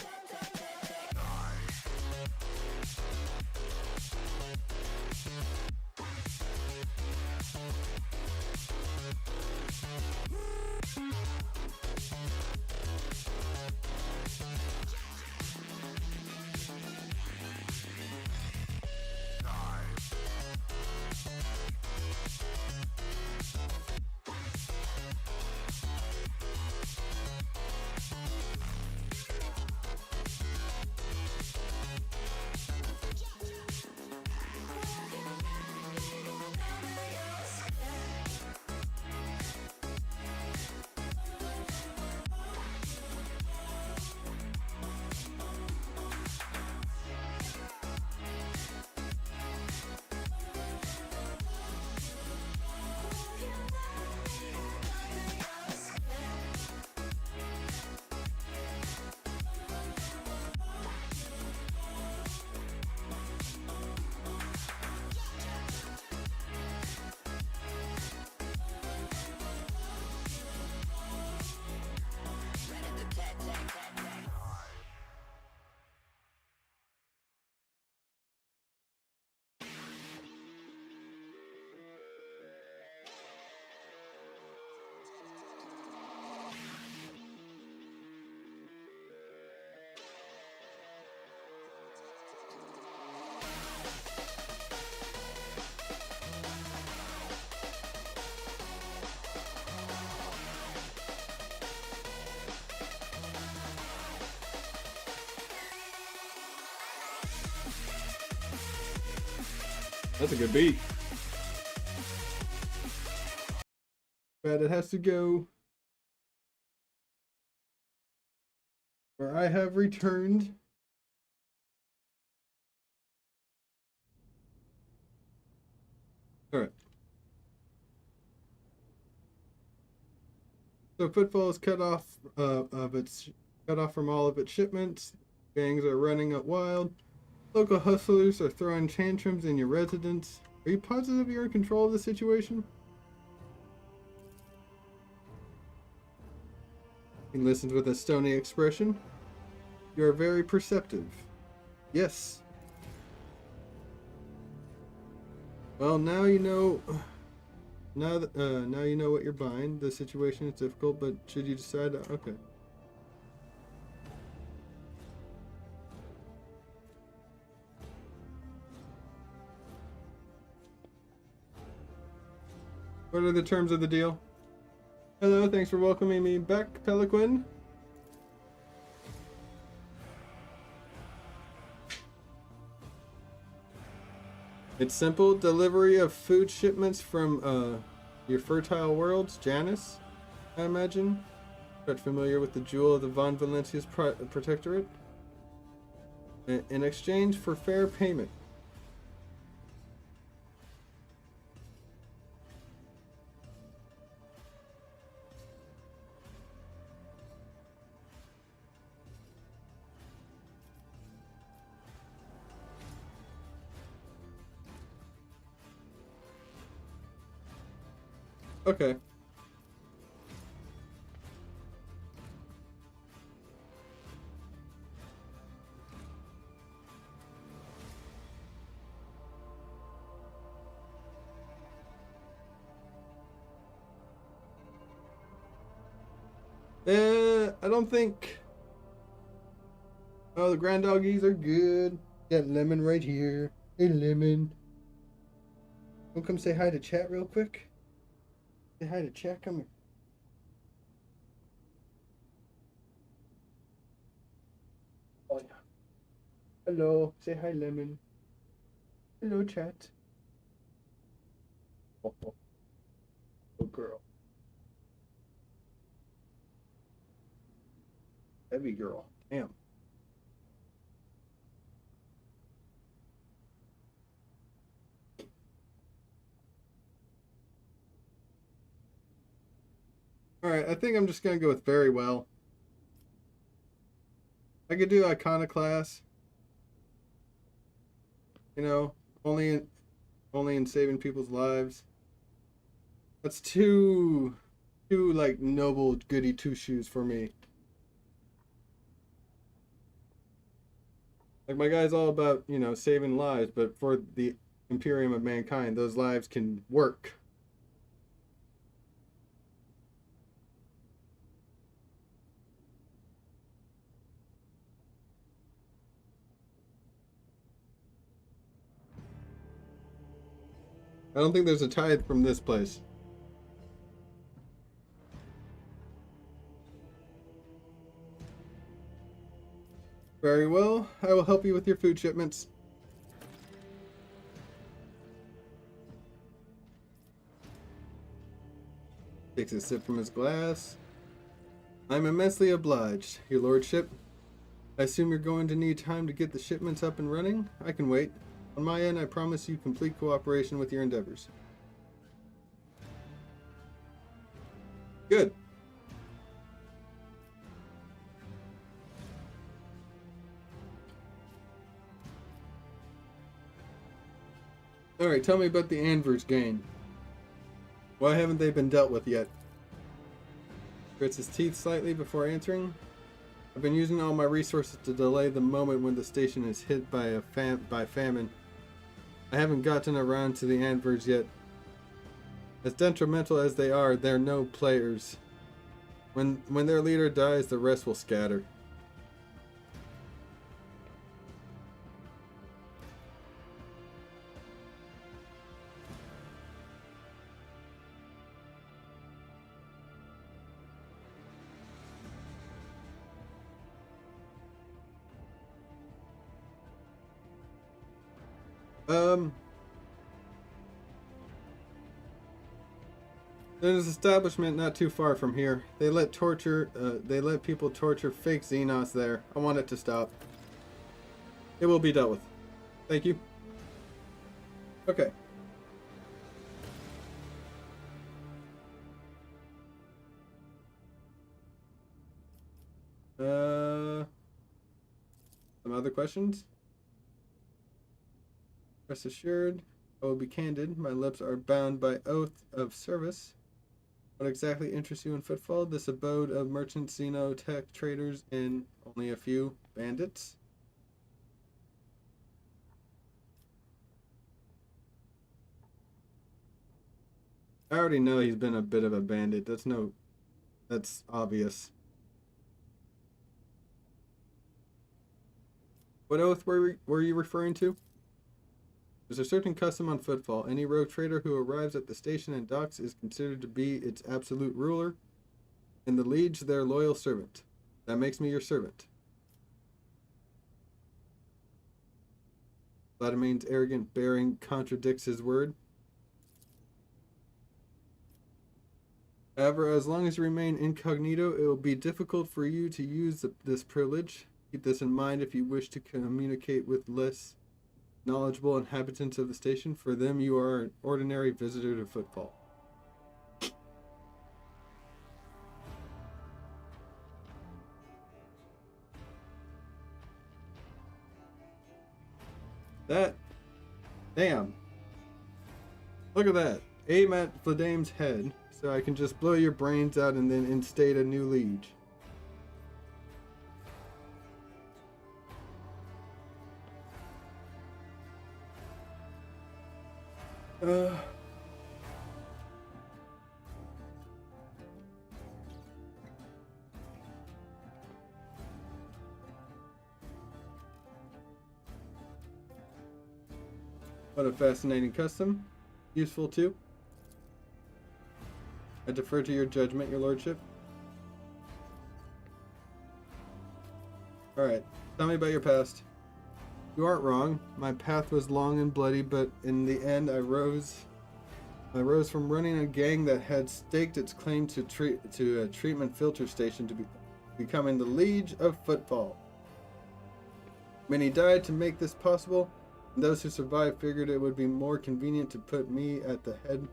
That's a good beat. But it has to go where I have returned. All right. So Footfall is cut off cut off from all of its shipments. Gangs are running up wild. Local hustlers are throwing tantrums in your residence. Are you positive you're in control of the situation? He listens with a stony expression. You are very perceptive. Yes. Well, now you know. Now you know what you're buying. The situation is difficult, but should you decide, okay. What are the terms of the deal? Hello, thanks for welcoming me back, Peliquin. It's simple. Delivery of food shipments from your fertile worlds, Janus, I imagine. Quite familiar with the jewel of the Von Valencia's protectorate. In exchange for fair payment. Okay. I don't think. Oh, the grand doggies are good. Got Lemon right here. Hey, Lemon. Wanna come say hi to chat real quick? Say hi to chat. Come here. Oh yeah. Hello. Say hi, Lemon. Hello, chat. Oh, girl. Heavy girl. Damn. Alright, I think I'm just gonna go with very well. I could do Iconoclast. You know, only in saving people's lives. That's too like noble goody two shoes for me. Like my guy's all about, you know, saving lives, but for the Imperium of Mankind, those lives can work. I don't think there's a tithe from this place. Very well. I will help you with your food shipments. Takes a sip from his glass. I'm immensely obliged, your lordship. I assume you're going to need time to get the shipments up and running? I can wait. On my end, I promise you complete cooperation with your endeavors. Good. Alright, tell me about the Anvers gain. Why haven't they been dealt with yet? Grits his teeth slightly before answering. I've been using all my resources to delay the moment when the station is hit by famine. I haven't gotten around to the Anvers yet. As detrimental as they are, they're no players. When their leader dies, the rest will scatter. There's an establishment not too far from here. They let people torture fake Xenos there. I want it to stop. It will be dealt with. Thank you. Okay. Some other questions? Rest assured, I will be candid. My lips are bound by oath of service. What exactly interests you in Footfall? This abode of merchants, xenotech traders, and only a few bandits? I already know he's been a bit of a bandit. That's obvious. What oath were you referring to? There's a certain custom on Footfall. Any rogue trader who arrives at the station and docks is considered to be its absolute ruler, and the liege their loyal servant. That makes me your servant. Vladimir's arrogant bearing contradicts his word. However, as long as you remain incognito, it will be difficult for you to use this privilege. Keep this in mind if you wish to communicate with less knowledgeable inhabitants of the station. For them, you are an ordinary visitor to Footfall. That... Damn. Look at that. Aim at Vladame's head, so I can just blow your brains out and then instate a new liege. What a fascinating custom. Useful too. I defer to your judgment, your lordship. Alright, tell me about your past. You aren't wrong. My path was long and bloody, but in the end I rose arose from running a gang that had staked its claim to a treatment filter station to becoming the Liege of Footfall. Many died to make this possible, and those who survived figured it would be more convenient to put me at the head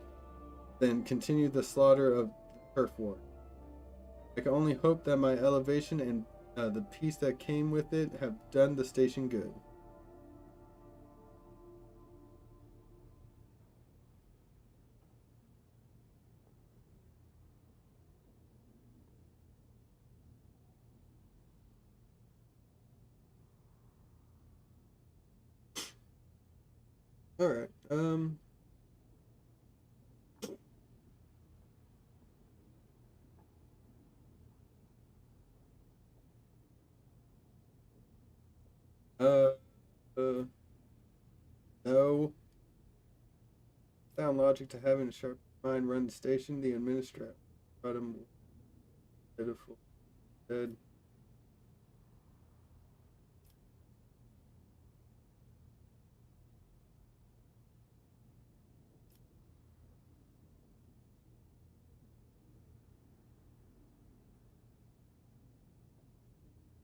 than continue the slaughter of the turf war. I can only hope that my elevation and the peace that came with it have done the station good. All right. Uh, no. Sound logic to having a sharp mind run the station. The administrator brought him pitiful dead.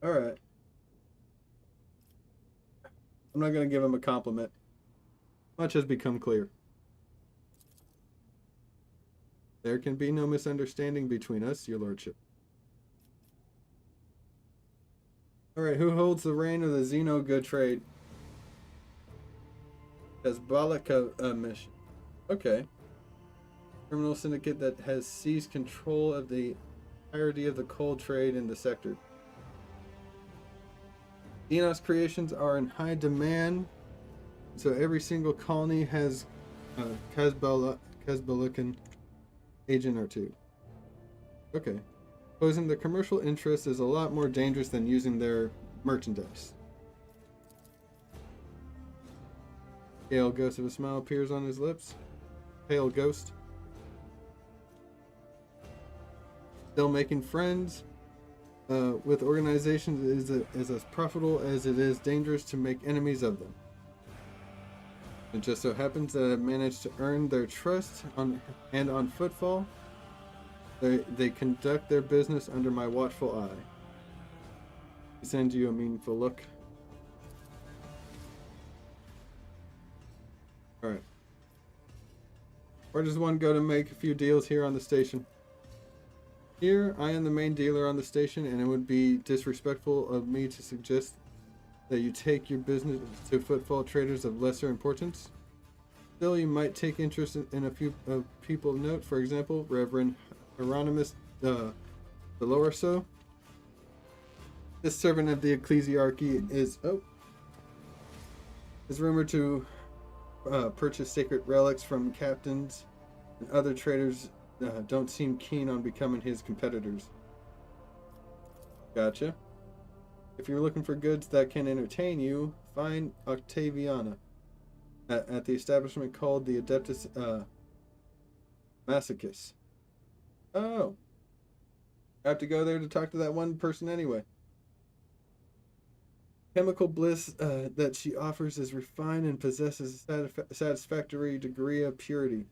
All right. I'm not going to give him a compliment. Much has become clear. There can be no misunderstanding between us, your lordship. All right, who holds the reign of the Xeno good trade? Hezbollah mission. Okay. Criminal syndicate that has seized control of the entirety of the coal trade in the sector. Xenos creations are in high demand, so every single colony has a Hezbollah agent or two. Okay. Posing the commercial interest is a lot more dangerous than using their merchandise. Pale ghost of a smile appears on his lips. Pale ghost. Still making friends with organizations is as profitable as it is dangerous to make enemies of them. It just so happens that I've managed to earn their trust on Footfall. They conduct their business under my watchful eye. He sends you a meaningful look. Alright. Where does one go to make a few deals here on the station? Here, I am the main dealer on the station, and it would be disrespectful of me to suggest that you take your business to footfall traders of lesser importance. Still, you might take interest in a few people of note. For example, Reverend Hieronymus Doloroso. This servant of the ecclesiarchy is rumored to purchase sacred relics from captains, and other traders don't seem keen on becoming his competitors. Gotcha. If you're looking for goods that can entertain you, find Octaviana at the establishment called the Adeptus Masochus. Oh. I have to go there to talk to that one person anyway. Chemical bliss that she offers is refined and possesses a satisfactory degree of purity.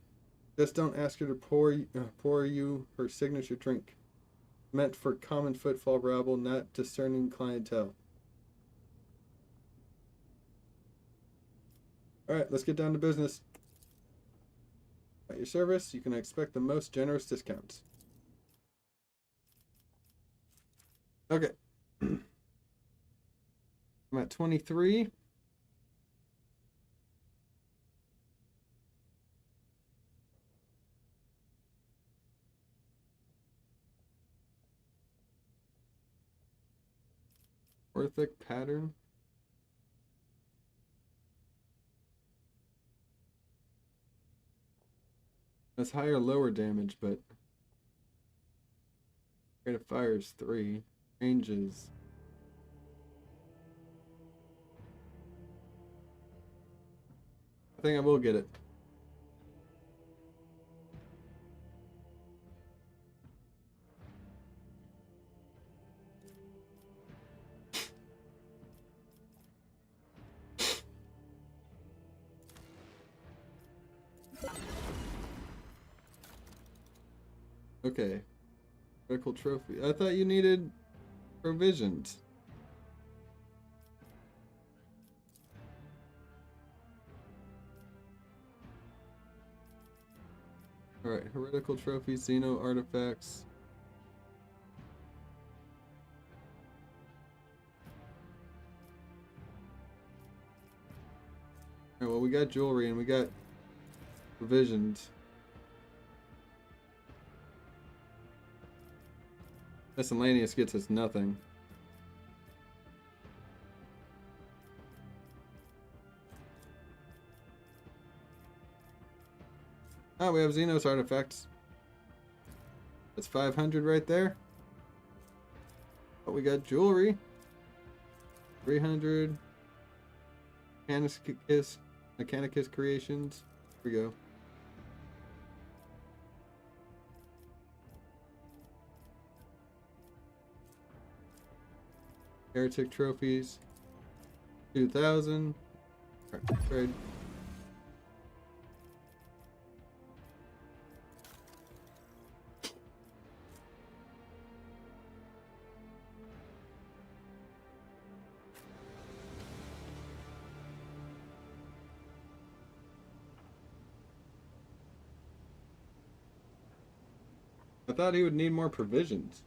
Just don't ask her to pour you her signature drink. Meant for common footfall rabble, not discerning clientele. Alright, let's get down to business. At your service, you can expect the most generous discounts. Okay. I'm at 23. Orthic pattern. That's higher lower damage, but rate of fire is 3. Ranges. I think I will get it. Okay. Critical trophy. I thought you needed provisions. Alright, heretical trophy, Xeno artifacts. Alright, well, we got jewelry and we got provisions. Miscellaneous gets us nothing. Oh, we have Xenos artifacts. That's 500 right there. Oh, we got jewelry. 300. Mechanicus creations. Here we go. Heretic trophies. 2,000. Alright, trade. I thought he would need more provisions.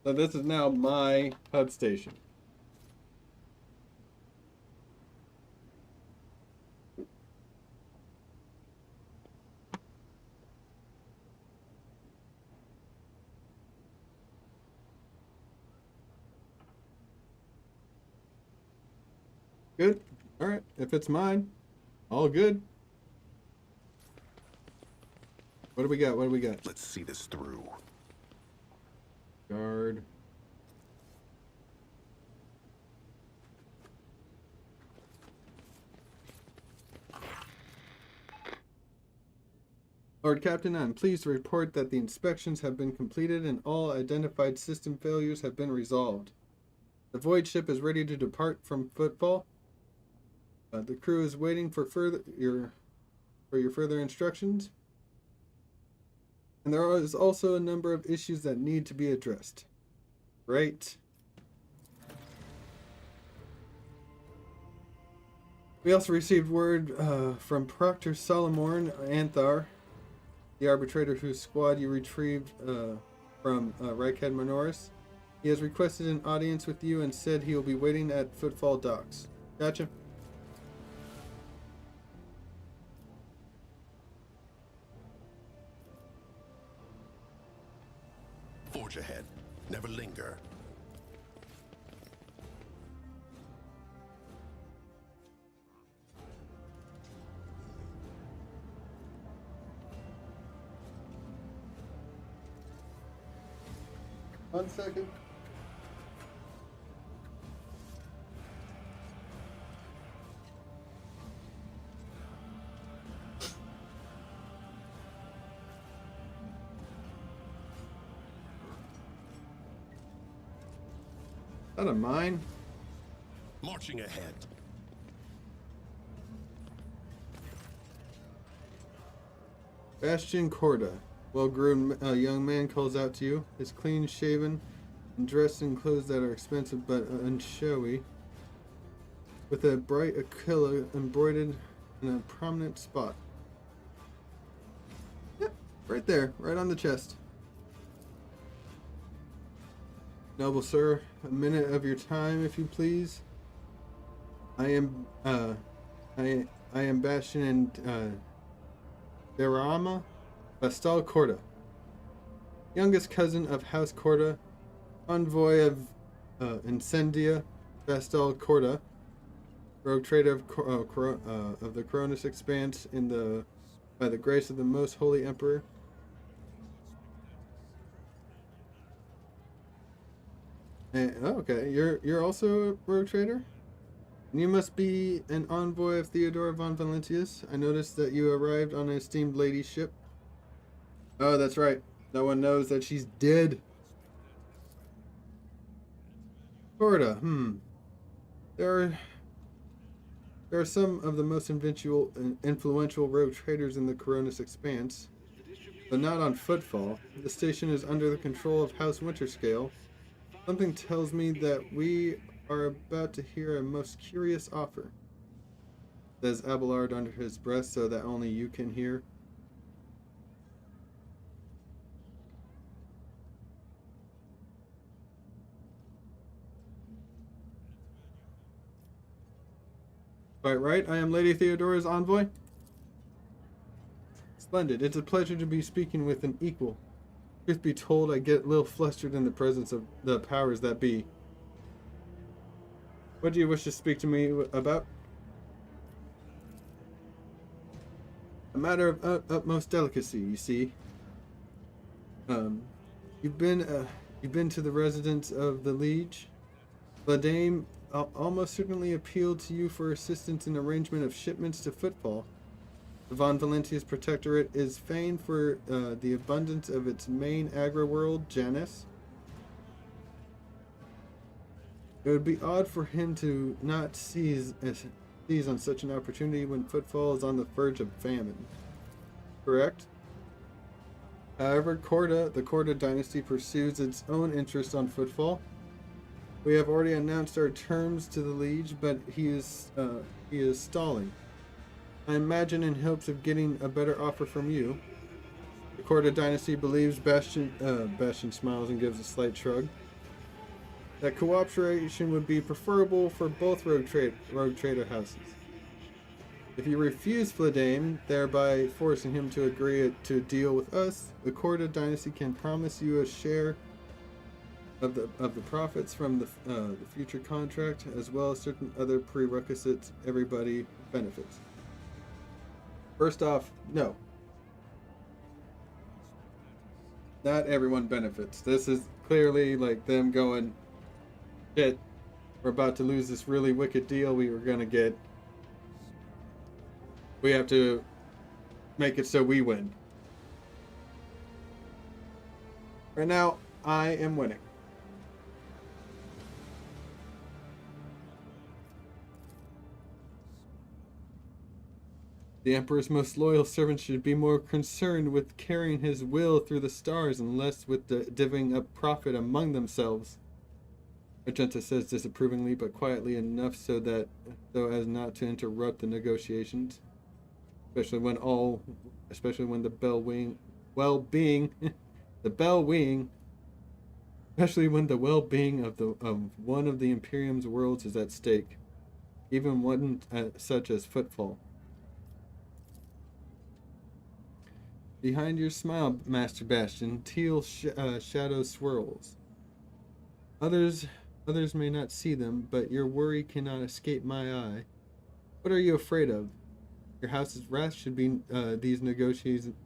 So this is now my HUD station. Good. Alright, if it's mine, all good. What do we got? What do we got? Let's see this through. Guard. Lord Captain, I'm pleased to report that the inspections have been completed and all identified system failures have been resolved. The void ship is ready to depart from Footfall. The crew is waiting for your further instructions. And there is also a number of issues that need to be addressed. Right. We also received word from Proctor Solomorn Anthar, the arbitrator whose squad you retrieved from Reichhead Minoris. He has requested an audience with you and said he will be waiting at Footfall Docks. Gotcha. Forge ahead. Never linger. One second. Is that a mine? Marching ahead. Bastion Corda. Well-groomed young man calls out to you. Is clean-shaven and dressed in clothes that are expensive but unshowy, with a bright Aquila embroidered in a prominent spot. Yep, right there, right on the chest. Noble sir, a minute of your time, if you please. I am Bastion and Derama Bastal Corda, youngest cousin of House Corda, envoy of Incendia Bastal Corda, rogue trader of the Cronus Expanse by the grace of the Most Holy Emperor. Okay, you're also a rogue trader? And you must be an envoy of Theodora von Valentius. I noticed that you arrived on an esteemed lady's ship. Oh, that's right. No one knows that she's dead. Corda, There There are some of the most influential rogue traders in the Coronis Expanse, but not on Footfall. The station is under the control of House Winterscale. Something tells me that we are about to hear a most curious offer, says Abelard under his breath so that only you can hear. Quite right, I am Lady Theodora's envoy. Splendid, it's a pleasure to be speaking with an equal. Truth be told, I get a little flustered in the presence of the powers that be. What do you wish to speak to me about? A matter of utmost delicacy, you see. You've been to the residence of the Liege. Vladame almost certainly appealed to you for assistance in arrangement of shipments to Footfall. The Von Valentia's protectorate is famed for the abundance of its main agri-world, Janus. It would be odd for him to not seize on such an opportunity when Footfall is on the verge of famine. Correct? However, the Korda dynasty pursues its own interest on Footfall. We have already announced our terms to the Liege, but he is stalling. I imagine in hopes of getting a better offer from you. The Korda dynasty believes Bastion smiles and gives a slight shrug, that cooperation would be preferable for both rogue trader houses. If you refuse Vladame, thereby forcing him to agree to deal with us, the Korda dynasty can promise you a share of the profits from the future contract, as well as certain other prerequisites. Everybody benefits. First off, no. Not everyone benefits. This is clearly like them going, shit, we're about to lose this really wicked deal we were gonna get. We have to make it so we win. Right now, I am winning. The Emperor's most loyal servants should be more concerned with carrying his will through the stars and less with divvying up profit among themselves. Magenta says disapprovingly, but quietly enough so as not to interrupt the negotiations. Especially when the well-being of one of the Imperium's worlds is at stake, even one such as Footfall. Behind your smile, Master Bastion, teal shadow swirls. Others may not see them, but your worry cannot escape my eye. What are you afraid of? Your house's wrath should these negotiations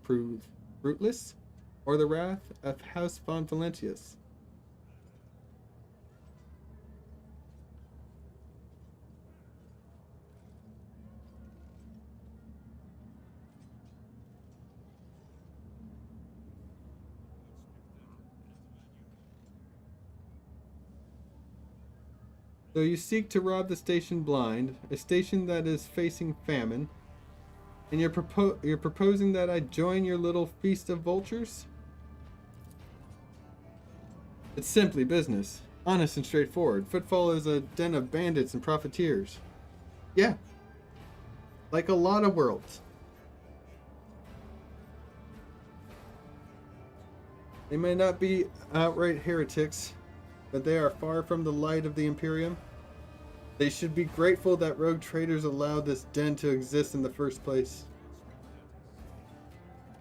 prove fruitless, or the wrath of House Von Valentius? So you seek to rob the station blind, a station that is facing famine, and you're proposing that I join your little feast of vultures? It's simply business, honest and straightforward. Footfall is a den of bandits and profiteers. Yeah, like a lot of worlds. They may not be outright heretics, but they are far from the light of the Imperium. They should be grateful that rogue traders allowed this den to exist in the first place.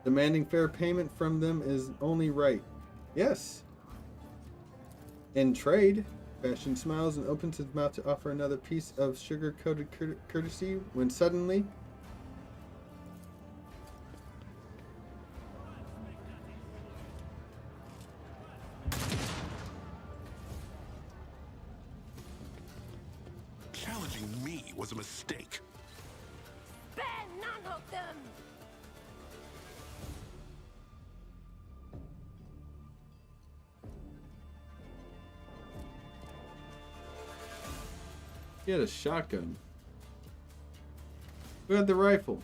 Demanding fair payment from them is only right. Yes. In trade, Bastion smiles and opens his mouth to offer another piece of sugar-coated courtesy when suddenly... Challenging me was a mistake. Spare none of them! He had a shotgun. Who had the rifle?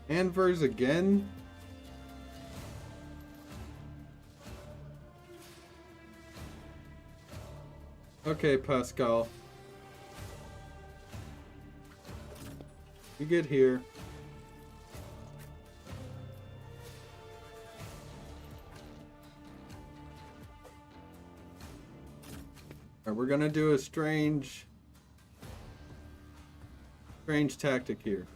Anvers again? Okay, Pascal. You get here. Alright, we're gonna do a strange tactic here.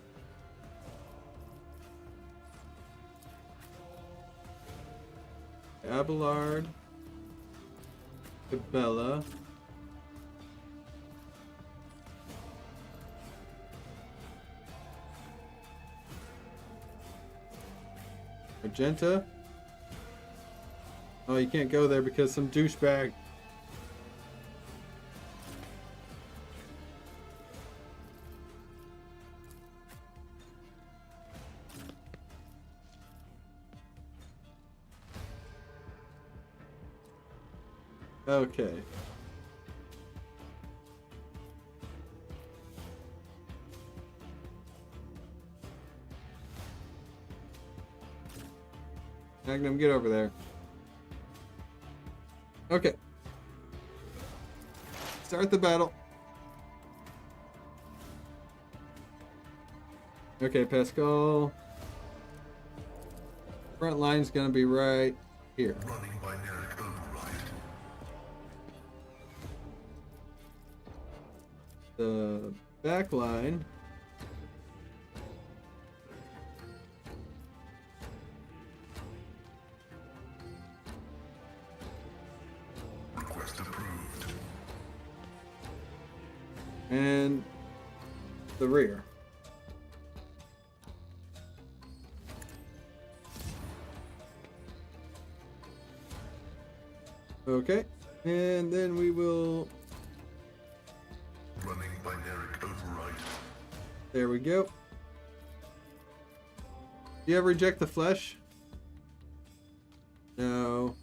Abelard, Cabela, Magenta. Oh, you can't go there because some douchebag. Okay. Magnum, get over there. Okay. Start the battle. Okay, Pascal. Front line's gonna be right here. Running binary override. The back line. Request approved. And the rear. Okay, and then we will. Running binary override. There we go. Do you ever reject the flesh? No.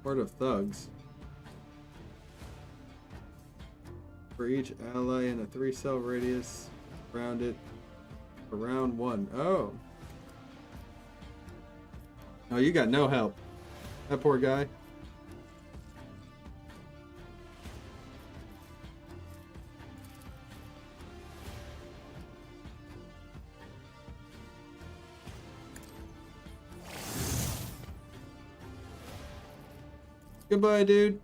Horde of thugs. For each ally in a 3-cell radius around it for round 1. Oh. Oh, you got no help. That poor guy. Goodbye, dude.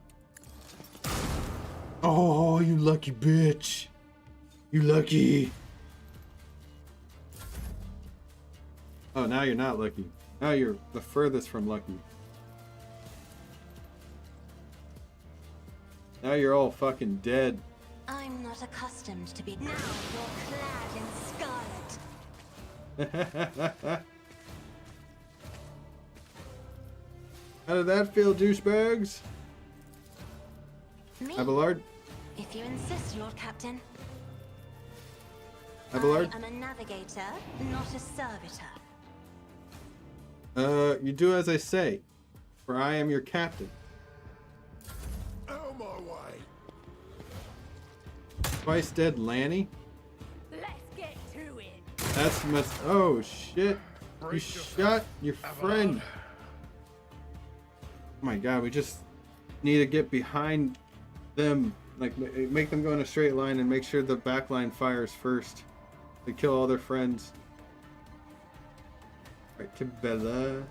Oh, you lucky bitch. You lucky. Oh, now you're not lucky. Now you're the furthest from lucky. Now you're all fucking dead. I'm not accustomed to be. Now you're clad in scarlet. How did that feel, douchebags? Me? Abelard? If you insist, Lord Captain. Abelard? I am a navigator, not a servitor. You do as I say, for I am your captain. Out of my way. Twice dead Lanny? Let's get to it. That's mess. Oh shit! You shot your friend. Oh my god, we just need to get behind them, like make them go in a straight line and make sure the back line fires first. They kill all their friends. Alright, Cabela.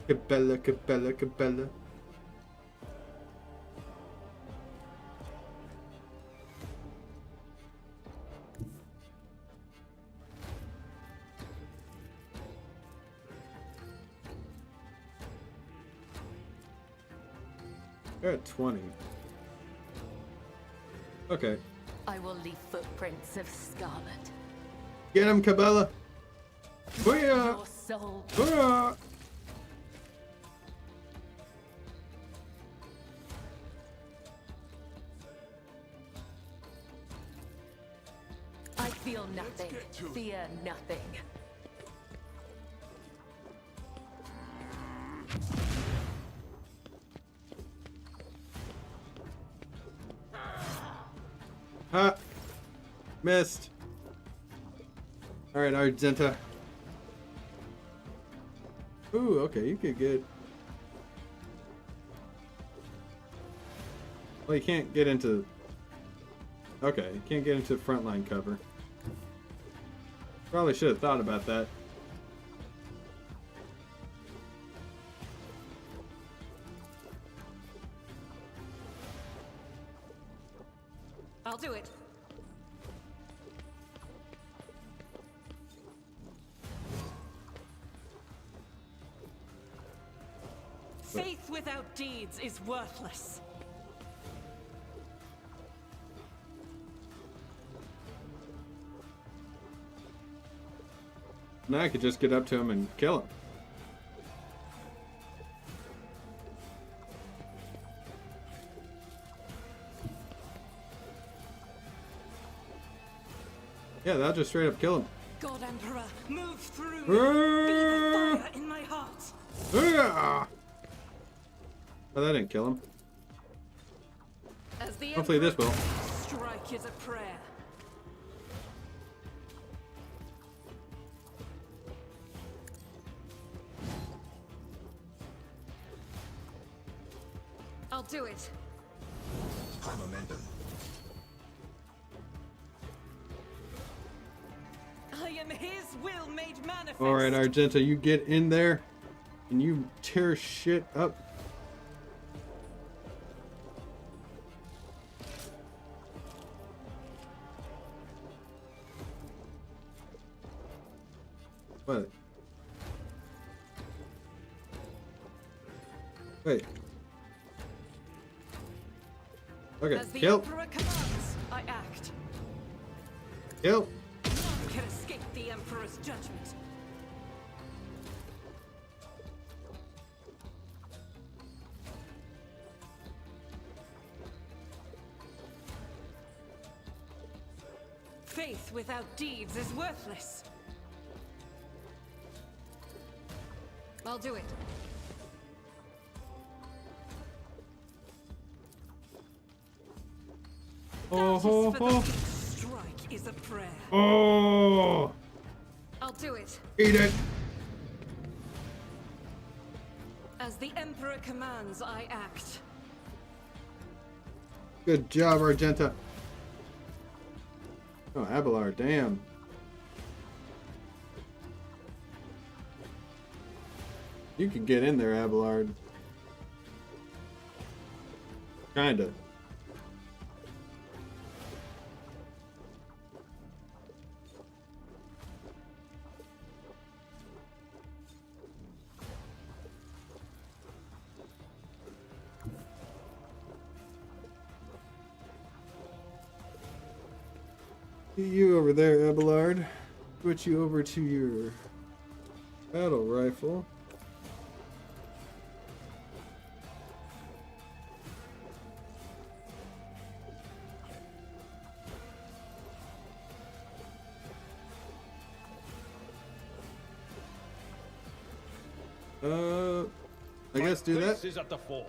Cabela, Cabela, Cabela. They're at 20. Okay. I will leave footprints of scarlet. Get him, Cabela! Booyah! Your soul. Booyah! I feel nothing. Fear nothing. Ha! Missed. Alright, Argenta. Ooh, okay, you could get... Well, you can't get into... Okay, you can't get into frontline cover. Probably should have thought about that. I'll do it. Faith without deeds is worthless. Now I could just get up to him and kill him. Yeah, that'll just straight up kill him. God Emperor, move through me. Be the fire in my heart. Oh, that didn't kill him. As the Hopefully this Emperor, will. strike is a prayer. I'll do it. High momentum. I am his will made manifest. Alright, Argenta, you get in there and you tear shit up. What? Wait. Okay, As the kill. Emperor commands, I act. Kill. None can escape the Emperor's judgment. Faith without deeds is worthless. I'll do it. Oh, Justice ho, for the ho. weak strike is a prayer. Oh, I'll do it. eat it. As the Emperor commands, I act. Good job, Argenta. Oh, Abelard, damn. You can get in there, Abelard. Kinda. You over there, Abelard. Switch you over to your battle rifle. I guess do that. This is at the fore.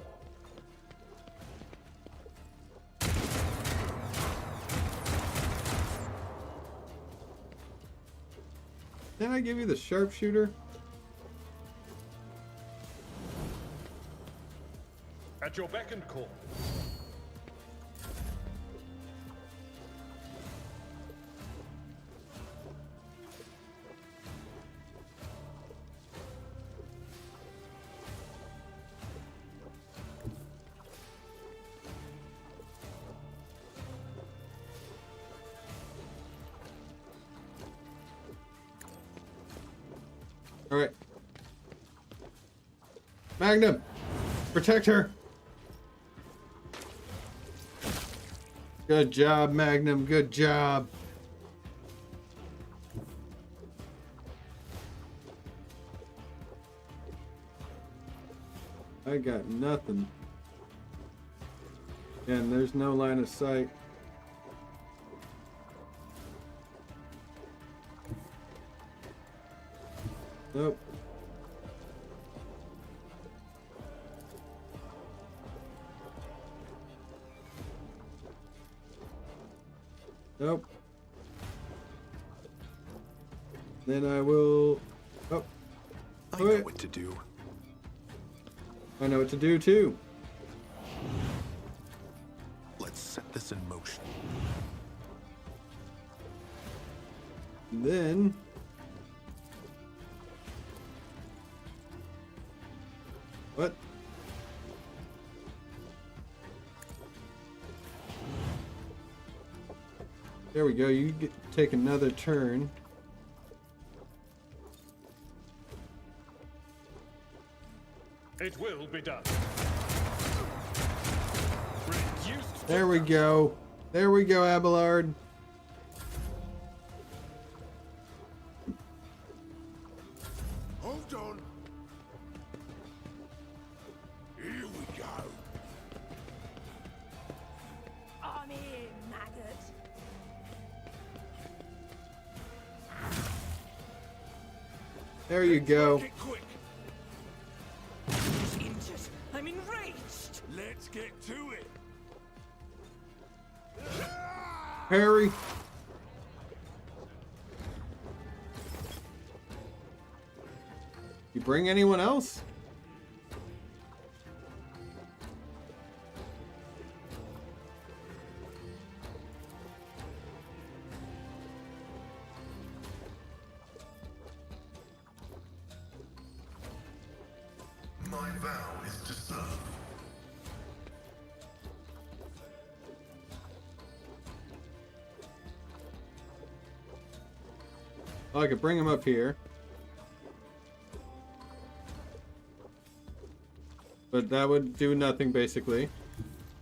Didn't I give you the sharpshooter? At your beck and call. All right. Magnum, protect her. Good job, Magnum. Good job. I got nothing. And there's no line of sight. Nope. Nope. Then I will. Oh. I know what to do. I know what to do too. Let's set this in motion. And then. What? There we go. You get take another turn. It will be done. Reduced. There we go. There we go, Abelard. Hold on. Here we go. I'm in, maggot. There you go. Get quick. Injured. I'm enraged. Let's get to it. Harry. You bring anyone else? My vow is to serve. Oh, I could bring him up here. But that would do nothing, basically.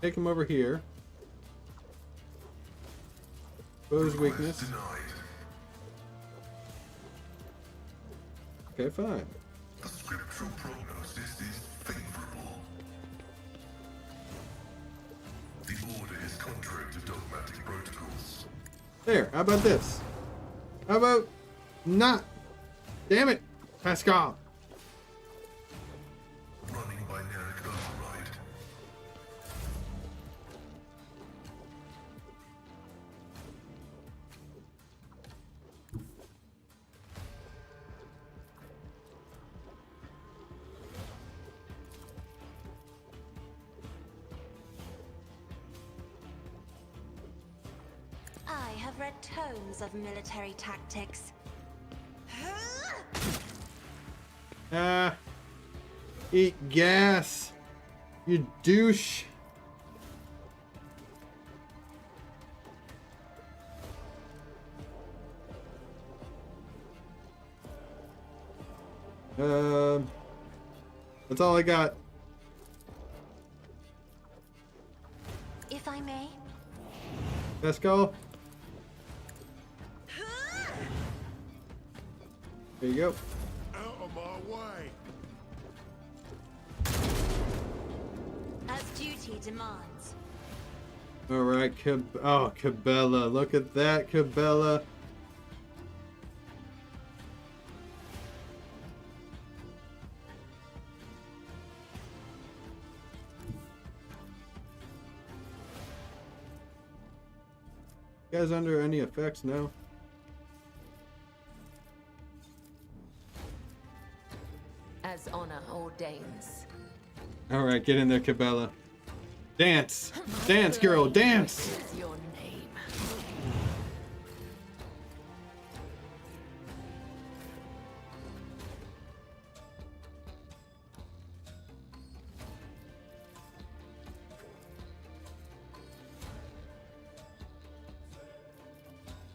Take him over here. Expose weakness. Denied. Okay, fine. The scriptural prognosis is favorable. The order is contrary to dogmatic protocols. There, how about this? How about not? Damn it, Pascal. Running binaric override. I have read tomes of military tactics. Ah. Eat gas. You douche. That's all I got. If I may. Pascal. There you go. Out of my way. As duty demands. All right, oh, Cabela. Look at that, Cabela. You guys under any effects now? As honor ordains. All right, get in there, Cabela. Dance, dance, girl, dance. Is your name.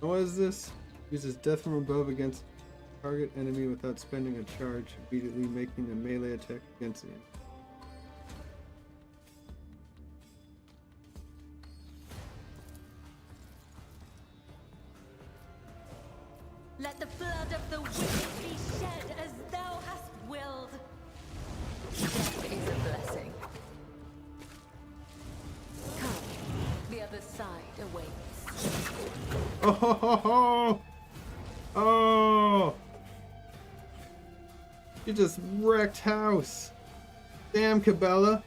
What is this? Uses death from above against target enemy without spending a charge, immediately making a melee attack against it. Let the blood of the wicked be shed as thou hast willed. Death is a blessing. Come, the other side awaits. Oh, ho, ho, ho. Oh! You just wrecked house. Damn, Cabela.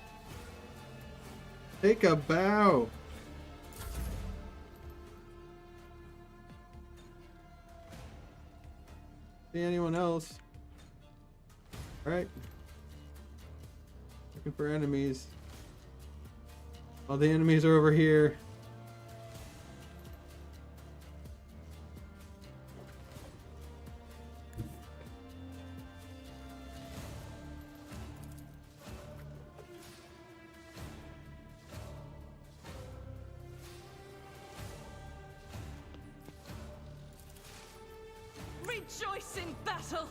Take a bow. See anyone else. Alright. Looking for enemies. All the enemies are over here. Rejoice in battle!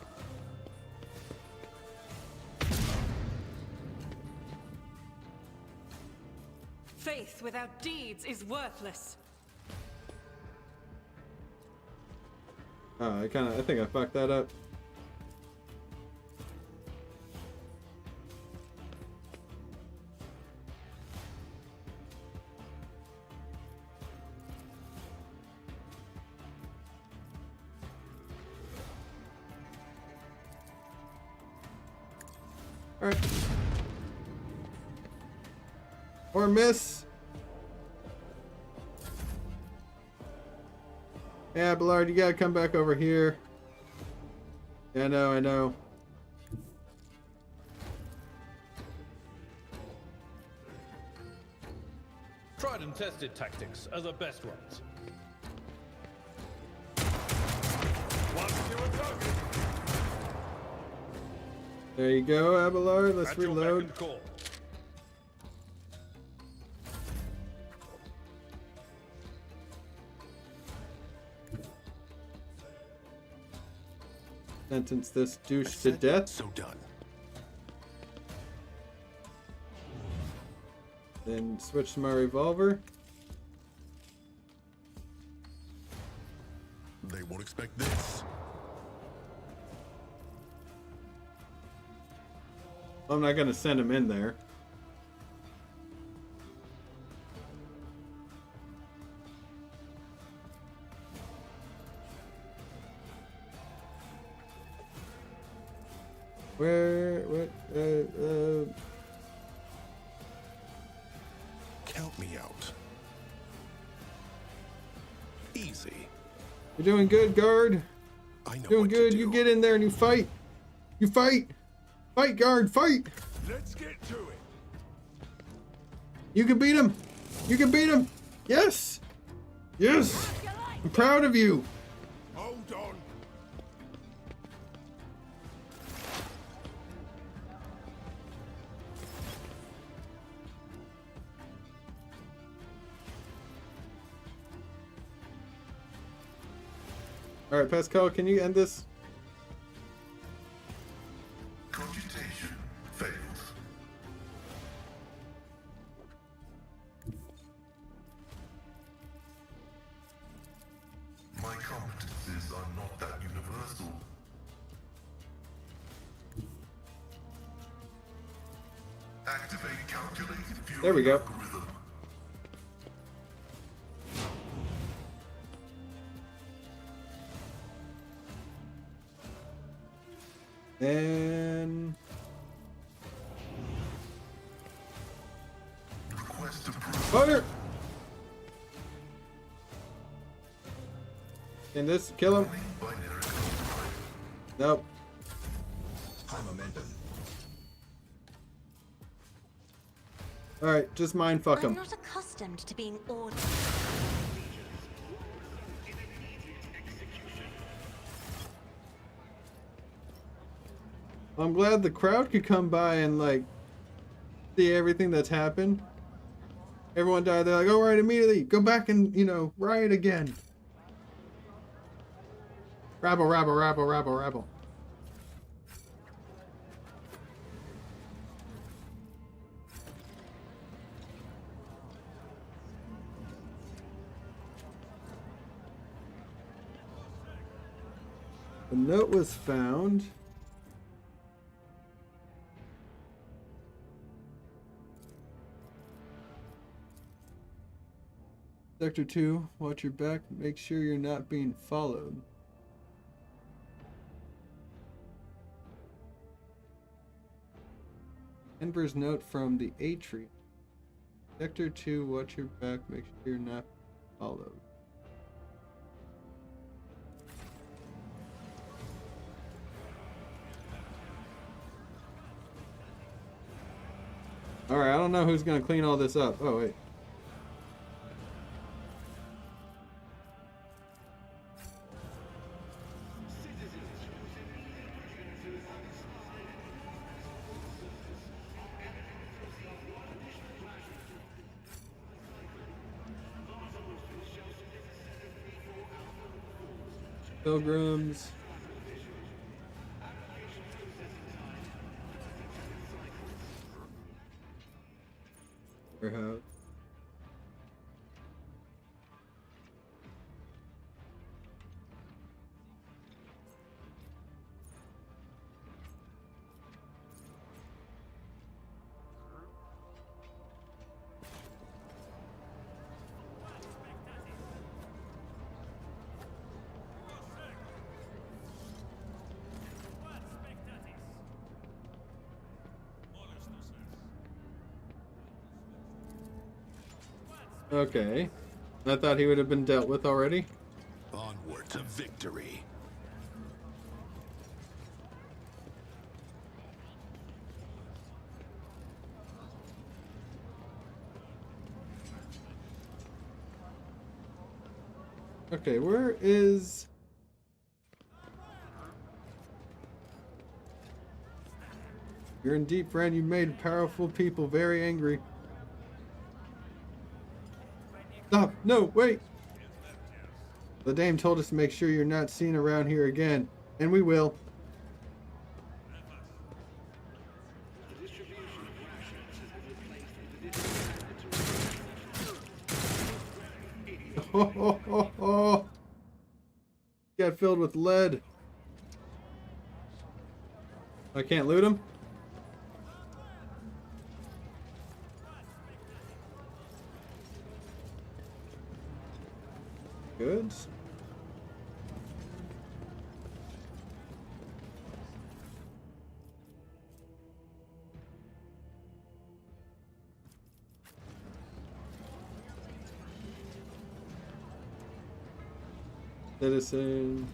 Faith without deeds is worthless. Oh, I think I fucked that up. Alright. Or miss. Yeah, Ballard, you gotta come back over here. Yeah, I know. Tried and tested tactics are the best ones. One fewer target. There you go, Abelard. Let's At your beck reload. and call. Sentence this douche to death. So done. Then switch to my revolver. They won't expect this. I'm not gonna send him in there. What? Count me out. Easy. You're doing good, guard. I know Doing what good. to do. You get in there and you fight. You fight. Fight, guard. Fight. Let's get to it. You can beat him. You can beat him. Yes. Yes. I'm proud of you. Hold on. All right, Pascal, can you end this? Computation fails. My competencies are not that universal. Activate calculated fury There we go. algorithm. And Request approved. fire. Can this kill him? Binary code. Nope. High momentum. All right, just mind fuck I'm him. not accustomed to being ordered. I'm glad the crowd could come by and like see everything that's happened. Everyone died. They're like, all right, immediately go back and riot again. Rabble, rabble, rabble, rabble, rabble. The note was found. Sector 2, watch your back. Make sure you're not being followed. Enver's note from the Atrium. Sector 2, watch your back. Make sure you're not followed. Alright, I don't know who's gonna clean all this up. Oh, wait. Pilgrims. Warehouse. Okay. I thought he would have been dealt with already. Onward to victory. Okay, where is... You're in deep, friend. You made powerful people very angry. Stop! No, wait! The dame told us to make sure you're not seen around here again. And we will. Ho, ho, ho, ho. Got filled with lead. I can't loot him? Goods. Citizen.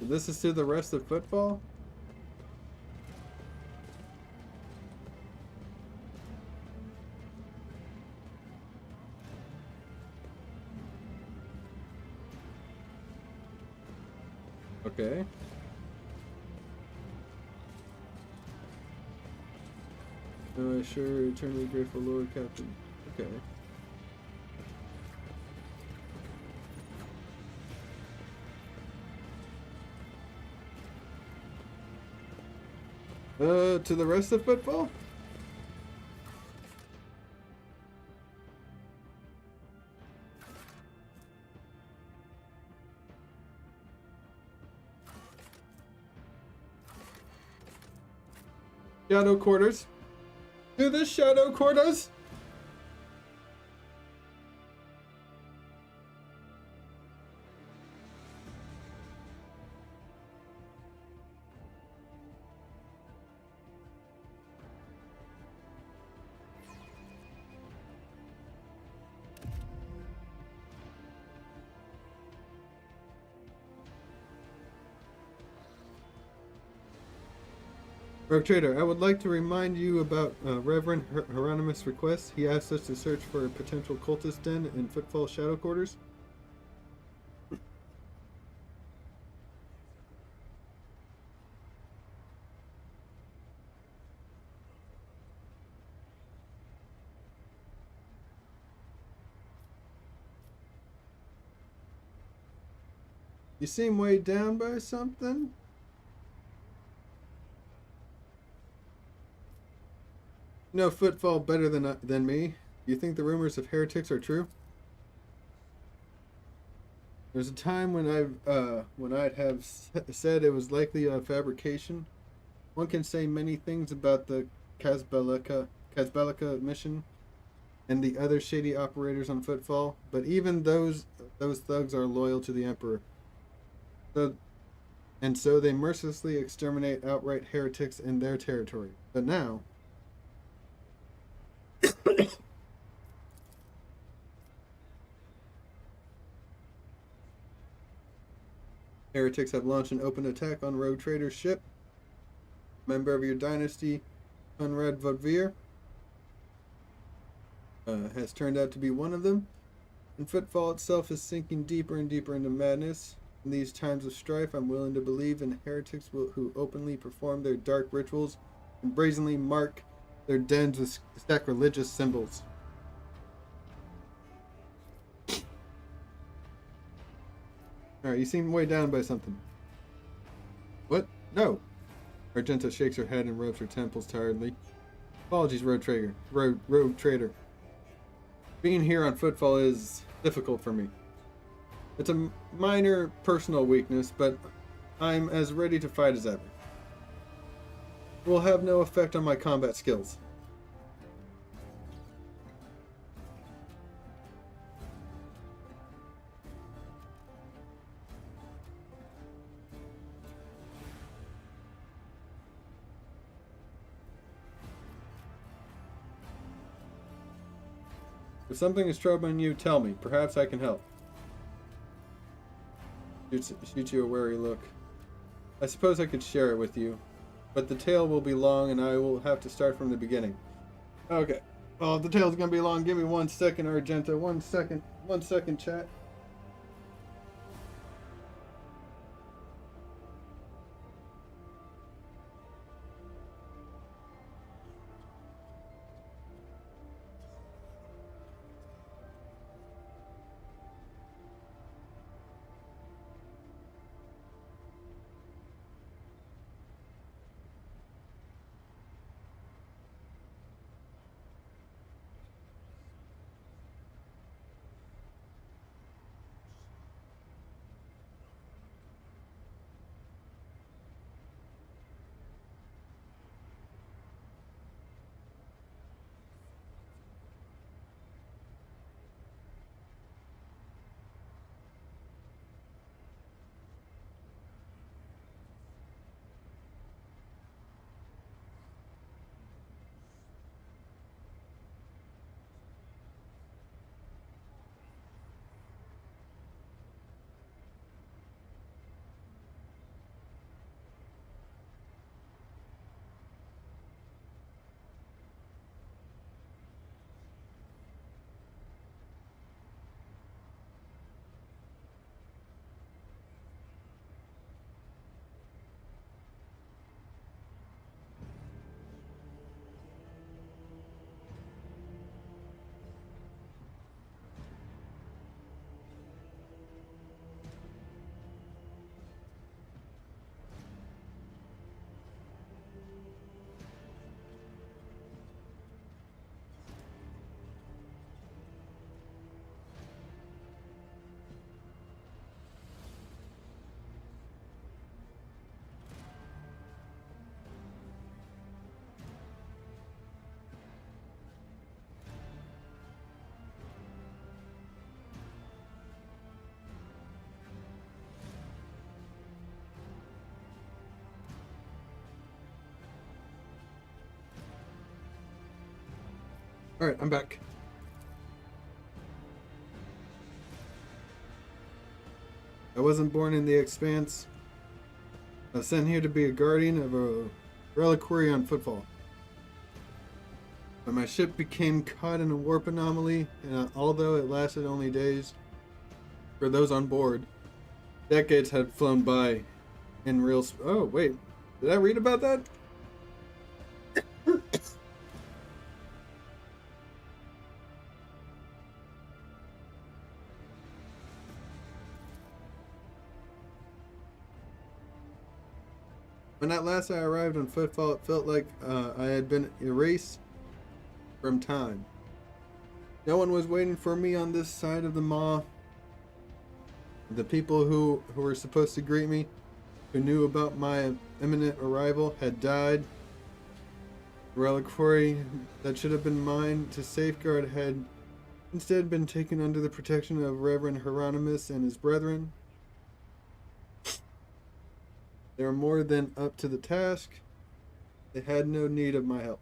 This is to the rest of football? Okay. Sure, eternally grateful Lord Captain. Okay. To the rest of football? Shadow quarters. Do this, shadow quarters. Arbitrator, I would like to remind you about Reverend Hieronymus' request. He asked us to search for a potential cultist den in Footfall Shadow Quarters. You seem weighed down by something? You know Footfall better than me. You think the rumors of heretics are true? There's a time when I'd have said it was likely a fabrication. One can say many things about the Kazbelika mission and the other shady operators on Footfall, but even those thugs are loyal to the Emperor. So they mercilessly exterminate outright heretics in their territory. But now, Heretics have launched an open attack on Rogue Trader's ship. Member of your dynasty, Conrad Vodvir, has turned out to be one of them. And Footfall itself is sinking deeper and deeper into madness. In these times of strife, I'm willing to believe in heretics who openly perform their dark rituals and brazenly mark their dens with sacrilegious symbols. Alright, you seem weighed down by something. What? No! Argenta shakes her head and rubs her temples tiredly. Apologies, Rogue Trader. Being here on Footfall is difficult for me. It's a minor personal weakness, but I'm as ready to fight as ever. It will have no effect on my combat skills. If something is troubling you, tell me. Perhaps I can help. Shoots you a wary look. I suppose I could share it with you, but the tale will be long and I will have to start from the beginning. Okay. Well, if the tale's gonna be long, give me 1 second, Argenta. 1 second. 1 second, chat. Alright, I'm back. I wasn't born in the Expanse. I was sent here to be a guardian of a reliquary on Footfall. But my ship became caught in a warp anomaly, and although it lasted only days, for those on board, decades had flown by in real... Oh, wait. Did I read about that? When at last I arrived on Footfall, it felt like I had been erased from time. No one was waiting for me on this side of the Maw. The people who were supposed to greet me, who knew about my imminent arrival, had died. The reliquary that should have been mine to safeguard had instead been taken under the protection of Reverend Hieronymus and his brethren. They were more than up to the task. They had no need of my help.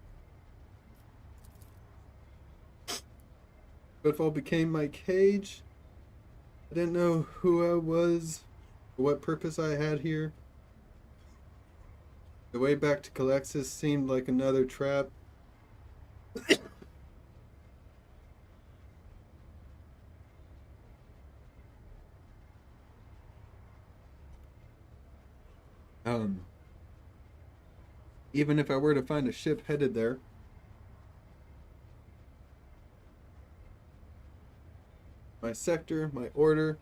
Footfall became my cage. I didn't know who I was for what purpose I had here. The way back to Calexis seemed like another trap. Even if I were to find a ship headed there, my sector, my order,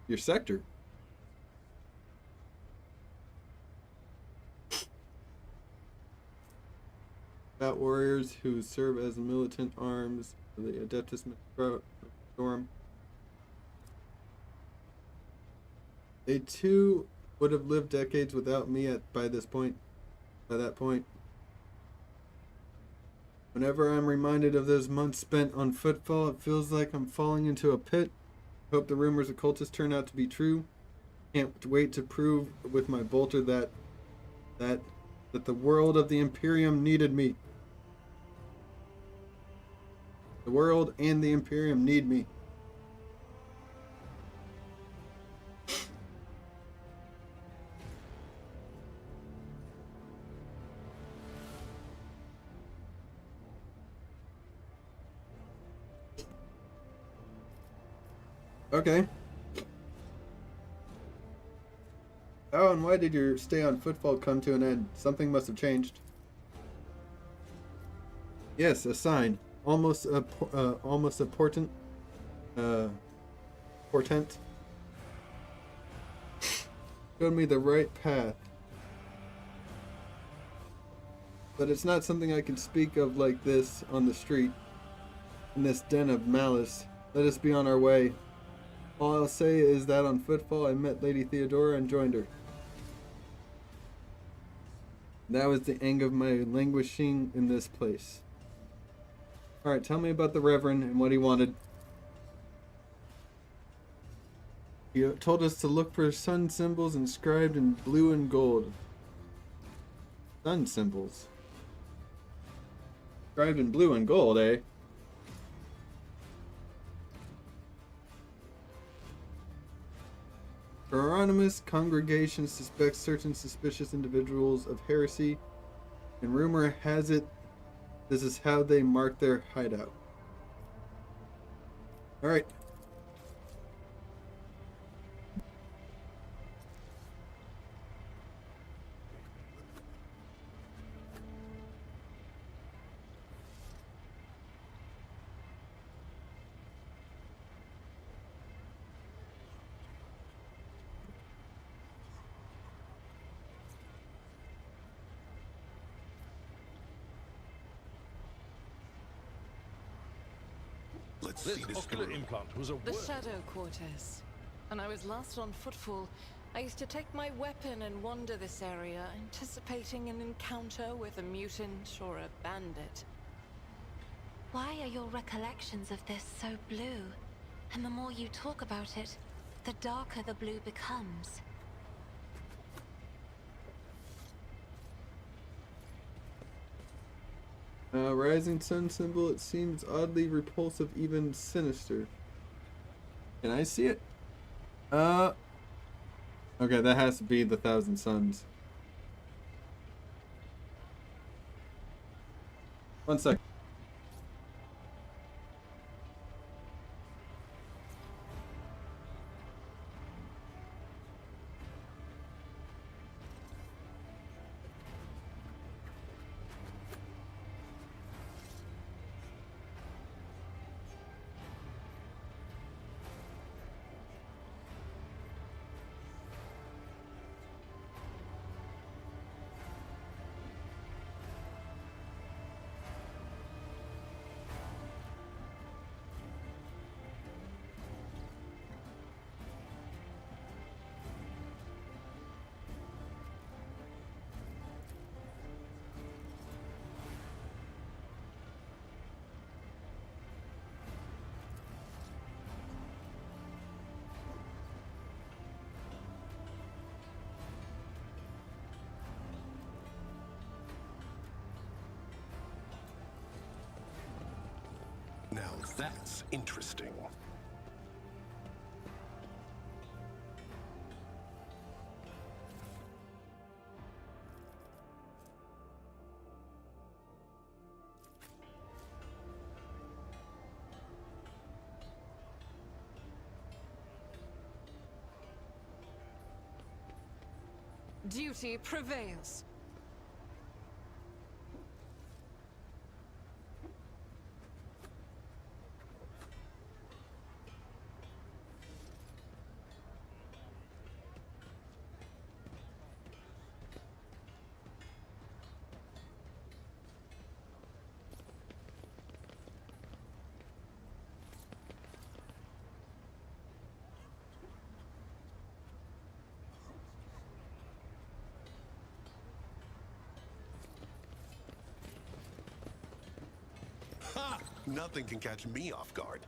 your sector. Bat warriors who serve as militant arms of the Adeptus Storm. They too would have lived decades without me by that point. Whenever I'm reminded of those months spent on footfall, it feels like I'm falling into a pit. Hope the rumors of cultists turn out to be true. Can't wait to prove with my bolter that the world of the Imperium needed me. The world and the Imperium need me. Okay. Oh, and why did your stay on Footfall come to an end? Something must have changed. Yes, a sign. Almost a portent. Portent. Showed me the right path. But it's not something I can speak of like this on the street. In this den of malice. Let us be on our way. All I'll say is that on Footfall I met Lady Theodora and joined her. That was the end of my languishing in this place. Alright, tell me about the Reverend and what he wanted. He told us to look for sun symbols inscribed in blue and gold. Sun symbols? Inscribed in blue and gold, eh? Her anonymous congregation suspects certain suspicious individuals of heresy, and rumor has it this is how they mark their hideout. Alright. Let's This see this ocular through. implant was a The work. Shadow Quarters. When I was last on Footfall, I used to take my weapon and wander this area, anticipating an encounter with a mutant or a bandit. Why are your recollections of this so blue? And the more you talk about it, the darker the blue becomes. Rising sun symbol, it seems oddly repulsive, even sinister. Can I see it? Okay, that has to be the Thousand Suns. One sec. Now that's interesting. Duty prevails. Ha! Nothing can catch me off guard.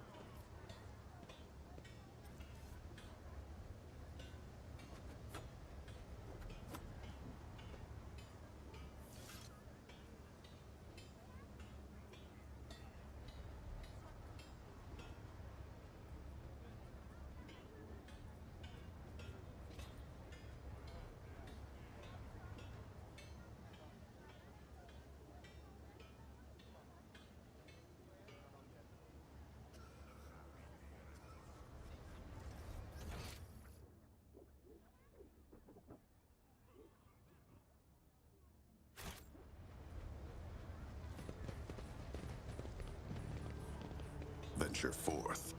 Venture forth.